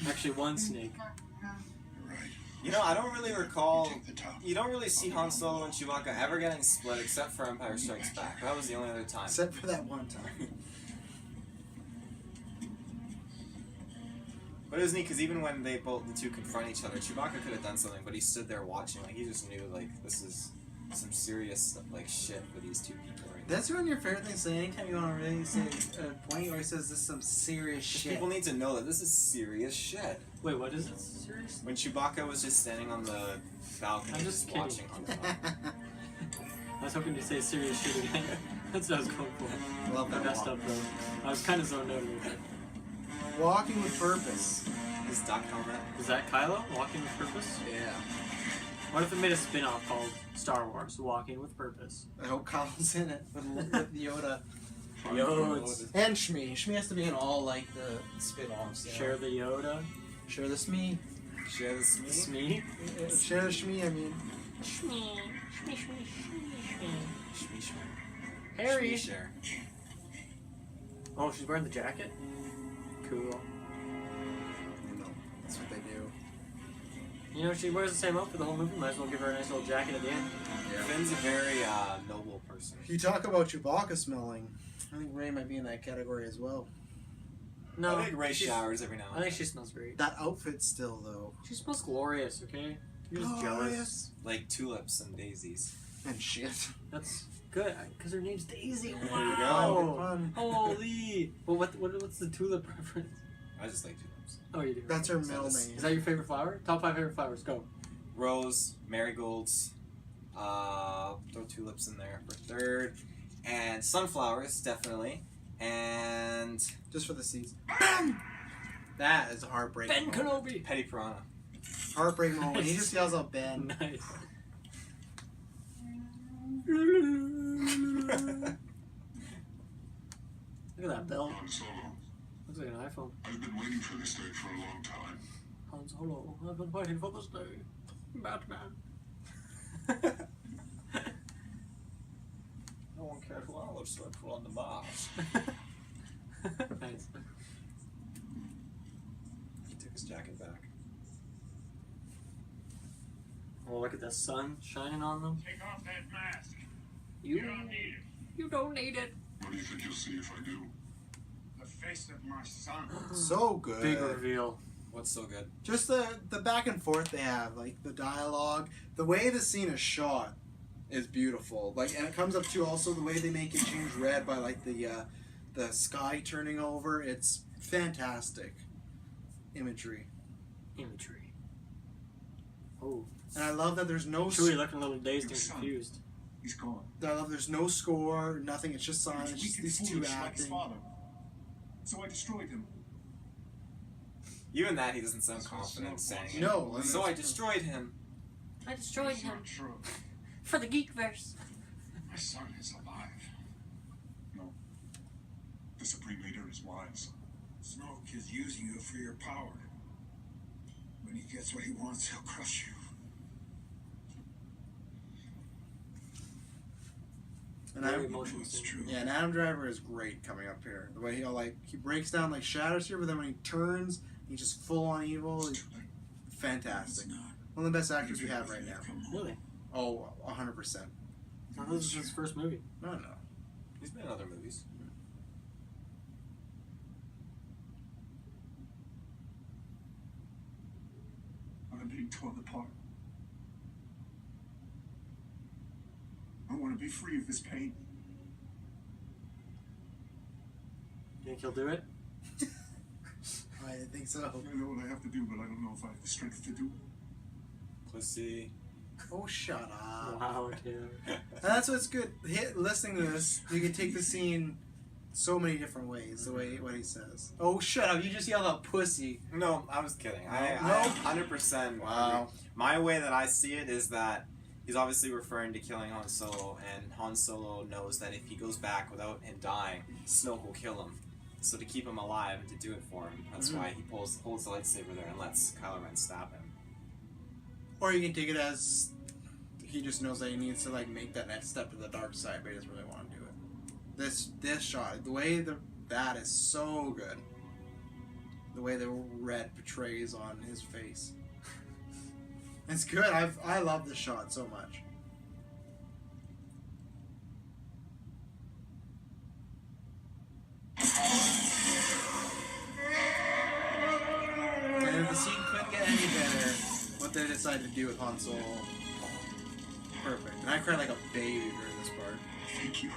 Actually, one snake. I don't really recall. You don't really see Han Solo and Chewbacca ever getting split except for Empire Strikes Back. That was the only other time. Except for that one time. But it was neat because even when the two confront each other, Chewbacca could have done something, but he stood there watching. Like he just knew like this is some serious like shit for these two people right now. That's one of your favorite things. So anytime you want to really say a point where he says this is some serious shit. People need to know that this is serious shit. Wait, what is it? Serious? When Chewbacca was just standing on the balcony, I'm just watching on the top. I was hoping to say serious shit again. That's what I was going for. Love that. I messed up though. I was kind of zoned out a little bit. Walking with purpose. His duck helmet. Is that Kylo? Walking with Purpose? Yeah. What if it made a spin-off called Star Wars, Walking with Purpose? I hope Kylo's in it with Yoda. Yoda. And Shmi. Shmi has to be in all like the spin-offs. Share the Yoda. Share the Shmi. Share the Smee. Smee? Share the Shmi, I mean. Shmi. Shmi, Shmi, Shmi, Shmi Shmi. Harry. Shmi share. Oh, she's wearing the jacket? Cool. You know, that's what they do. You know, she wears the same outfit the whole movie. Might as well give her a nice little jacket at the end. Yeah. Finn's a very noble person. You talk about Chewbacca smelling. I think Rey might be in that category as well. No, I think Ray showers every now and I then. think she smells great. That outfit still, though. She smells glorious, okay? You're just jealous. Yes. Like tulips and daisies. And shit. That's good, because her name's Daisy. There you Wow. Fun. Holy. Well, what's the tulip reference? I just like tulips. Oh, you do. That's her middle name. Is that your favorite flower? Top 5 favorite flowers, go. Rose, marigolds, throw tulips in there for third, and sunflowers, definitely, and Just for the seeds. Ben! That is a heartbreak. Ben moment. Kenobi. Petty Piranha. Heartbreak moment. He just yells out Ben. Nice. Look at that bell. Han Solo, Looks like an iPhone. I've been waiting for this day for a long time. Han Solo, I've been waiting for this day. Batman. No one cared who I was dreadful on the Mars. Nice. He took his jacket back. Oh, look at the sun shining on them. Take off that mask. You don't need it. You don't need it. What do you think you'll see if I do? The face of my son. So good. Big reveal. What's so good? Just the back and forth they have, like the dialogue, the way the scene is shot is beautiful. Like, and it comes up to also the way they make it change red by like the sky turning over. It's fantastic imagery. Imagery. Oh. And I love that there's no. Chewie looking a little dazed and confused. He's gone. I love there's no score, nothing. It's just silence. He was Just weak and these two foolish like his acting. father. So I destroyed him. Even that, he doesn't sound confident saying it. No. So I destroyed him. I destroyed That's not true. For the Geekverse. My son is alive. No. The Supreme Leader is wise. Snoke is using you for your power. When he gets what he wants, he'll crush you. And Very Adam, emotional It's scene. true. yeah, and Adam Driver is great coming up here. The way he breaks down like shadows here, but then when he turns, he's just full on evil. He's fantastic. It's not. One of the best actors we have right now. Really? Oh, 100%. I thought this was his first movie. No. He's been in other movies. I'm being torn apart. I want to be free of this pain. You think he'll do it? I didn't think so. I know what I have to do, but I don't know if I have the strength to do it. Pussy. Oh, shut up. Wow, dude. And that's what's good. Listening to this, you can take the scene so many different ways. The way what he says. Oh, shut up! You just yelled out "pussy." No, I was kidding. No. I 100%. Wow. My way that I see it is that he's obviously referring to killing Han Solo, and Han Solo knows that if he goes back without him dying, Snoke will kill him. So to keep him alive and to do it for him, that's why he holds the lightsaber there and lets Kylo Ren stab him. Or you can take it as he just knows that he needs to like make that next step to the dark side, but he doesn't really want to do it. This shot, the way that is so good. The way the red portrays on his face. It's good. I love this shot so much. scene couldn't get any better. What they decided to do with Han Solo. Perfect. And I cried like a baby during this part. Thank you.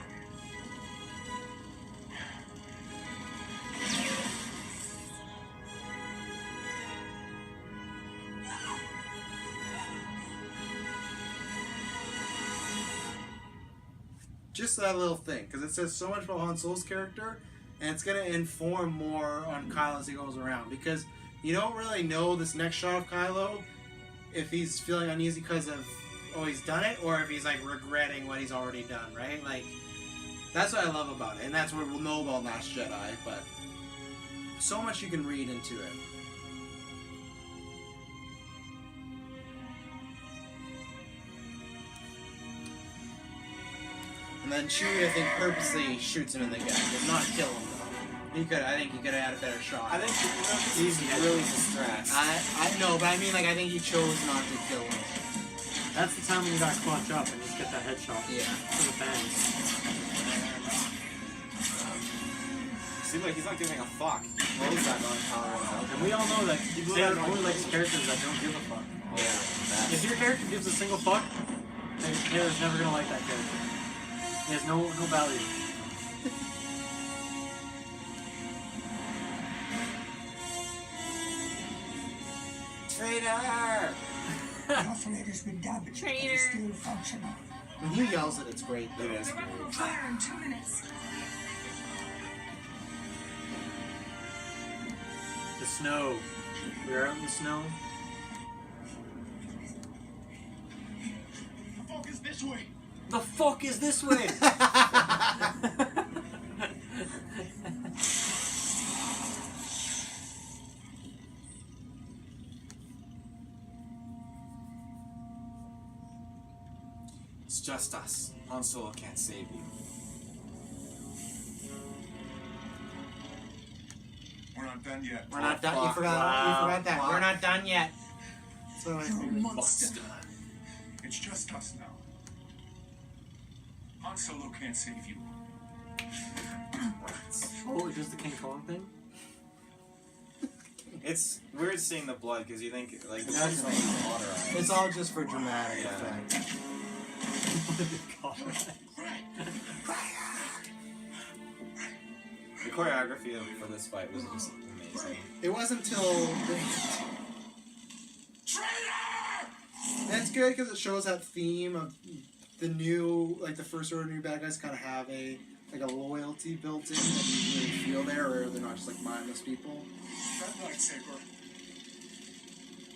Just that little thing, because it says so much about Han Solo's character, and it's going to inform more on Kylo as he goes around, because you don't really know this next shot of Kylo if he's feeling uneasy because of, oh, he's done it, or if he's, like, regretting what he's already done, right? Like, that's what I love about it, and that's what we'll know about Last Jedi, but so much you can read into it. And then Chewie, I think, purposely shoots him in the gut. Does not kill him, though. I think he could have had a better shot. I think he's really distressed. I know, but I mean, like, I think he chose not to kill him. That's the time when you gotta clutch up and just get that headshot. Yeah. For the fans. Seems like he's not giving a fuck. What is that on Kylo Ren? And we all know that Taylor only likes characters that don't give a fuck. Yeah. If your character gives a single fuck, then Taylor's never gonna like that character. He has no value. Traitor! The oscillator's been damaged, but it's still functional. When he yells it, it's great, though. It is The weapon will fire in 2 minutes. The snow. We're out in the snow. The focus this way. The fuck is this way? It's just us. Han Solo can't save you. We're not done yet. We're not done. You fuck. forgot that. Fuck. We're not done yet. So You're a monster. It's just us now. Han Solo can't save you. Oh, just the King Kong thing? It's weird seeing the blood because you think like the blood's like cauterized. it's all just for dramatic Yeah. effect. The choreography for this fight was just amazing. It wasn't until... And it's good because it shows that theme of the new, like the First Order new bad guys kind of have a loyalty built in that you really feel there, or they're not just like mindless people. That lightsaber,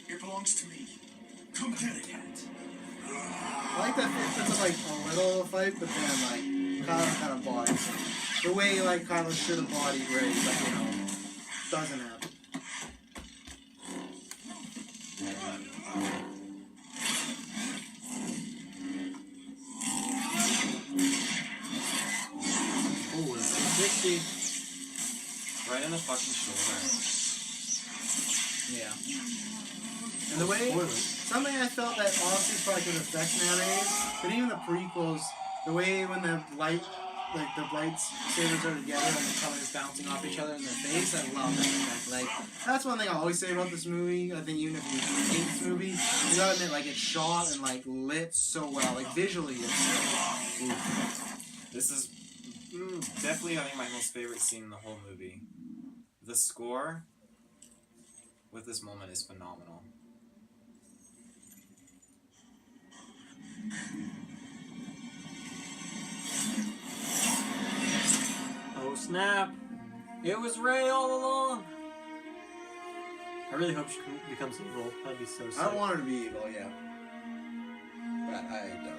it belongs to me. Come get it. I like that it's like a little fight, but then like Kylo kind of bodies him. The way like Kylo should have bodied Rey, but you know, doesn't happen. Oh, it's 60. Right in the fucking shoulder. Yeah. And the way, something I felt that honestly probably could affect nowadays, but even the prequels, the way when the light, like the lightsabers are together and the colors bouncing off each other in their face, I love that effect. Like, that's one thing I always say about this movie. I think even if you hate this movie, you gotta admit, like, it's shot and like lit so well. Like visually, it's This is definitely I think my most favorite scene in the whole movie. The score with this moment is phenomenal. Oh snap! It was Rey all along! I really hope she becomes evil. That'd be so sick. I don't want her to be evil, yeah. But I doubt it.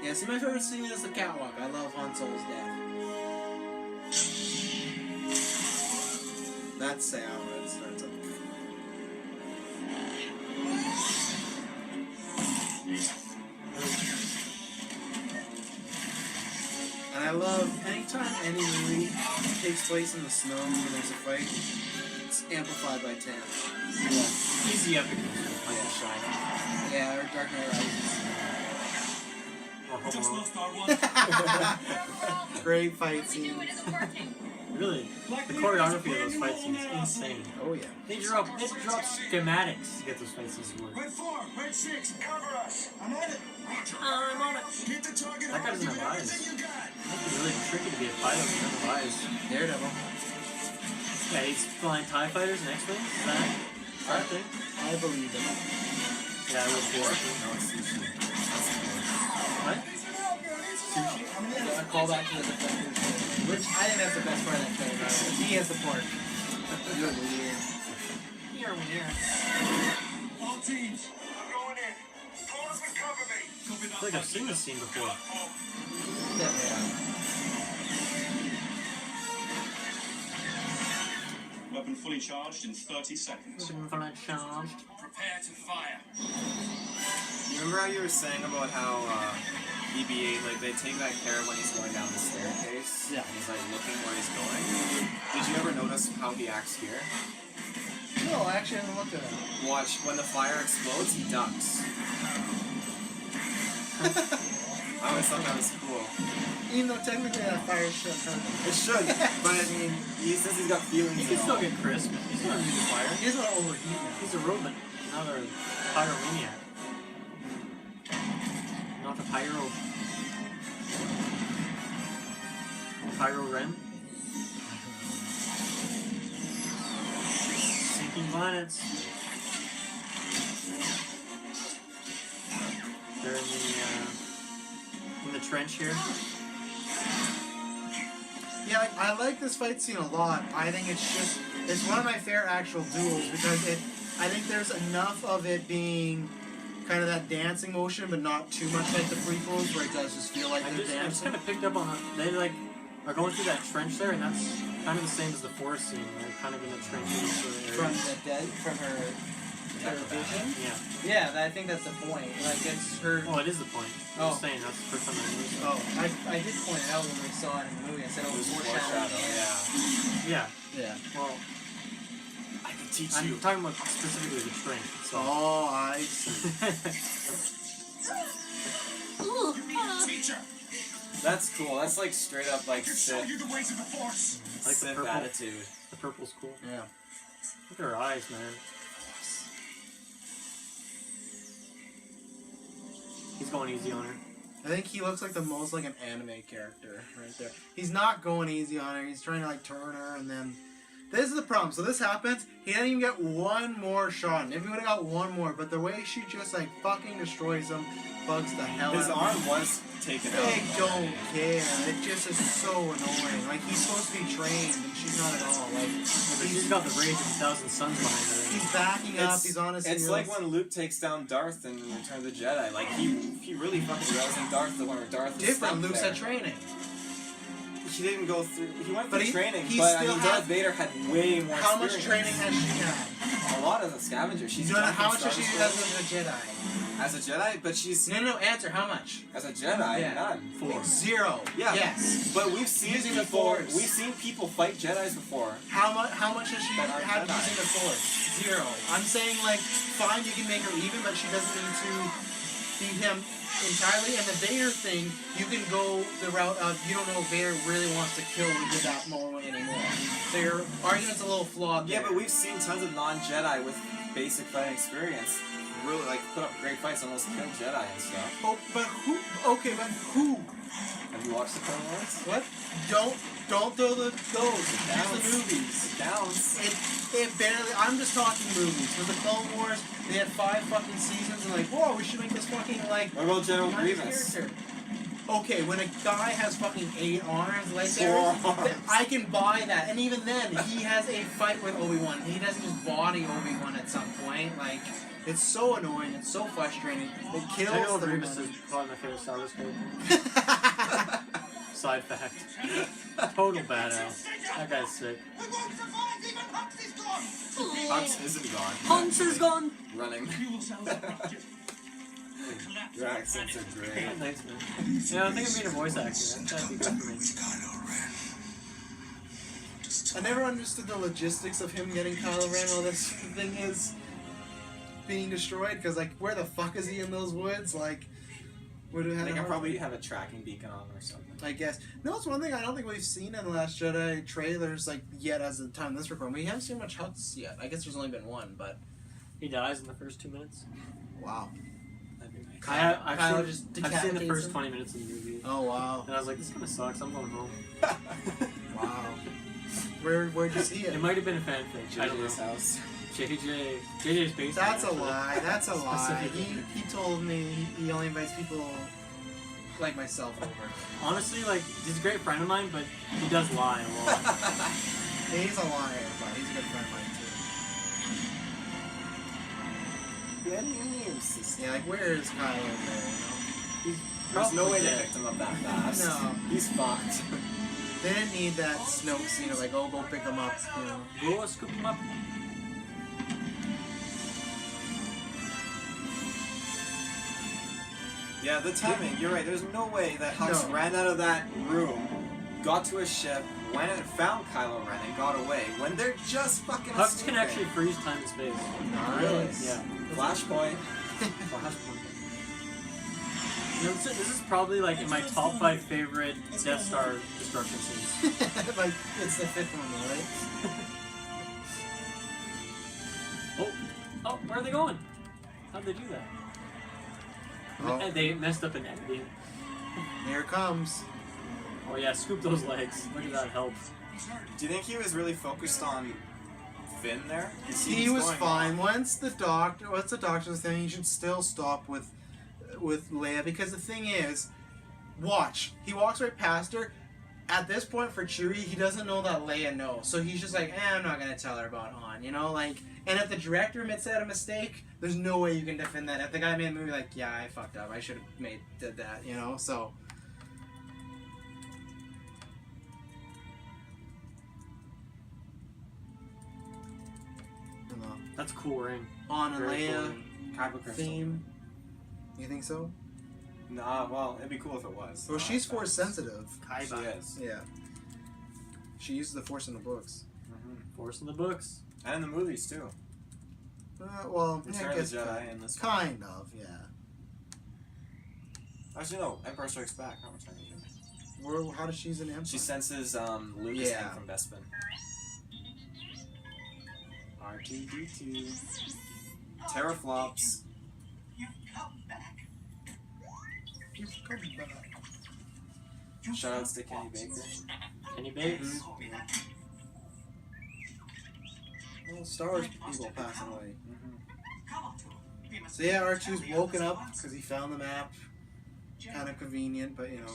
Yeah, see, my favorite scene is the catwalk. I love Han Solo's death. That sound when it starts up. And I love anytime any movie takes place in the snow when there's a fight, it's amplified by 10. Yeah. Easy epic. Like The Shining. Yeah, or Dark Knight Rises. or Just Home lost our one. Alone. Great fight scene. Really, the choreography of those fight scenes is insane. Oh yeah. They drop schematics to get those fight scenes to work. Red 4, Red 6, cover us. I'm on it. I'm on it. Hit the target. That guy doesn't have eyes. Everything you got. It's really tricky to be a pilot with no eyes. Daredevil. Yeah, he's flying TIE fighters and X-Wings. Is that thing? I believe it. Yeah, I would too. No, it's sushi. What? Sushi? I'm gonna call back to the Defenders, which I think that's the best part of that trailer. He has the pork. You're weird. You're weird. All teams, I'm going in. Close and cover me. I feel like I've seen this scene before. Weapon fully charged in 30 seconds. Fully charged. Prepare to fire. You remember how you were saying about how BB-8, like, they take that care when he's going down the staircase? Yeah. And he's, like, looking where he's going? Did you ever notice how he acts here? No, I actually haven't looked at it. Watch, when the fire explodes, he ducks. I always thought that was cool. Even though technically that fire should hurt him. It should, but I mean, since he's got feelings. He can still get crisp. He's not using fire. He doesn't want to overheat now. He's a robot, not a pyromaniac. Not a Kylo Ren. Sinking planets. They're in the trench here. Yeah, I like this fight scene a lot. I think it's one of my favorite actual duels because I think there's enough of it being kind of that dancing motion, but not too much like the prequels where it does just feel like they're I just dancing. kind of picked up on it. They like are going through that trench there, and that's kind of the same as the Force scene. They're kind of in the trenches sort of area. From her vision. Yeah. Yeah, I think that's the point. Like it's her. Well, it is the point. I'm just saying that's the first time I noticed it. Oh, I did point it out when we saw it in the movie. I said it was Foreshadow, yeah. Yeah. Well, I can teach I'm you. talking about specifically the trench. So. oh, I see. Teacher, That's cool. That's like straight up like I can show Sith, you the ways of the Force. Like the Sith purple. attitude. The purple's cool. Yeah. Look at her eyes, man. He's going easy on her. I think he looks like the most like an anime character right there. He's not going easy on her. He's trying to like turn her, and then this is the problem. So this happens. He didn't even get one more shot. And if he would have got one more, but the way she just like fucking destroys him, bugs the hell His out of arm him. was taken out. They don't care. It just is so annoying. Like he's supposed to be trained, and she's not at all. Like But she's got the rage of 1,000 suns behind her. he's backing up. He's on his It's heels. like when Luke takes down Darth in Return of the Jedi. Like he really fucking rails in Darth the one where Darth was different. stuck Luke's there. had training. He didn't go through. He went But through training, he but I still mean, had- Darth Vader had way more. How much experience. training has she had? A lot as a scavenger. She's You know done how much Star has she Wars has as a Jedi? as a Jedi, but she's No, answer. How much? as a Jedi, Yeah. none. 4. 0. Yeah. Yes. But we've seen Using the people. Force. We've seen people fight Jedi's before. How much has she That aren't had Jedi. using the Force? 0. I'm saying like, fine, you can make her even, but she doesn't need to beat him entirely. And the Vader thing, you can go the route of you don't know if Vader really wants to kill Luke that Norway anymore. So your argument's a little flawed. Yeah, there. but we've seen tons of non-Jedi with basic fighting experience really like put up great fights, almost kill Jedi and stuff. Oh, but who? Okay, but who? Have you watched the Clone Wars? What? Don't throw the those. Use the movies. Downs. It barely. I'm just talking movies. With the Clone Wars, they had 5 fucking seasons, and like, whoa, we should make this fucking like. What about General nice Grievous? character. Okay, when a guy has fucking 8 arms, lightsabers, 4 arms. I can buy that. And even then, he has a fight with Obi-Wan. He doesn't just body Obi-Wan at some point. Like, it's so annoying. It's so frustrating. It kills General the Grievous money. is probably my favorite Star Wars character. Side fact. Total badass. That guy's sick. We won't survive, even Huxley's gone! Hux isn't gone. Hunts is gone! Running. Fuel cells are rocket. Your accents are great. Thanks, man. Yeah, I think I'm being a voice actor. That'd be good for me. Kylo Ren. I never understood the logistics of him getting Kylo Ren while this thing is being destroyed, because, like, where the fuck is he in those woods? Like, Would it have They can probably have a tracking beacon on or something. I guess. No, it's one thing I don't think we've seen in the Last Jedi trailers like yet as of the time of this recording. We haven't seen much Hux yet. I guess there's only been one, but He dies in the first 2 minutes. wow. That'd be nice. I've seen the first 20 minutes of the movie. Oh wow. And I was like, this kind of sucks. I'm going home. Wow. Where'd you see it? It might have been a fanfic. I don't know. JJ's house. JJ's basement. That's a actually. lie. That's a lie. Specifically. He told me he only invites people like myself over. Honestly, like, he's a great friend of mine, but he does lie a lot. He's a liar, but he's a good friend of mine too. Good news. Yeah, like where is Kylo there? There's no way they dead. picked him up that fast. No. He's fucked. They didn't need that Snoke scene of like, oh, go pick him up. You know. Go scoop him up. Yeah, the timing, you're right. There's no way that Hux ran out of that room, got to his ship, went and found Kylo Ren and got away when they're just fucking Hux escaping. can actually freeze time and space. Nice. Yeah. Flashpoint. Flashpoint. You know, this is probably like in my top 5 favorite Death Star destruction scenes. Like, it's the 5th one, right? Oh, where are they going? How'd they do that? Oh, They messed up an editing. here it comes. Oh yeah, scoop those legs. Look at that helps. Do you think he was really focused on Finn there? He was fine. Once the doctor thing, he should still stop with Leia, because the thing is, watch. He walks right past her. At this point for Chewie, he doesn't know that Leia knows. So he's just like, I'm not gonna tell her about Han, you know? Like, and if the director admits that a mistake, there's no way you can defend that. If the guy made a movie like, yeah, I fucked up, I should have did that, you know? So I don't know. That's a cool ring. Han and Very Leia cool. Kyber crystal. theme. You think so? Nah, well, it'd be cool if it was. Well, she's Force sensitive. She is. Yeah. She uses the Force in the books. Force in the books. And in the movies, too. Well, Return I of guess the Jedi in this one. kind of, yeah. Actually, no. Empire Strikes Back, not Return of the Jedi. Where, how does she use an Empire? She senses Luke's Yeah. thing from Bespin. R2-D2. Teraflops. You've come back. Shoutouts to Kenny Baker. Kenny Bates. Well, Star Wars people passing away. Come on, Tool. We must So yeah, R2's woken up because he found the map. Kind of convenient, but you know.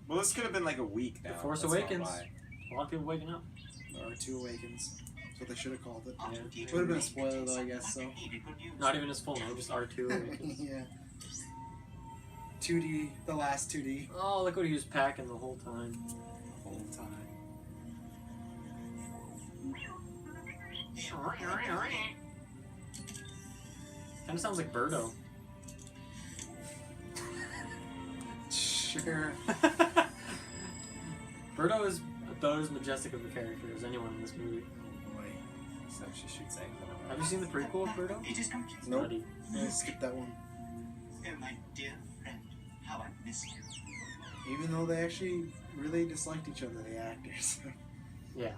Well, this could have been like a week now. The Force That's not Awakens. why. A lot of people waking up. R2 Awakens. That's what they should have called it. Yeah. Would have been a spoiler though, I guess, so. Not even his full name, just R2. Yeah. 2D, the last 2D. Oh, look what he was packing the whole time. Whole time. Kind of sounds like Birdo. Sure. Birdo is about as majestic of a character as anyone in this movie. Oh boy. So she shoots eggs in her Have you seen the prequel of Birdo? It is complete. Nope. Bloody. Yeah, skip that one. Oh, my dear friend, how I miss you. Even though they actually really disliked each other, the actors. Yeah,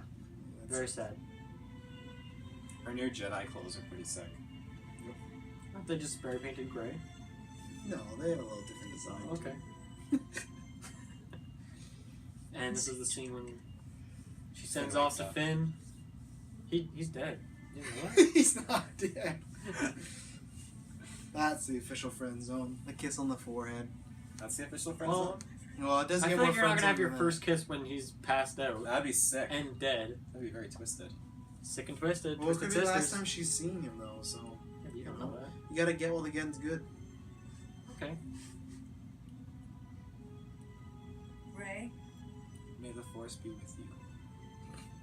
very sad. Her new Jedi clothes are pretty sick. Aren't they just spray painted gray? No, they have a little different design. Okay. And this is the scene when she sends off to Finn. He's dead. You know what? He's not dead. That's the official friend zone. The kiss on the forehead. That's the official friend Well, zone? Well, it doesn't I get feel more like you're not friend gonna have zone your than first kiss when he's passed out That'd be sick. and dead. That'd be very twisted. Sick and twisted. that. Well, it could Twisted be the last sisters. time she's seen him though, so Yeah, you don't know that. you gotta get while the getting's good. Okay. Ray, May the Force be with you.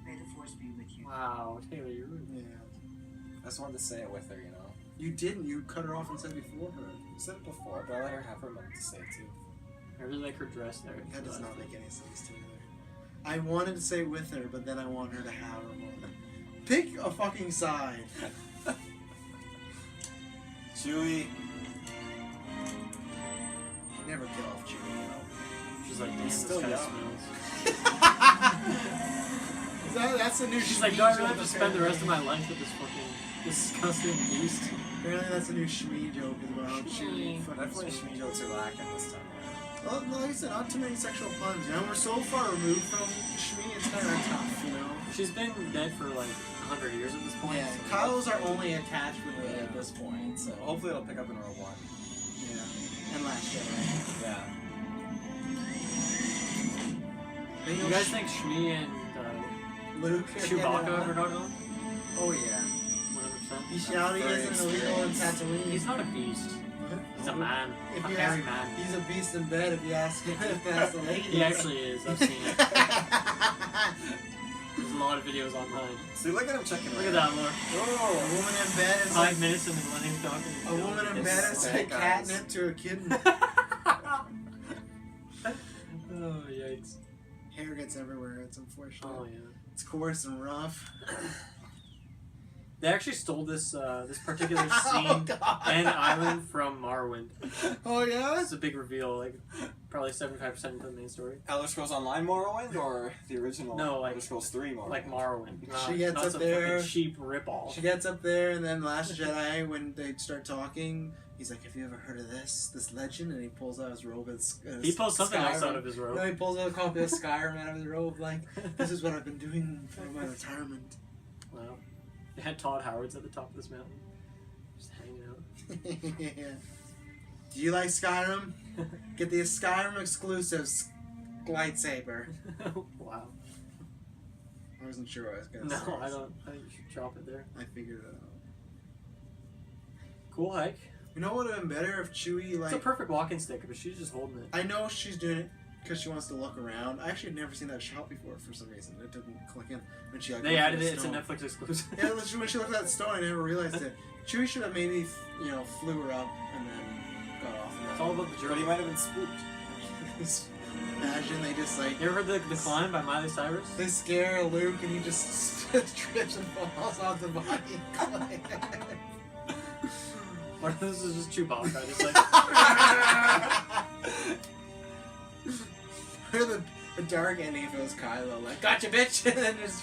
may the force be with you. Wow, Taylor, you're Yeah. I just wanted to say it with her, you know. You didn't. You cut her off and said it before her. I said it before, but I let her have her moment to say it too. I really like her dress there. That does not make any sense to me. I wanted to say with her, but then I want her to have her moment. Pick a fucking side. Chewie. Never kill off Chewie, you know. She's like, damn, still this guy young. smells. That's the new She's Shmi like, do I really joke, have to spend the rest of apparently. my life with this fucking disgusting beast? Apparently that's a new Shmi joke as well. Chewie. Definitely Shmi Jokes are lacking this time. Well, like I said, not too many sexual puns. You know, we're so far removed from Shmi, it's kind of tough, you know. She's been dead for like 100 years at this point. Yeah, so Kylo's our only attachment really at this point, so. Hopefully it'll pick up in Rogue One. Yeah. And Last Jedi. Yeah. You guys think Shmi and Luke Chewbacca ever got on? Oh yeah. 100%. Bestiality is illegal in Tatooine. He's not a beast. He's a man. If A you hairy ask, man. He's a beast in bed if you ask him if that's the lady. He actually is. I've seen it. There's a lot of videos online. See, look at him checking. Look at that look. Oh, a woman in bed is 5 minutes and then him talking. a woman in bed is like catnip to a kitten. Oh, yikes. Hair gets everywhere. It's unfortunate. Oh, yeah. It's coarse and rough. They actually stole this this particular scene Oh, God. and island from Morrowind. Oh yeah. It's a big reveal, like probably 75% of the main story. Elder Scrolls Online Morrowind or the original? No, like Elder Scrolls 3 Morrowind. Like Morrowind. She gets not up some there. fucking cheap ripoff. She gets up there, and then Last Jedi, when they start talking, he's like, "Have you ever heard of this legend?" And he pulls out his robe. He pulls something else Skyrim. out of his robe. No, he pulls out a copy of Skyrim out of his robe. Like, this is what I've been doing for my retirement. Wow. They had Todd Howard's at the top of this mountain. Just hanging out. Yeah. Do you like Skyrim? Get the Skyrim exclusives lightsaber. Wow. I wasn't sure what I was gonna say. No, I don't. I think you should drop it there. I figured it out. Cool hike. You know what would have been better if Chewie, like... It's a perfect walking stick, but she's just holding it. I know she's doing it because she wants to look around. I actually had never seen that shot before for some reason. It didn't click in when she. Like, They looked at added the it. It's a stone. Netflix exclusive. Yeah, when she looked at that stone, I never realized it. Chewie should have maybe, flew her up and then got off. It's all about the But journey. he might have been spooked. Imagine they just like... You ever heard the Climb by Miley Cyrus? They scare Luke and he just trips and falls off the body. What if this is just Chewbacca? Just like... Or the dark ending if it was Kylo, like, gotcha, bitch! And then just...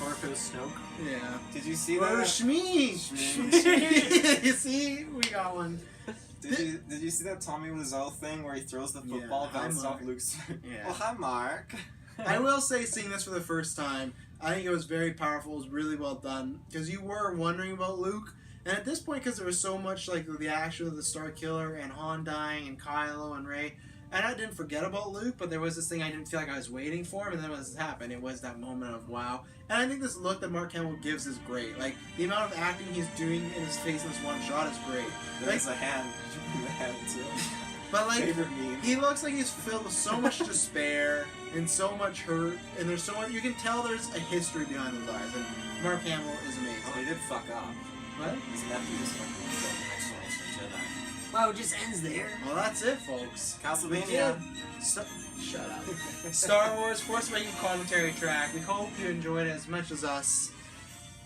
Or if it was Snoke. Yeah. Did you see Or that? Shmi! Shmi. You see? We got one. Did you see that Tommy Wiseau thing where he throws the football, Yeah, hi, bounces Mark. off Luke's... Yeah. Well, hi, Mark. I will say, seeing this for the first time, I think it was very powerful. It was really well done because you were wondering about Luke, and at this point, because there was so much like the action of the Star Killer and Han dying and Kylo and Rey, and I didn't forget about Luke, but there was this thing I didn't feel like I was waiting for, and then when this happened, it was that moment of wow. And I think this look that Mark Hamill gives is great. Like the amount of acting he's doing in his face in this one shot is great. There's a hand. The hand too. But like, Favorite meme. he looks like he's filled with so much despair and so much hurt, and there's so much. You can tell there's a history behind those eyes, and Mark Hamill is amazing. Oh, he did fuck up. What? His nephew was fucking killed in Next Generation Jedi. Wow, it just ends there. Well, that's it, folks. Castlevania. Shut up. Star Wars Force Awakens commentary track. We hope you enjoyed it as much as us.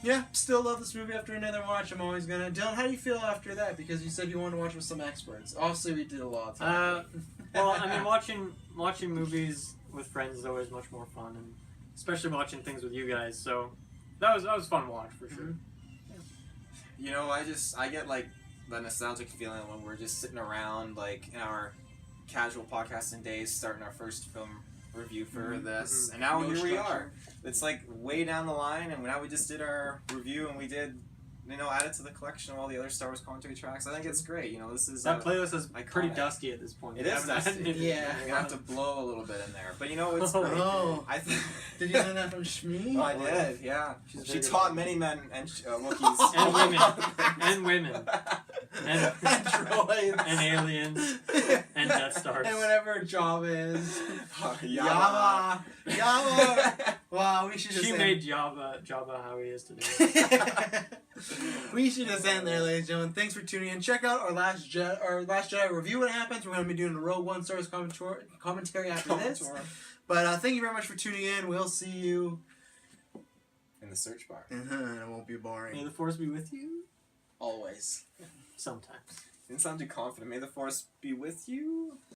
Yeah, still love this movie after another watch. I'm always gonna. Dylan, how do you feel after that? Because you said you wanted to watch with some experts. Obviously, we did a lot. Well, I mean, watching movies with friends is always much more fun, and especially watching things with you guys. So that was fun to watch for sure. Mm-hmm. You know, I get like the nostalgic feeling when we're just sitting around like in our casual podcasting days, starting our first film review for this, and now No here we structure. are. It's like way down the line, and now we just did our review, and we did, add it to the collection of all the other Star Wars commentary tracks. I think it's great. This is That playlist is pretty iconic. dusty at this point. It We is haven't had dusty. it. Yeah. You're gonna have to blow a little bit in there, but it's Oh. great. Oh. I think. Did you learn that from Shmi? Oh, I did, yeah. She's She very taught good. many men and Wookiees. And women. And women. And droids. and aliens. And Death Stars. And whatever job is. Yama. Yama. Wow, we should just She end. made Jabba how he is today. We should just end there, ladies and gentlemen. Thanks for tuning in. Check out our Last Jedi review. What happens? We're going to be doing a Rogue One Star Wars commentary after this. But thank you very much for tuning in. We'll see you In the search bar. It won't be May boring. the Force be with you. Always. Sometimes. Didn't sound too confident. May the Force be with you.